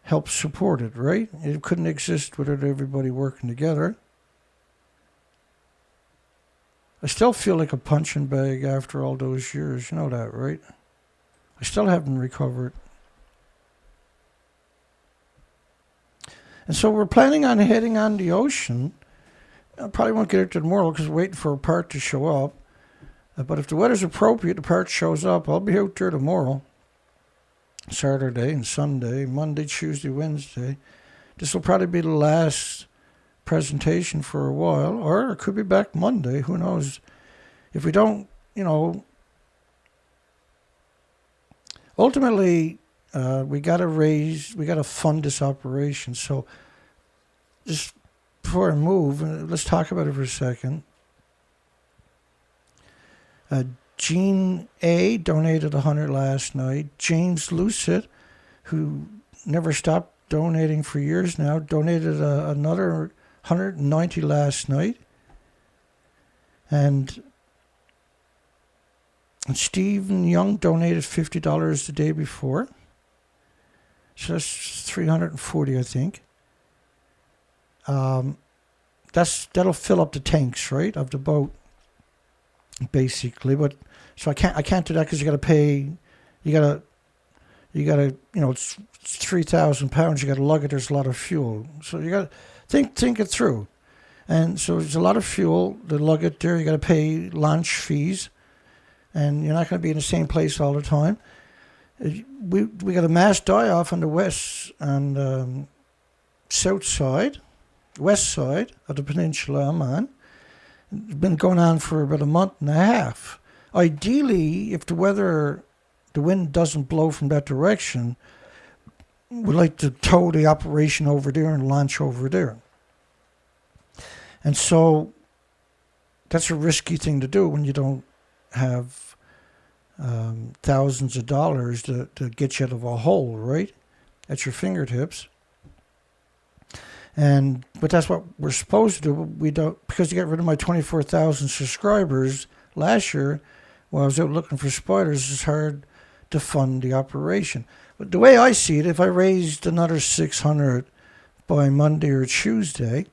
helped support it, right? It couldn't exist without everybody working together. I still feel like a punching bag after all those years. You know that, right? I still haven't recovered. And so we're planning on heading on the ocean. I probably won't get out to tomorrow because we're waiting for a part to show up. But if the weather's appropriate, the part shows up, I'll be out there tomorrow. Saturday and Sunday, Monday, Tuesday, Wednesday. This will probably be the last presentation for a while, or it could be back Monday, who knows. If we don't, ultimately we got to fund this operation. So just before I move, let's talk about it for a second. Jean A donated 100 last night. James Lucid, who never stopped donating for years now, donated another 190 last night. And Stephen Young donated $50 the day before. So that's 340, I think. That'll fill up the tanks, right, of the boat, basically. But so I can't do that because you got to pay. You gotta. It's 3,000 pounds. You got to lug it. There's a lot of fuel, so you got to think it through. And so there's a lot of fuel to lug it there. You got to pay launch fees, and you're not going to be in the same place all the time. We got a mass die-off on the west and south side, west side of the peninsula I'm on. It's been going on for about a month and a half. Ideally, if the wind doesn't blow from that direction, we'd like to tow the operation over there and launch over there. And so that's a risky thing to do when you don't have thousands of dollars to get you out of a hole, right? At your fingertips. But that's what we're supposed to do. We don't, because to get rid of my 24,000 subscribers last year, while I was out looking for spiders, it's hard to fund the operation. But the way I see it, if I raised another 600 by Monday or Tuesday,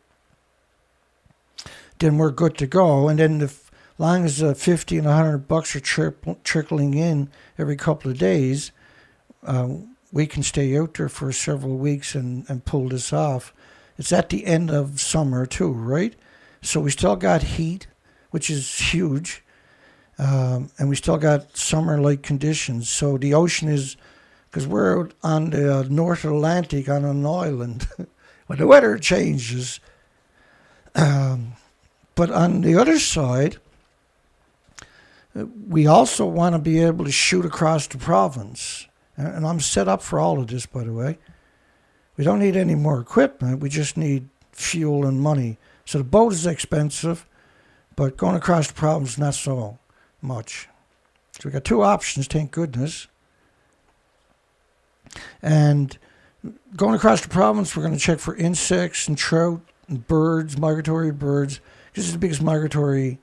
then we're good to go. And then as long as 50 and $100 are trickling in every couple of days, we can stay out there for several weeks and pull this off. It's at the end of summer too, right? So we still got heat, which is huge, and we still got summer-like conditions. So the ocean is, because we're out on the North Atlantic on an island, when the weather changes. But on the other side, we also want to be able to shoot across the province. And I'm set up for all of this, by the way. We don't need any more equipment. We just need fuel and money. So the boat is expensive, but going across the province, not so much. So we got two options, thank goodness. And going across the province, we're going to check for insects and trout and birds, migratory birds. This is the biggest migratory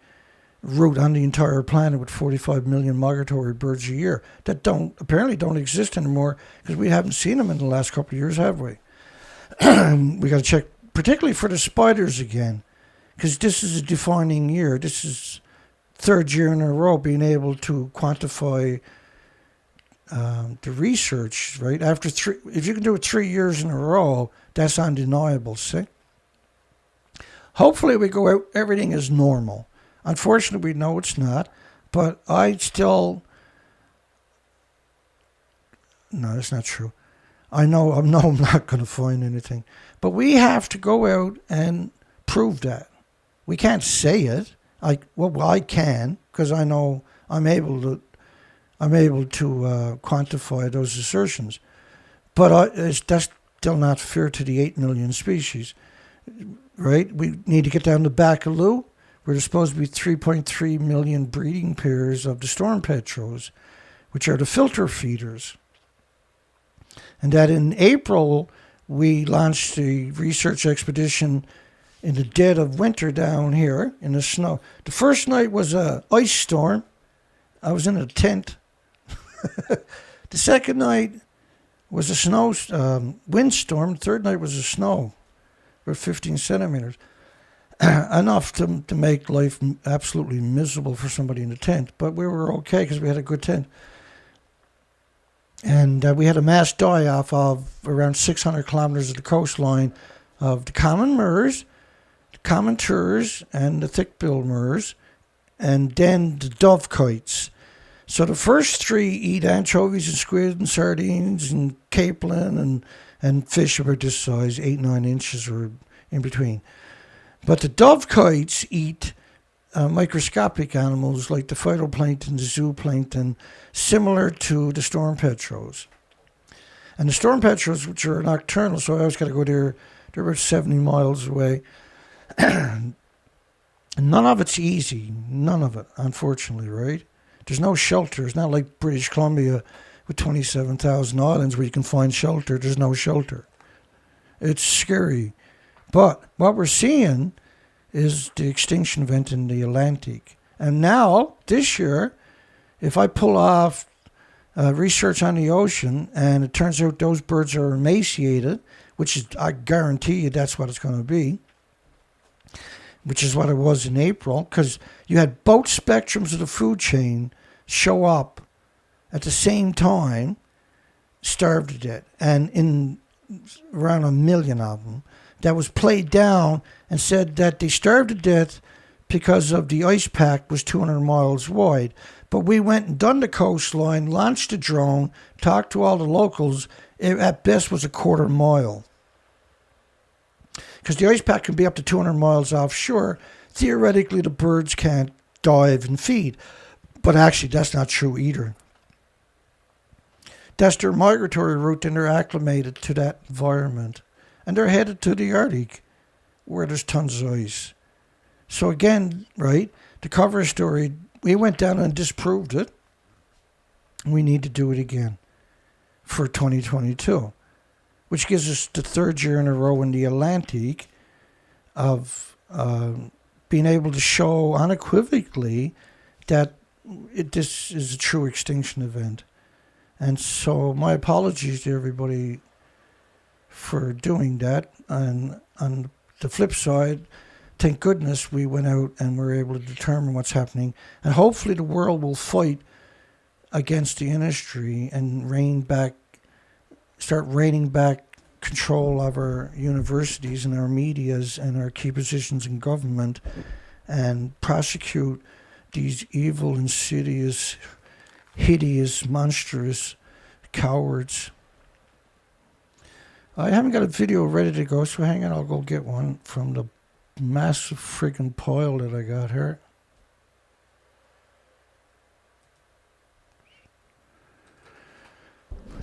route on the entire planet, with 45 million migratory birds a year that apparently don't exist anymore, because we haven't seen them in the last couple of years, have we? We got to check particularly for the spiders again, because this is a defining year. This is third year in a row being able to quantify the research, right? After if you can do it 3 years in a row, that's undeniable, see? Hopefully we go out, everything is normal. Unfortunately, we know it's not, but no, that's not true. I know I'm not going to find anything, but we have to go out and prove that. We can't say it. I can, because I know I'm able to quantify those assertions, but that's still not fair to the 8 million species, right? We need to get down to Bacaloo, where there's supposed to be 3.3 million breeding pairs of the storm petrels, which are the filter feeders. And that in April, we launched the research expedition in the dead of winter down here in the snow. The first night was a ice storm. I was in a tent. The second night was a snow windstorm. The third night was a snow, for 15 centimeters. Enough to make life absolutely miserable for somebody in a tent. But we were okay because we had a good tent. And we had a mass die-off of around 600 kilometers of the coastline of the common murres, the common terns, and the thick-billed murres, and then the dovekites. So the first three eat anchovies and squid and sardines and capelin and fish about this size, 8-9 inches or in between. But the dovekites eat microscopic animals like the phytoplankton, the zooplankton, similar to the storm petrels. And the storm petrels, which are nocturnal, so I always got to go there. They're about 70 miles away. None of it's easy. None of it, unfortunately, right? There's no shelter. It's not like British Columbia with 27,000 islands where you can find shelter. There's no shelter. It's scary. But what we're seeing is the extinction event in the Atlantic. And now, this year, if I pull off research on the ocean and it turns out those birds are emaciated, which is, I guarantee you that's what it's going to be, which is what it was in April, because you had both spectrums of the food chain show up at the same time, starved to death, and in around 1 million of them, that was played down and said that they starved to death because of the ice pack was 200 miles wide. But we went and done the coastline, launched a drone, talked to all the locals. It at best was a quarter mile. Because the ice pack can be up to 200 miles offshore. Theoretically, the birds can't dive and feed. But actually, that's not true either. That's their migratory route, and they're acclimated to that environment. And they're headed to the Arctic, where there's tons of ice. So again, right, the cover story, we went down and disproved it. We need to do it again for 2022, which gives us the third year in a row in the Atlantic of being able to show unequivocally that this is a true extinction event. And so my apologies to everybody for doing that. And on the flip side, thank goodness we went out and were able to determine what's happening. And hopefully the world will fight against the industry and start reining back control of our universities and our medias and our key positions in government, and prosecute these evil, insidious, hideous, monstrous cowards. I haven't got a video ready to go, so hang on, I'll go get one from the massive friggin' pile that I got here.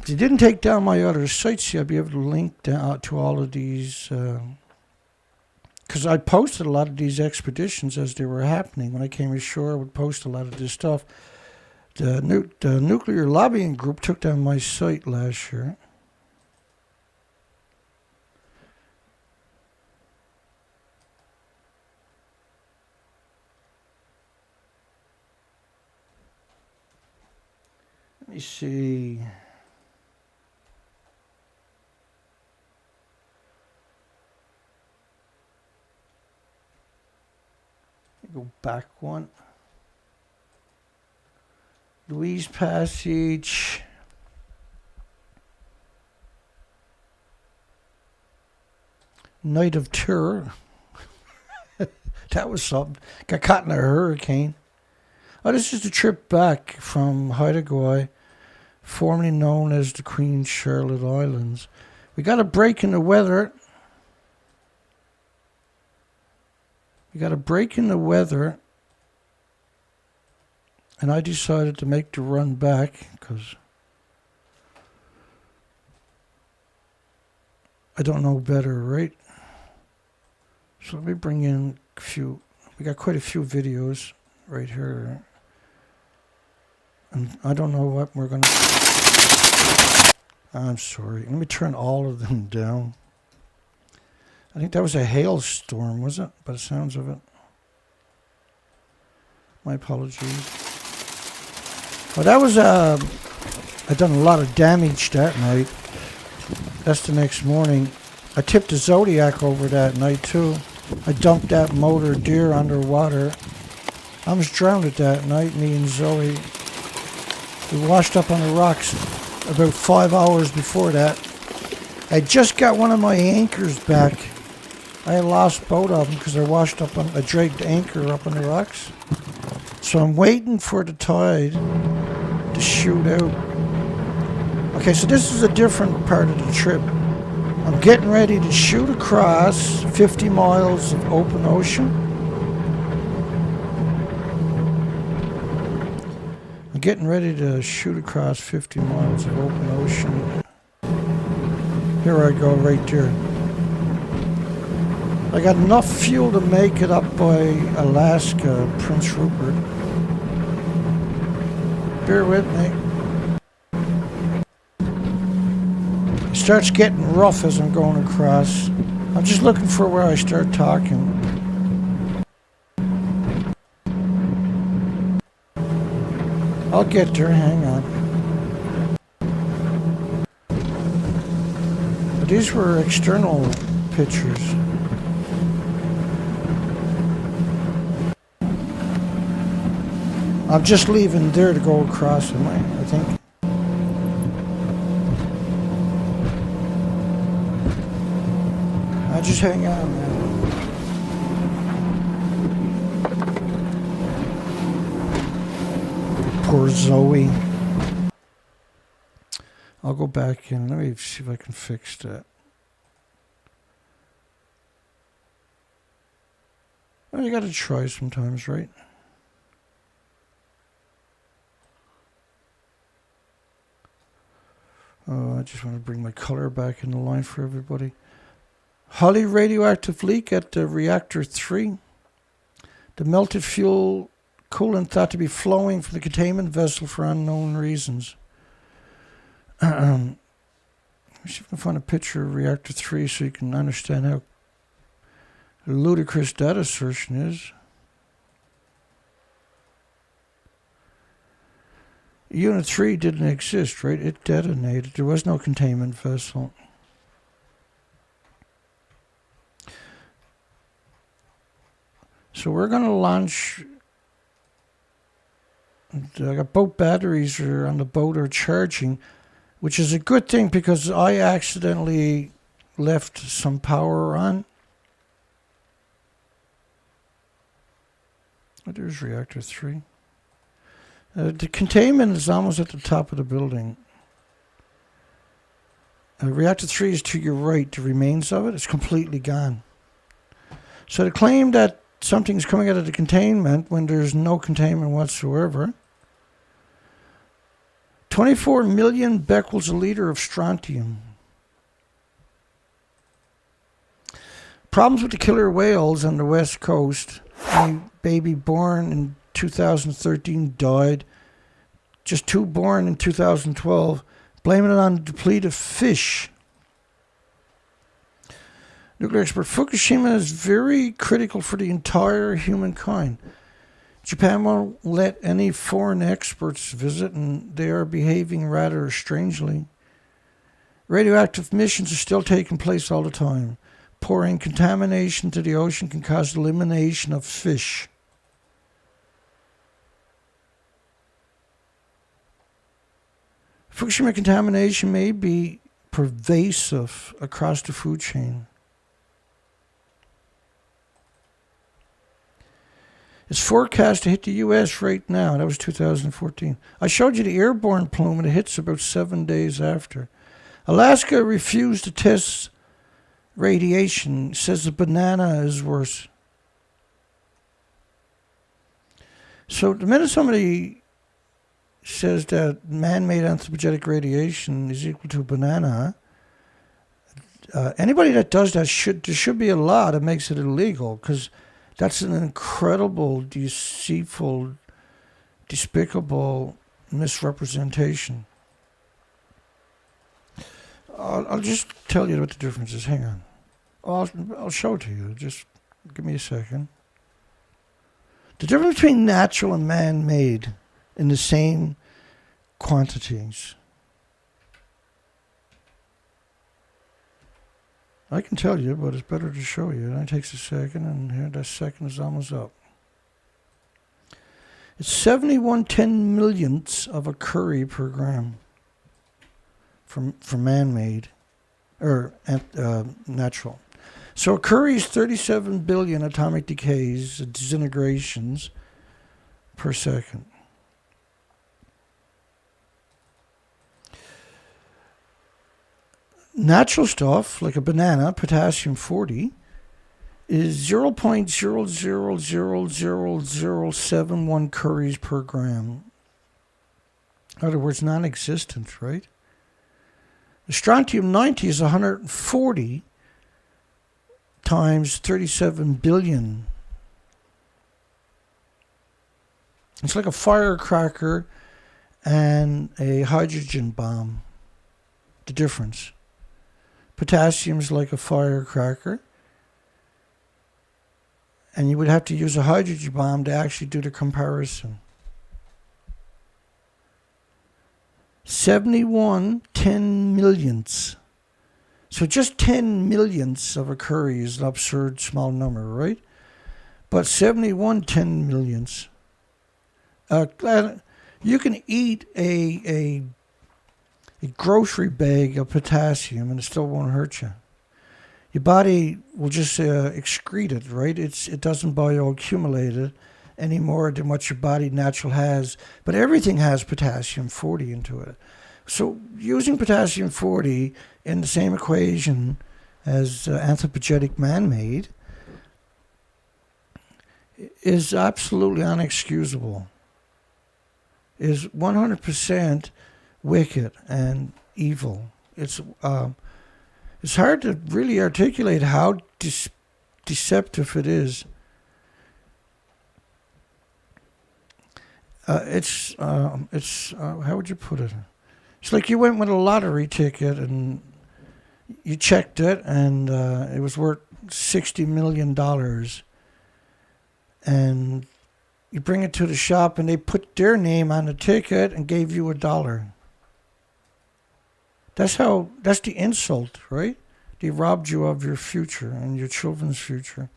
If you didn't take down my other sites, I'll be able to link down to all of these, because I posted a lot of these expeditions as they were happening. When I came ashore, I would post a lot of this stuff. The nuclear lobbying group took down my site last year. Let me see. Go back one. Louise Passage. Night of Terror. That was something. Got caught in a hurricane. Oh, this is the trip back from Idaho, formerly known as the Queen Charlotte Islands. We got a break in the weather. And I decided to make the run back because I don't know better, right? So let me bring in a few. We got quite a few videos right here. And I don't know what we're going to... I'm sorry. Let me turn all of them down. I think that was a hailstorm, was it? By the sounds of it. My apologies. Well, that was, I done a lot of damage that night. That's the next morning. I tipped the Zodiac over that night, too. I dumped that motor deer underwater. I was drowned that night, me and Zoe. We washed up on the rocks about 5 hours before that. I just got one of my anchors back. I lost both of them because I dragged the anchor up on the rocks. So I'm waiting for the tide to shoot out. Okay, so this is a different part of the trip. I'm getting ready to shoot across 50 miles of open ocean. I'm getting ready to shoot across 50 miles of open ocean. Here I go, right there. I got enough fuel to make it up by Alaska, Prince Rupert. Bear with me. It starts getting rough as I'm going across. I'm just looking for where I start talking. I'll get there, hang on. But these were external pictures. I'm just leaving there to go across, I think. I just hang on, man. Poor Zoe. I'll go back in. Let me see if I can fix that. Well, you gotta try sometimes, right? I just want to bring my color back in the line for everybody. Highly radioactive leak at the reactor 3. The melted fuel coolant thought to be flowing from the containment vessel for unknown reasons. Let me see if I can find a picture of reactor 3 so you can understand how ludicrous that assertion is. Unit 3 didn't exist, right? It detonated. There was no containment vessel. So we're going to launch. Both batteries are on the boat are charging, which is a good thing because I accidentally left some power on. Oh, there's reactor 3. The containment is almost at the top of the building. Reactor 3 is to your right. The remains of it is completely gone. So to claim that something's coming out of the containment when there's no containment whatsoever. 24 million becquerels a liter of strontium. Problems with the killer whales on the west coast. A baby born in 2013 died. Just 2 born in 2012. Blaming it on depleted fish. Nuclear expert. Fukushima is very critical for the entire humankind. Japan won't let any foreign experts visit, and they are behaving rather strangely. Radioactive missions are still taking place all the time. Pouring contamination to the ocean can cause elimination of fish. Fukushima contamination may be pervasive across the food chain. It's forecast to hit the U.S. right now. That was 2014. I showed you the airborne plume, and it hits about 7 days after. Alaska refused to test radiation. Says the banana is worse. So the minute somebody says that man-made anthropogenic radiation is equal to a banana, anybody that does that there should be a law that makes it illegal, because that's an incredible, deceitful, despicable misrepresentation. I'll just tell you what the difference is. Hang on. I'll show it to you. Just give me a second. The difference between natural and man-made in the same quantities. I can tell you, but it's better to show you. And it takes a second, and here that second is almost up. It's 71 10 millionths of a curie per gram for man-made or natural. So a curie is 37 billion atomic decays, disintegrations per second. Natural stuff, like a banana, potassium 40, is 0.000071 curies per gram. In other words, non-existent, right? The strontium 90 is 140 times 37 billion. It's like a firecracker and a hydrogen bomb. The difference. Potassium's like a firecracker, and you would have to use a hydrogen bomb to actually do the comparison. 71 10 millionths. So just 10 millionths of a curie is an absurd small number, right? But 71 10 millionths. You can eat a grocery bag of potassium and it still won't hurt you. Your body will just excrete it, right? It doesn't bioaccumulate it any more than what your body natural has. But everything has potassium 40 into it. So using potassium 40 in the same equation as anthropogenic man-made is absolutely unexcusable. Is 100% wicked and evil. It's hard to really articulate how deceptive it is. It's how would you put it? It's like you went with a lottery ticket and you checked it, and it was worth $60 million, and You bring it to the shop and they put their name on the ticket and gave you $1. That's the insult, right? They robbed you of your future and your children's future.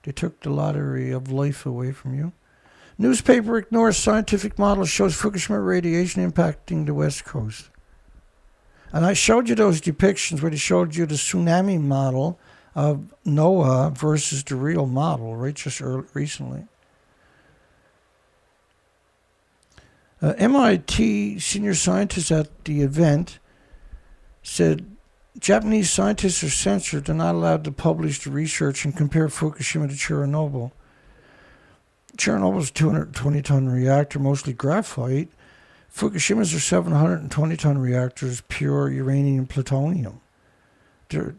They took the lottery of life away from you. Newspaper ignores scientific model shows Fukushima radiation impacting the West Coast. And I showed you those depictions where they showed you the tsunami model of NOAA versus the real model, right, just recently. MIT senior scientists at the event said Japanese scientists are censored. They're not allowed to publish the research and compare Fukushima to Chernobyl. Chernobyl's a 220-ton reactor, mostly graphite. Fukushima's are 720-ton reactors, pure uranium plutonium. And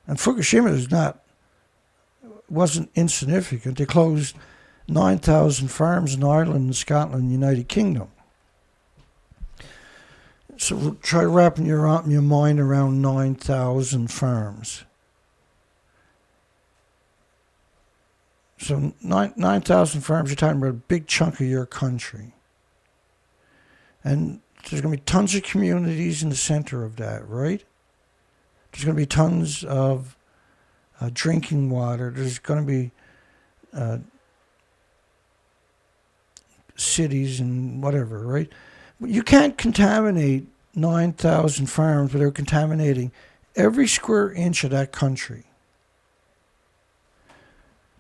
Fukushima wasn't insignificant. They closed 9,000 farms in Ireland, Scotland, United Kingdom. So try wrapping your mind around 9,000 farms. So 9,000 farms, you're talking about a big chunk of your country. And there's going to be tons of communities in the center of that, right? There's going to be tons of drinking water. There's going to be cities and whatever, right? You can't contaminate 9,000 farms without contaminating every square inch of that country.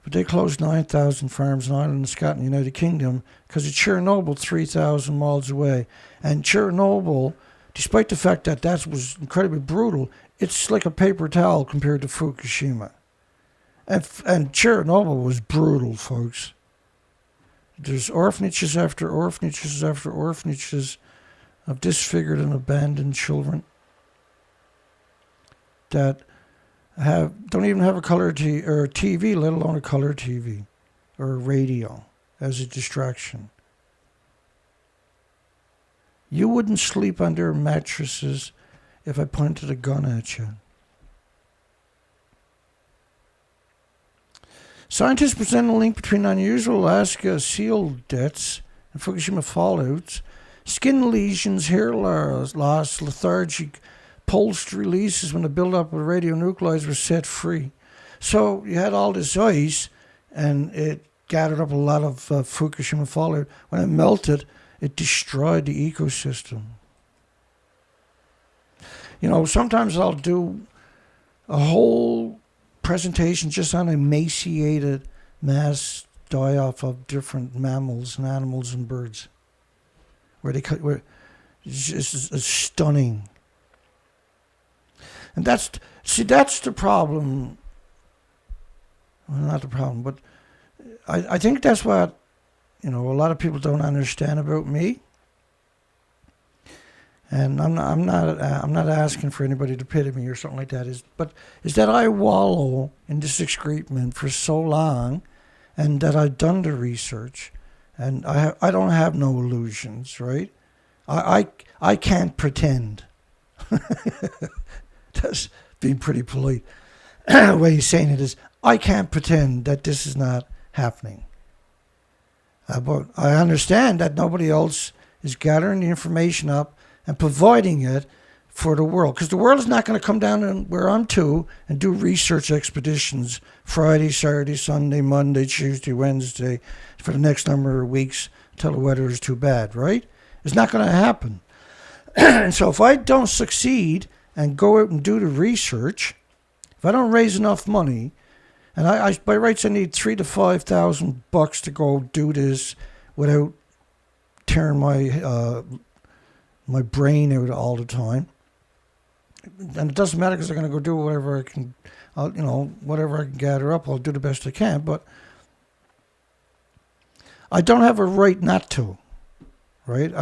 But they closed 9,000 farms in Ireland, Scotland, United Kingdom because of Chernobyl 3,000 miles away. And Chernobyl, despite the fact that that was incredibly brutal, it's like a paper towel compared to Fukushima. And Chernobyl was brutal, folks. There's orphanages after orphanages after orphanages of disfigured and abandoned children that don't even have a color TV, let alone a color TV or a radio as a distraction. You wouldn't sleep under mattresses if I pointed a gun at you. Scientists present a link between unusual Alaska seal deaths and Fukushima fallouts, skin lesions, hair loss, lethargic pulsed releases when the buildup of radionuclides was set free. So you had all this ice, and it gathered up a lot of Fukushima fallout. When it melted, it destroyed the ecosystem. You know, sometimes I'll do a whole presentation just on emaciated mass die-off of different mammals and animals and birds, where it's just stunning. And that's the problem. Well, not the problem, but I think that's what a lot of people don't understand about me. And I'm not asking for anybody to pity me or something like that. Is that I wallow in this excrement for so long, and that I've done the research, and I don't have no illusions, right? I can't pretend. That's being pretty polite. The way he's saying it is, I can't pretend that this is not happening. But I understand that nobody else is gathering the information up and providing it for the world. Because the world is not going to come down and where I'm to and do research expeditions Friday, Saturday, Sunday, Monday, Tuesday, Wednesday for the next number of weeks until the weather is too bad, right? It's not going to happen. And so if I don't succeed and go out and do the research, if I don't raise enough money, and I by rights I need $3,000 to $5,000 to go do this without tearing my brain out all the time. And it doesn't matter because I'm going to go do whatever I can, whatever I can gather up, I'll do the best I can. But I don't have a right not to, right?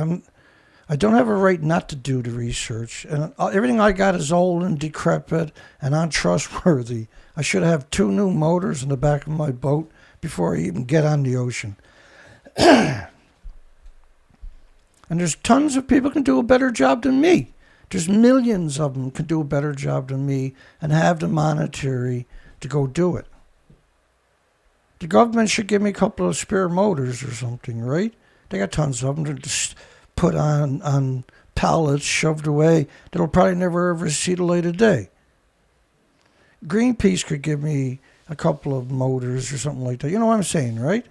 I don't have a right not to do the research. And everything I got is old and decrepit and untrustworthy. I should have 2 new motors in the back of my boat before I even get on the ocean. And there's tons of people can do a better job than me. There's millions of them can do a better job than me and have the monetary to go do it. The government should give me a couple of spare motors or something, right? They got tons of them to just put on pallets, shoved away, that'll probably never ever see the light of day. Greenpeace could give me a couple of motors or something like that. You know what I'm saying, right?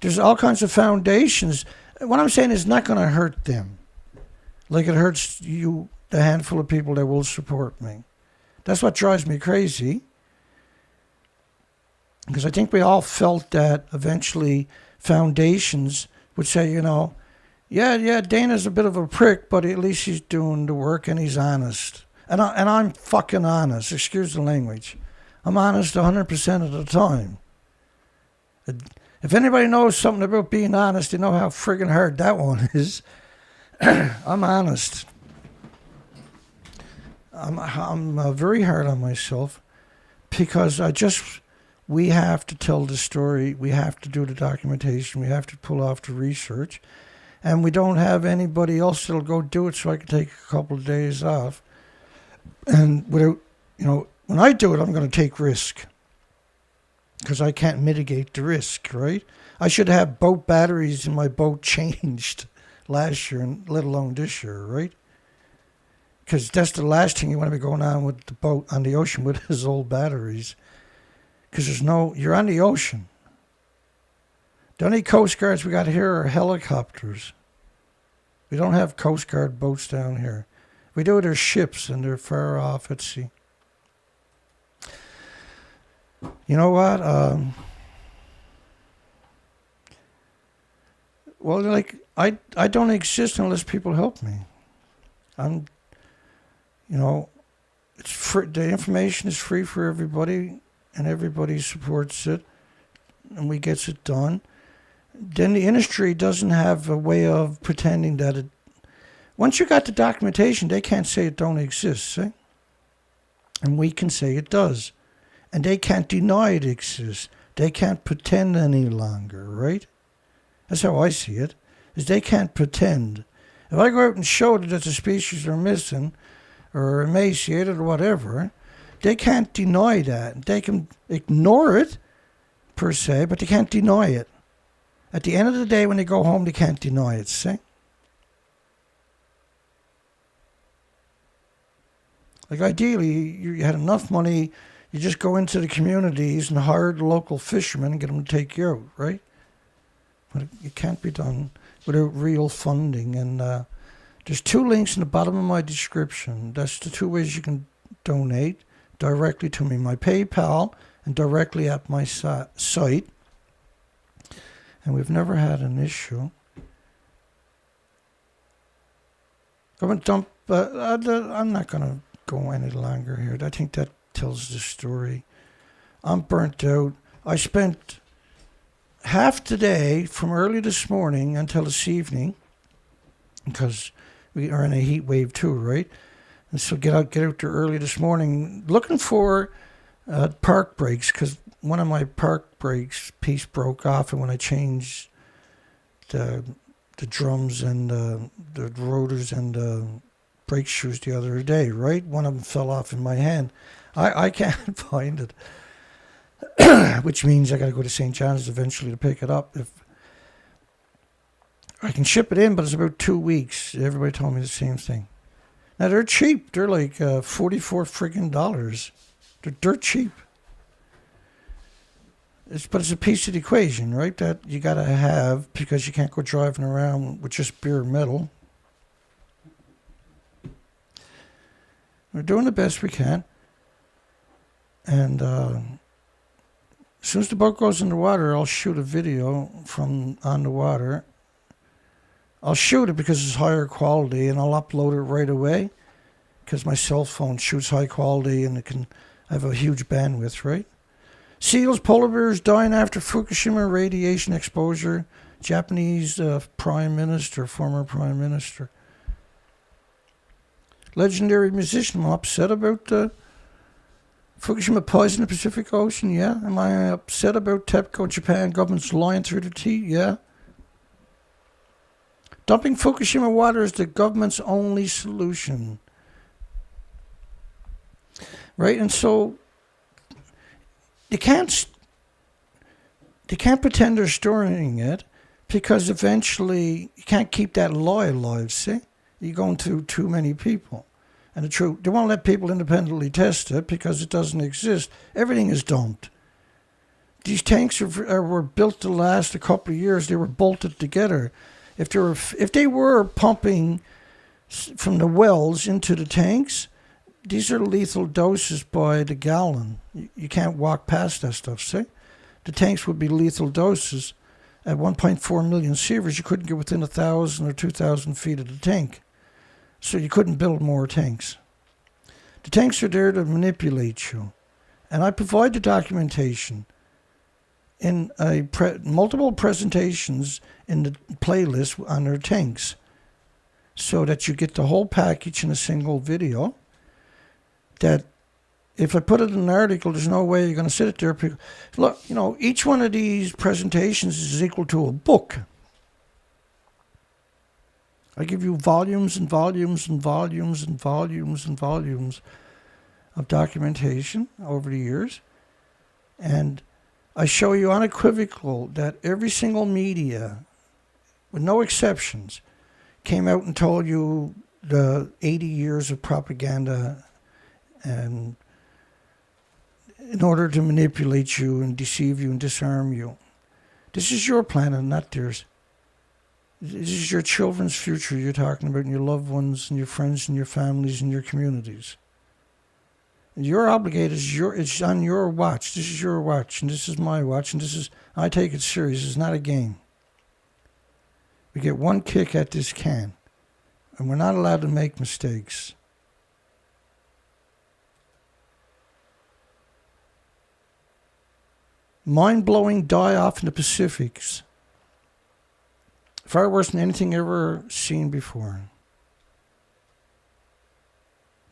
There's all kinds of foundations. What I'm saying is not going to hurt them like it hurts you, the handful of people that will support me. That's what drives me crazy. Because I think we all felt that eventually foundations would say, you know, yeah, Dana's a bit of a prick, but at least he's doing the work and he's honest. And I'm fucking honest, excuse the language. I'm honest 100% of the time. If anybody knows something about being honest, you know how friggin' hard that one is. I'm honest. I'm very hard on myself because we have to tell the story, we have to do the documentation, we have to pull off the research, and we don't have anybody else that'll go do it so I can take a couple of days off. And without, you know, when I do it, I'm going to take risk because I can't mitigate the risk, right? I should have boat batteries in my boat changed last year, and let alone this year, right? Because that's the last thing you want to be going on with the boat on the ocean with his old batteries. Because you're on the ocean. The only Coast Guards we got here are helicopters. We don't have Coast Guard boats down here. We do, there's ships, and they're far off at sea. You know what? Well, like, I don't exist unless people help me. You know, it's free, the information is free for everybody, and everybody supports it, and we gets it done. Then the industry doesn't have a way of pretending that it... Once you got the documentation, they can't say it don't exist, see? And we can say it does. And they can't deny it exists. They can't pretend any longer, right? That's how I see it, is they can't pretend. If I go out and show that the species are missing, or emaciated, or whatever, they can't deny that. They can ignore it, per se, but they can't deny it. At the end of the day, when they go home, they can't deny it, see? Like, ideally, you had enough money, you just go into the communities and hire the local fishermen and get them to take you out, right? But it can't be done without real funding. And there's 2 links in the bottom of my description. That's the 2 ways you can donate directly to me. My PayPal and directly at my site. And we've never had an issue. I'm not going to go any longer here. I think that tells the story. I'm burnt out. I spent half the day from early this morning until this evening, because we are in a heat wave too, right? And so get out there early this morning looking for park brakes, because one of my park brakes piece broke off, and when I changed the drums and the rotors and the brake shoes the other day, right? One of them fell off in my hand. I can't find it, which means I got to go to St. John's eventually to pick it up. If I can ship it in, but it's about 2 weeks. Everybody told me the same thing. Now, they're cheap. They're like $44 friggin'. They're dirt cheap. But it's a piece of the equation, right? That you got to have, because you can't go driving around with just bare metal. We're doing the best we can. And as soon as the boat goes in the water, I'll shoot a video from on the water. I'll shoot it because it's higher quality, and I'll upload it right away because my cell phone shoots high quality and it can have a huge bandwidth, right? Seals, polar bears dying after Fukushima radiation exposure. Japanese prime minister, former prime minister. Legendary musician, I'm upset about Fukushima poison in the Pacific Ocean, yeah. Am I upset about TEPCO, Japan government's lying through the teeth? Yeah. Dumping Fukushima water is the government's only solution. Right? And so you can't... they can't pretend they're storing it because eventually you can't keep that lie alive, see? You're going through too many people. And they won't let people independently test it because it doesn't exist. Everything is dumped. These tanks were built to last a couple of years. They were bolted together. If they were pumping from the wells into the tanks, these are lethal doses by the gallon. You can't walk past that stuff, see? The tanks would be lethal doses. At 1.4 million sievers, you couldn't get within 1,000 or 2,000 feet of the tank. So you couldn't build more tanks. The tanks are there to manipulate you. And I provide the documentation in multiple presentations in the playlist on their tanks so that you get the whole package in a single video. That if I put it in an article, there's no way you're going to sit it there. Look, each one of these presentations is equal to a book. I give you volumes and volumes and volumes and volumes and volumes of documentation over the years. And I show you unequivocal that every single media, with no exceptions, came out and told you the 80 years of propaganda and in order to manipulate you and deceive you and disarm you. This is your planet, not theirs. This is your children's future you're talking about, and your loved ones and your friends and your families and your communities. And you're obligated, it's on your watch. This is your watch, and this is my watch, and I take it serious. It's not a game. We get one kick at this can, and we're not allowed to make mistakes. Mind-blowing die-off in the Pacifics. Far worse than anything ever seen before.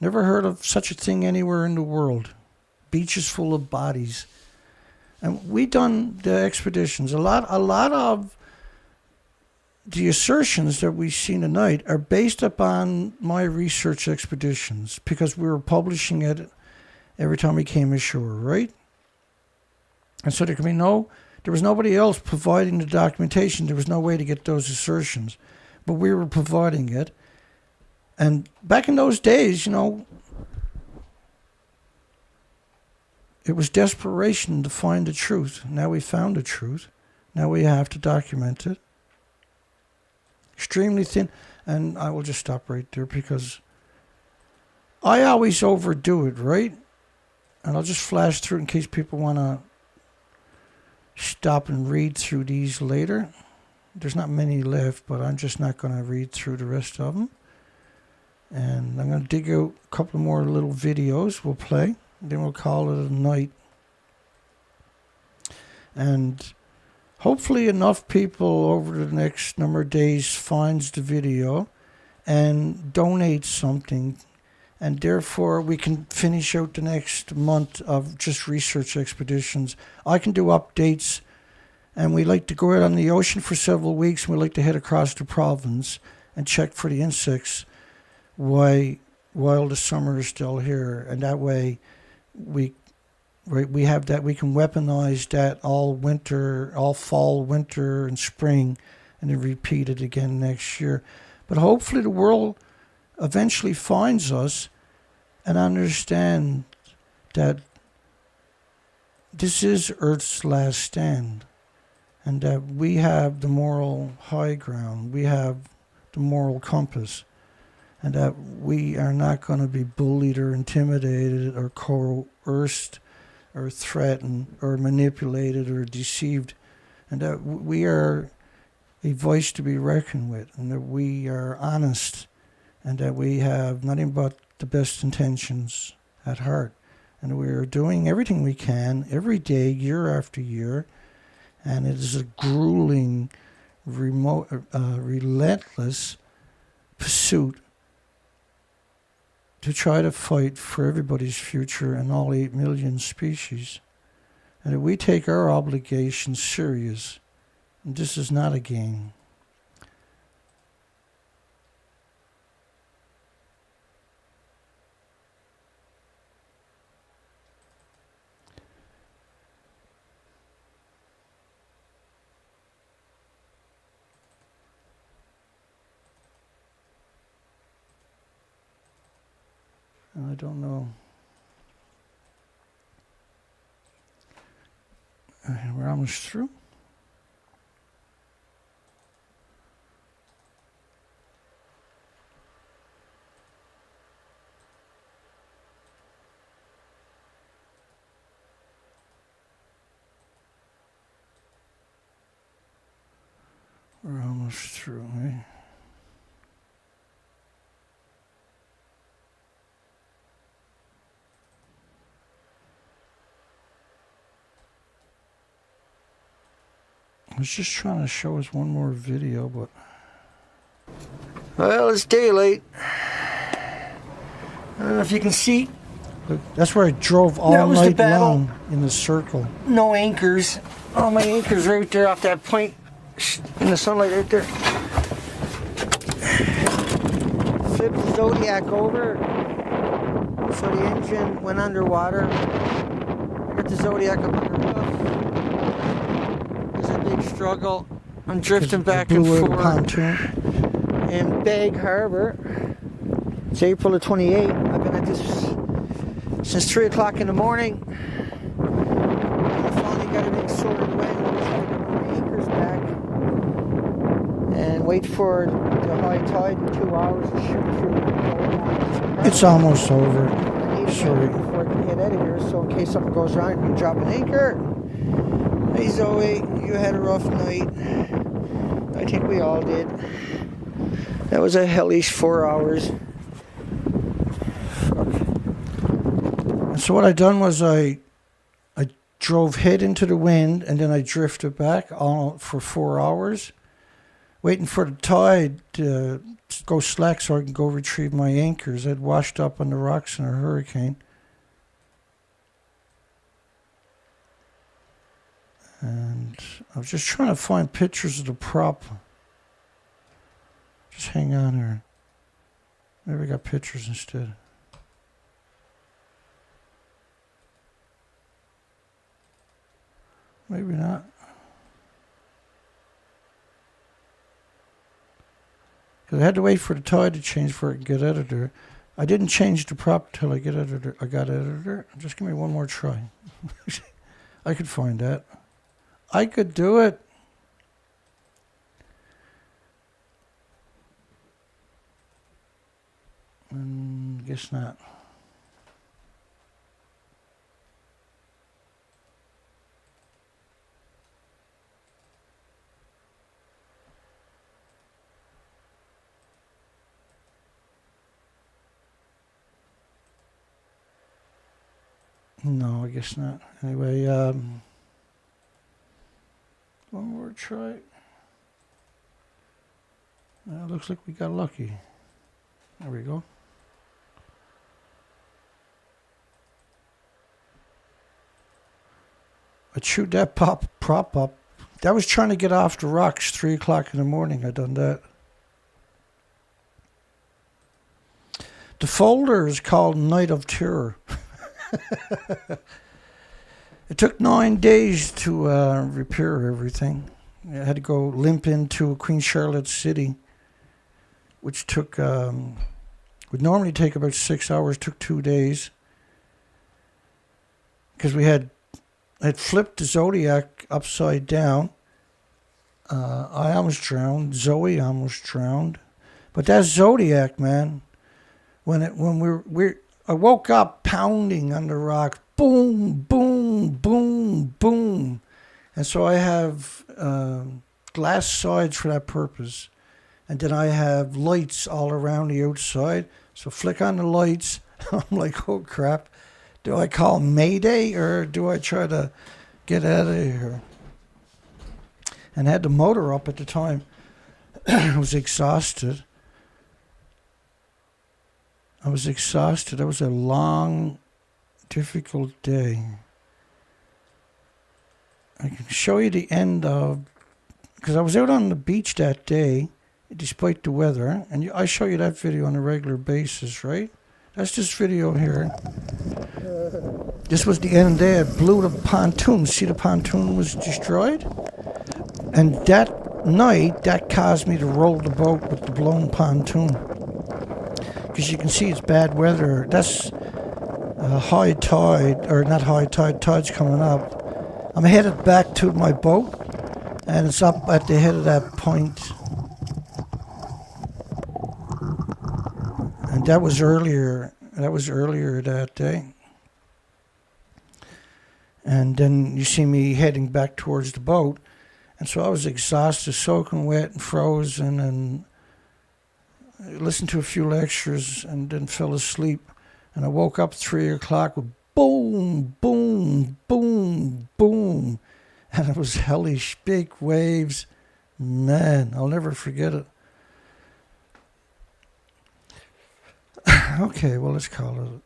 Never heard of such a thing anywhere in the world. Beaches full of bodies. And we done the expeditions. A lot of the assertions that we see tonight are based upon my research expeditions because we were publishing it every time we came ashore, right? And so there was nobody else providing the documentation. There was no way to get those assertions. But we were providing it. And back in those days, it was desperation to find the truth. Now we found the truth. Now we have to document it. Extremely thin. And I will just stop right there because I always overdo it, right? And I'll just flash through in case people want to stop and read through these later. There's not many left, but I'm just not going to read through the rest of them. And I'm going to dig out a couple more little videos we'll play. Then we'll call it a night. And hopefully enough people over the next number of days finds the video and donates something. And therefore, we can finish out the next month of just research expeditions. I can do updates, and we like to go out on the ocean for several weeks, and we like to head across the province and check for the insects while the summer is still here. And that way, we have that. We can weaponize that all winter, all fall, winter, and spring, and then repeat it again next year. But hopefully, the world eventually finds us and understand that this is Earth's last stand and that we have the moral high ground, we have the moral compass, and that we are not going to be bullied or intimidated or coerced or threatened or manipulated or deceived, and that we are a voice to be reckoned with, and that we are honest, and that we have nothing but the best intentions at heart. And we are doing everything we can every day, year after year. And it is a grueling, relentless pursuit to try to fight for everybody's future and all 8 million species. And that we take our obligations serious. And this is not a game. And I don't know. We're almost through. We're almost through, eh? I was just trying to show us one more video, but... Well, it's daylight. I don't know if you can see. Look, that's where I drove all That was the night battle. long in the circle. No anchors. All my anchors right there off that point in the sunlight right there. Flipped the Zodiac over, so the engine went underwater. I got the Zodiac up on the roof. It was a big struggle. I'm drifting back and Blue forth pontoon. in Bag Harbor. It's April the 28th. I've been at this since 3 o'clock in the morning. I finally got everything sorted away. I'm just going to get my anchors back and wait for the high tide in 2 hours to shoot through. It's almost over. I need a Sorry. minute before I can get out of here, so in case something goes wrong, I can drop an anchor. Hey Zoe, you had a rough night. I think we all did. That was a hellish 4 hours. So what I done was I drove head into the wind and then I drifted back all for 4 hours, waiting for the tide to go slack so I can go retrieve my anchors. I'd washed up on the rocks in a hurricane. And I was just trying to find pictures of the prop. Just hang on here. Maybe I got pictures instead. Maybe not. Because I had to wait for the tide to change before I could get out of there. I didn't change the prop till I got out of there. Just give me one more try. I could find that. I could do it. Guess not. No, I guess not. Anyway, one more try. Looks like we got lucky. There we go. I chewed that prop up. That was trying to get off the rocks 3 o'clock in the morning. I done that. The folder is called Night of Terror. It took 9 days to repair everything. I had to go limp into Queen Charlotte City, which took would normally take about 6 hours. Took 2 days because I'd flipped the Zodiac upside down. I almost drowned. Zoe almost drowned. But that Zodiac, man, I woke up pounding on the rock, boom, boom, boom, boom. And so I have glass sides for that purpose. And then I have lights all around the outside. So flick on the lights. I'm like, oh crap. Do I call Mayday or do I try to get out of here? And I had the motor up at the time. I was exhausted. It was a long, difficult day. I can show you the end of... Because I was out on the beach that day, despite the weather. And I show you that video on a regular basis, right? That's this video here. This was the end there. It blew the pontoon. See, the pontoon was destroyed? And that night, that caused me to roll the boat with the blown pontoon. Because because you can see it's bad weather. That's high tide, or not high tide, tide's coming up. I'm headed back to my boat, and it's up at the head of that point. And that was earlier that day. And then you see me heading back towards the boat. And so I was exhausted, soaking wet and frozen, and listened to a few lectures and then fell asleep. And I woke up 3 o'clock with boom, boom, boom, boom. And it was hellish, big waves. Man, I'll never forget it. Okay, well, let's call it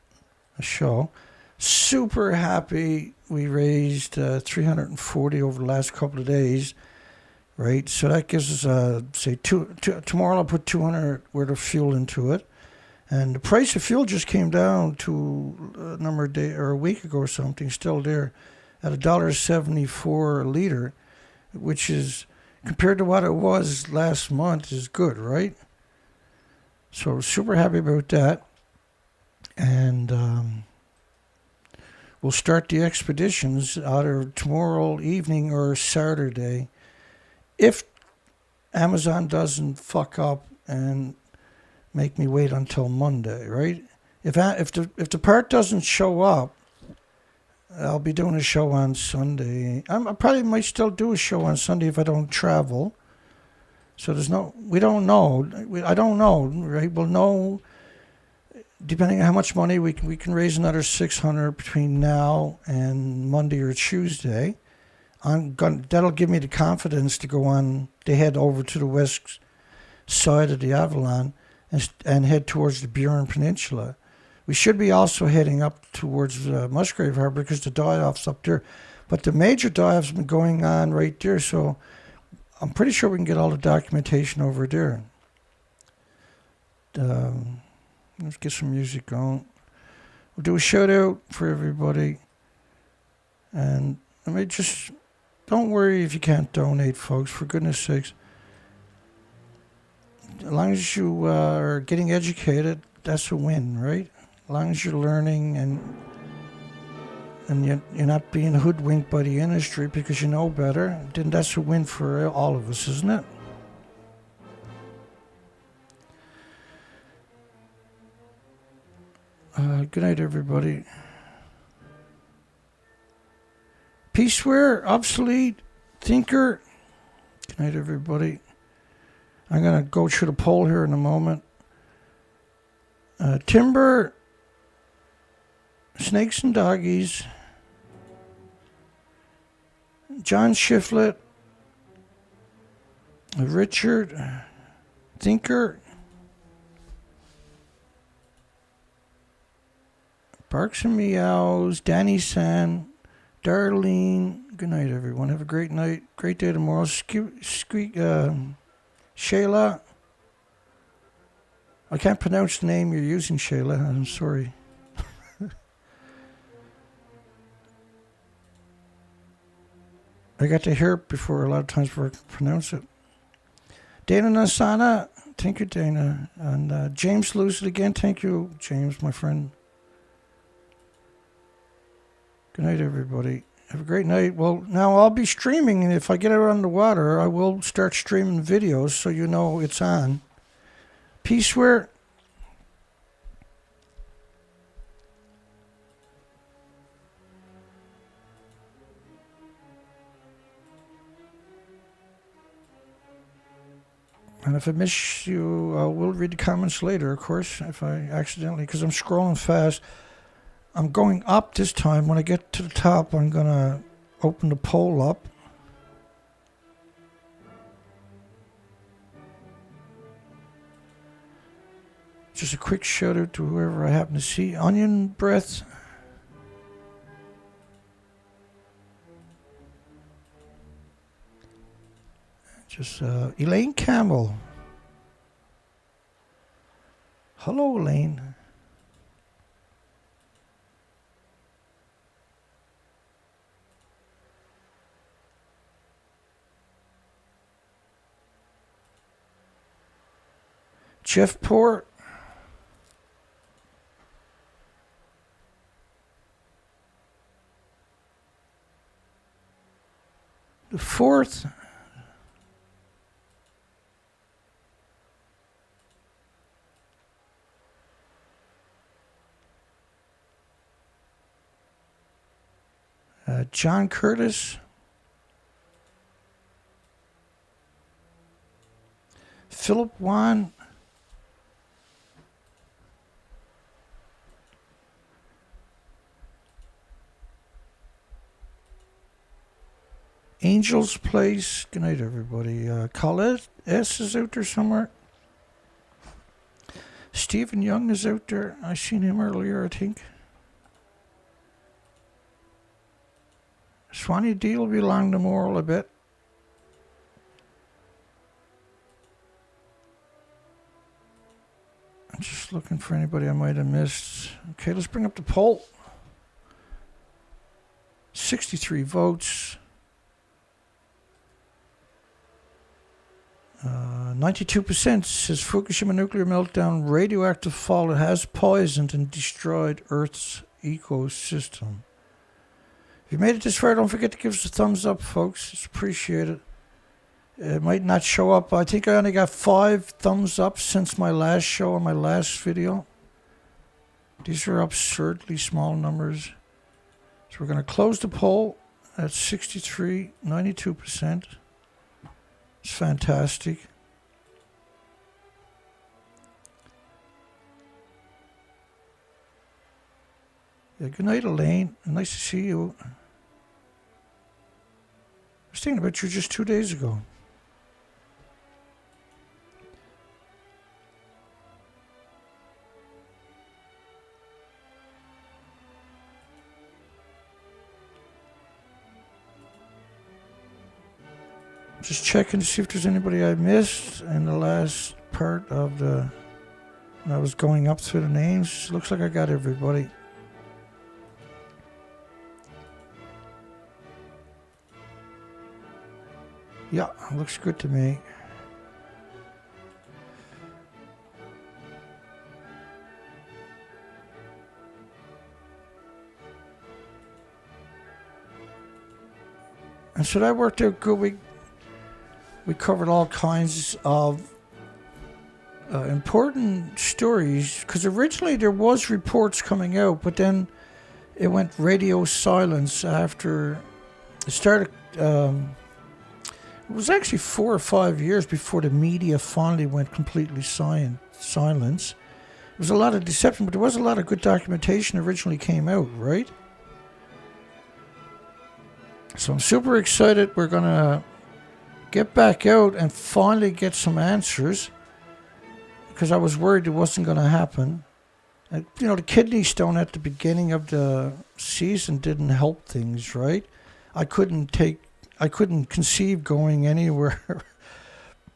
a show. Super happy we raised 340 over the last couple of days, right? So that gives us, say, tomorrow I'll put 200 worth of fuel into it. And the price of fuel just came down to a number of days, or a week ago or something, still there, at $1.74 a liter, which is, compared to what it was last month, is good, right? So super happy about that. And we'll start the expeditions either tomorrow evening or Saturday, if Amazon doesn't fuck up and make me wait until Monday, right? If the part doesn't show up, I'll be doing a show on Sunday. I probably might still do a show on Sunday if I don't travel. So we don't know. I don't know, right? We'll know, depending on how much money we can raise another 600 between now and Monday or Tuesday. That'll give me the confidence to go on. They head over to the west side of the Avalon and head towards the Burin Peninsula. We should be also heading up towards Musgrave Harbor because the die-off's up there. But the major die-off's been going on right there, so I'm pretty sure we can get all the documentation over there. Let's get some music going. We'll do a shout out for everybody. And don't worry if you can't donate, folks, for goodness sakes. As long as you are getting educated, that's a win, right? As long as you're learning and you're not being hoodwinked by the industry because you know better, then that's a win for all of us, isn't it? Good night, everybody. Peaceware, obsolete, thinker. Good night, everybody. I'm going to go through the poll here in a moment. Timber, snakes and doggies. John Shiflett, Richard, thinker. Barks and Meows, Danny San, Darlene. Good night, everyone. Have a great night. Great day tomorrow. Shayla. I can't pronounce the name you're using, Shayla. I'm sorry. I got to hear it before a lot of times before I can pronounce it. Dana Nasana. Thank you, Dana. And James Lucid again. Thank you, James, my friend. Good night, everybody. Have a great night. Well, now I'll be streaming, and if I get out on the water, I will start streaming videos so you know it's on. Peaceware. And if I miss you, I will read the comments later, of course, if I accidentally, because I'm scrolling fast. I'm going up this time. When I get to the top, I'm going to open the poll up. Just a quick shout out to whoever I happen to see. Onion Breath. Just Elaine Campbell. Hello, Elaine. Jeff Port. The fourth, John Curtis, Philip Wan, Angel's Place. Good night, everybody. Colette S is out there somewhere. Stephen Young is out there. I seen him earlier, I think. Swanee D will be along the moral a bit. I'm just looking for anybody I might have missed. Okay, let's bring up the poll. 63 votes. 92% says Fukushima nuclear meltdown, radioactive fallout has poisoned and destroyed Earth's ecosystem. If you made it this far, don't forget to give us a thumbs up, folks. It's appreciated. It might not show up. I think I only got 5 thumbs up since my last show and my last video. These are absurdly small numbers. So we're going to close the poll at 63, 92%. It's fantastic. Yeah, good night, Elaine. Nice to see you. I was thinking about you just 2 days ago. Just checking to see if there's anybody I missed in the last part of the... when I was going up through the names. Looks like I got everybody. Yeah, looks good to me. And so that worked out good. We covered all kinds of important stories, because originally there was reports coming out, but then it went radio silence after it started. It was actually 4 or 5 years before the media finally went completely silence. There was a lot of deception, but there was a lot of good documentation originally came out, right? So I'm super excited. We're going to get back out and finally get some answers, because I was worried it wasn't going to happen. And, you know, the kidney stone at the beginning of the season didn't help things, right? I couldn't conceive going anywhere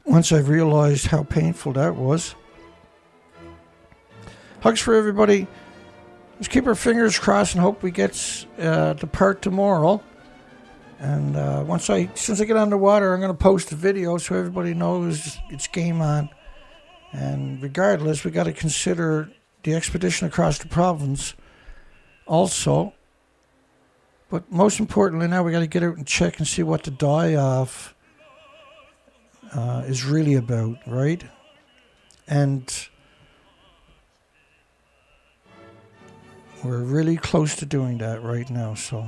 once I realized how painful that was. Hugs for everybody. Let's keep our fingers crossed and hope we get the part tomorrow. And as soon as I get on the water, I'm going to post a video so everybody knows it's game on. And regardless, we got to consider the expedition across the province also. But most importantly, now we got to get out and check and see what the die-off is really about, right? And we're really close to doing that right now, so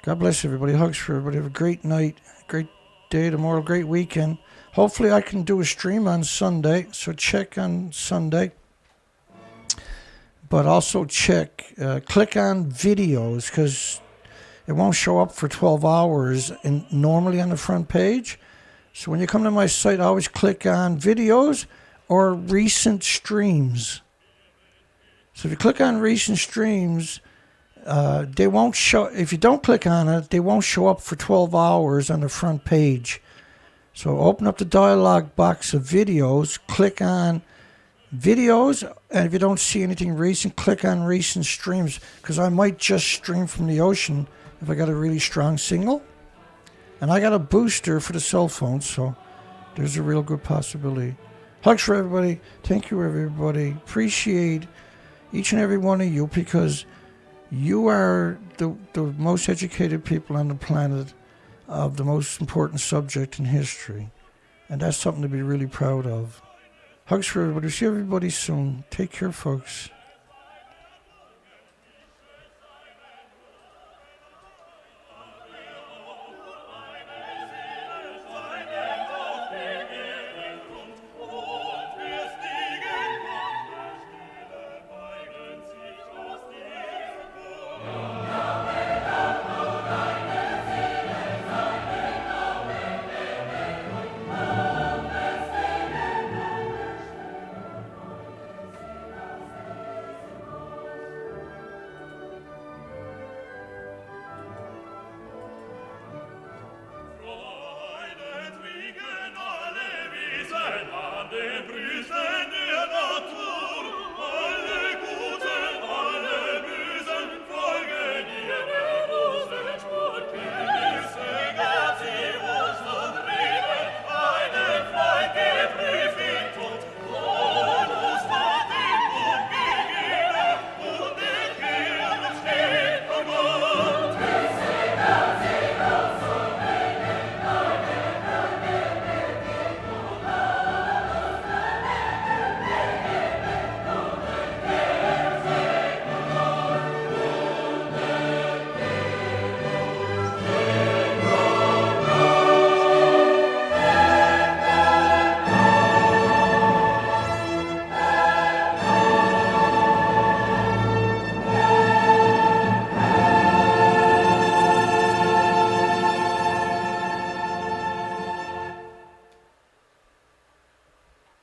God bless everybody. Hugs for everybody. Have a great night, great day tomorrow, great weekend. Hopefully I can do a stream on Sunday, so check on Sunday. But also check, click on videos, because it won't show up for 12 hours normally on the front page. So when you come to my site, always click on videos or recent streams. So if you click on recent streams, they won't show. If you don't click on it, they won't show up for 12 hours on the front page. So open up the dialog box of videos, click on videos, and if you don't see anything recent, click on recent streams, because I might just stream from the ocean if I got a really strong signal. And I got a booster for the cell phone, so there's a real good possibility. Hugs for everybody. Thank you, everybody. Appreciate each and every one of you, because You are the most educated people on the planet of the most important subject in history. And that's something to be really proud of. Hugs for everybody. See everybody soon. Take care, folks.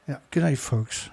Yeah, good night, folks.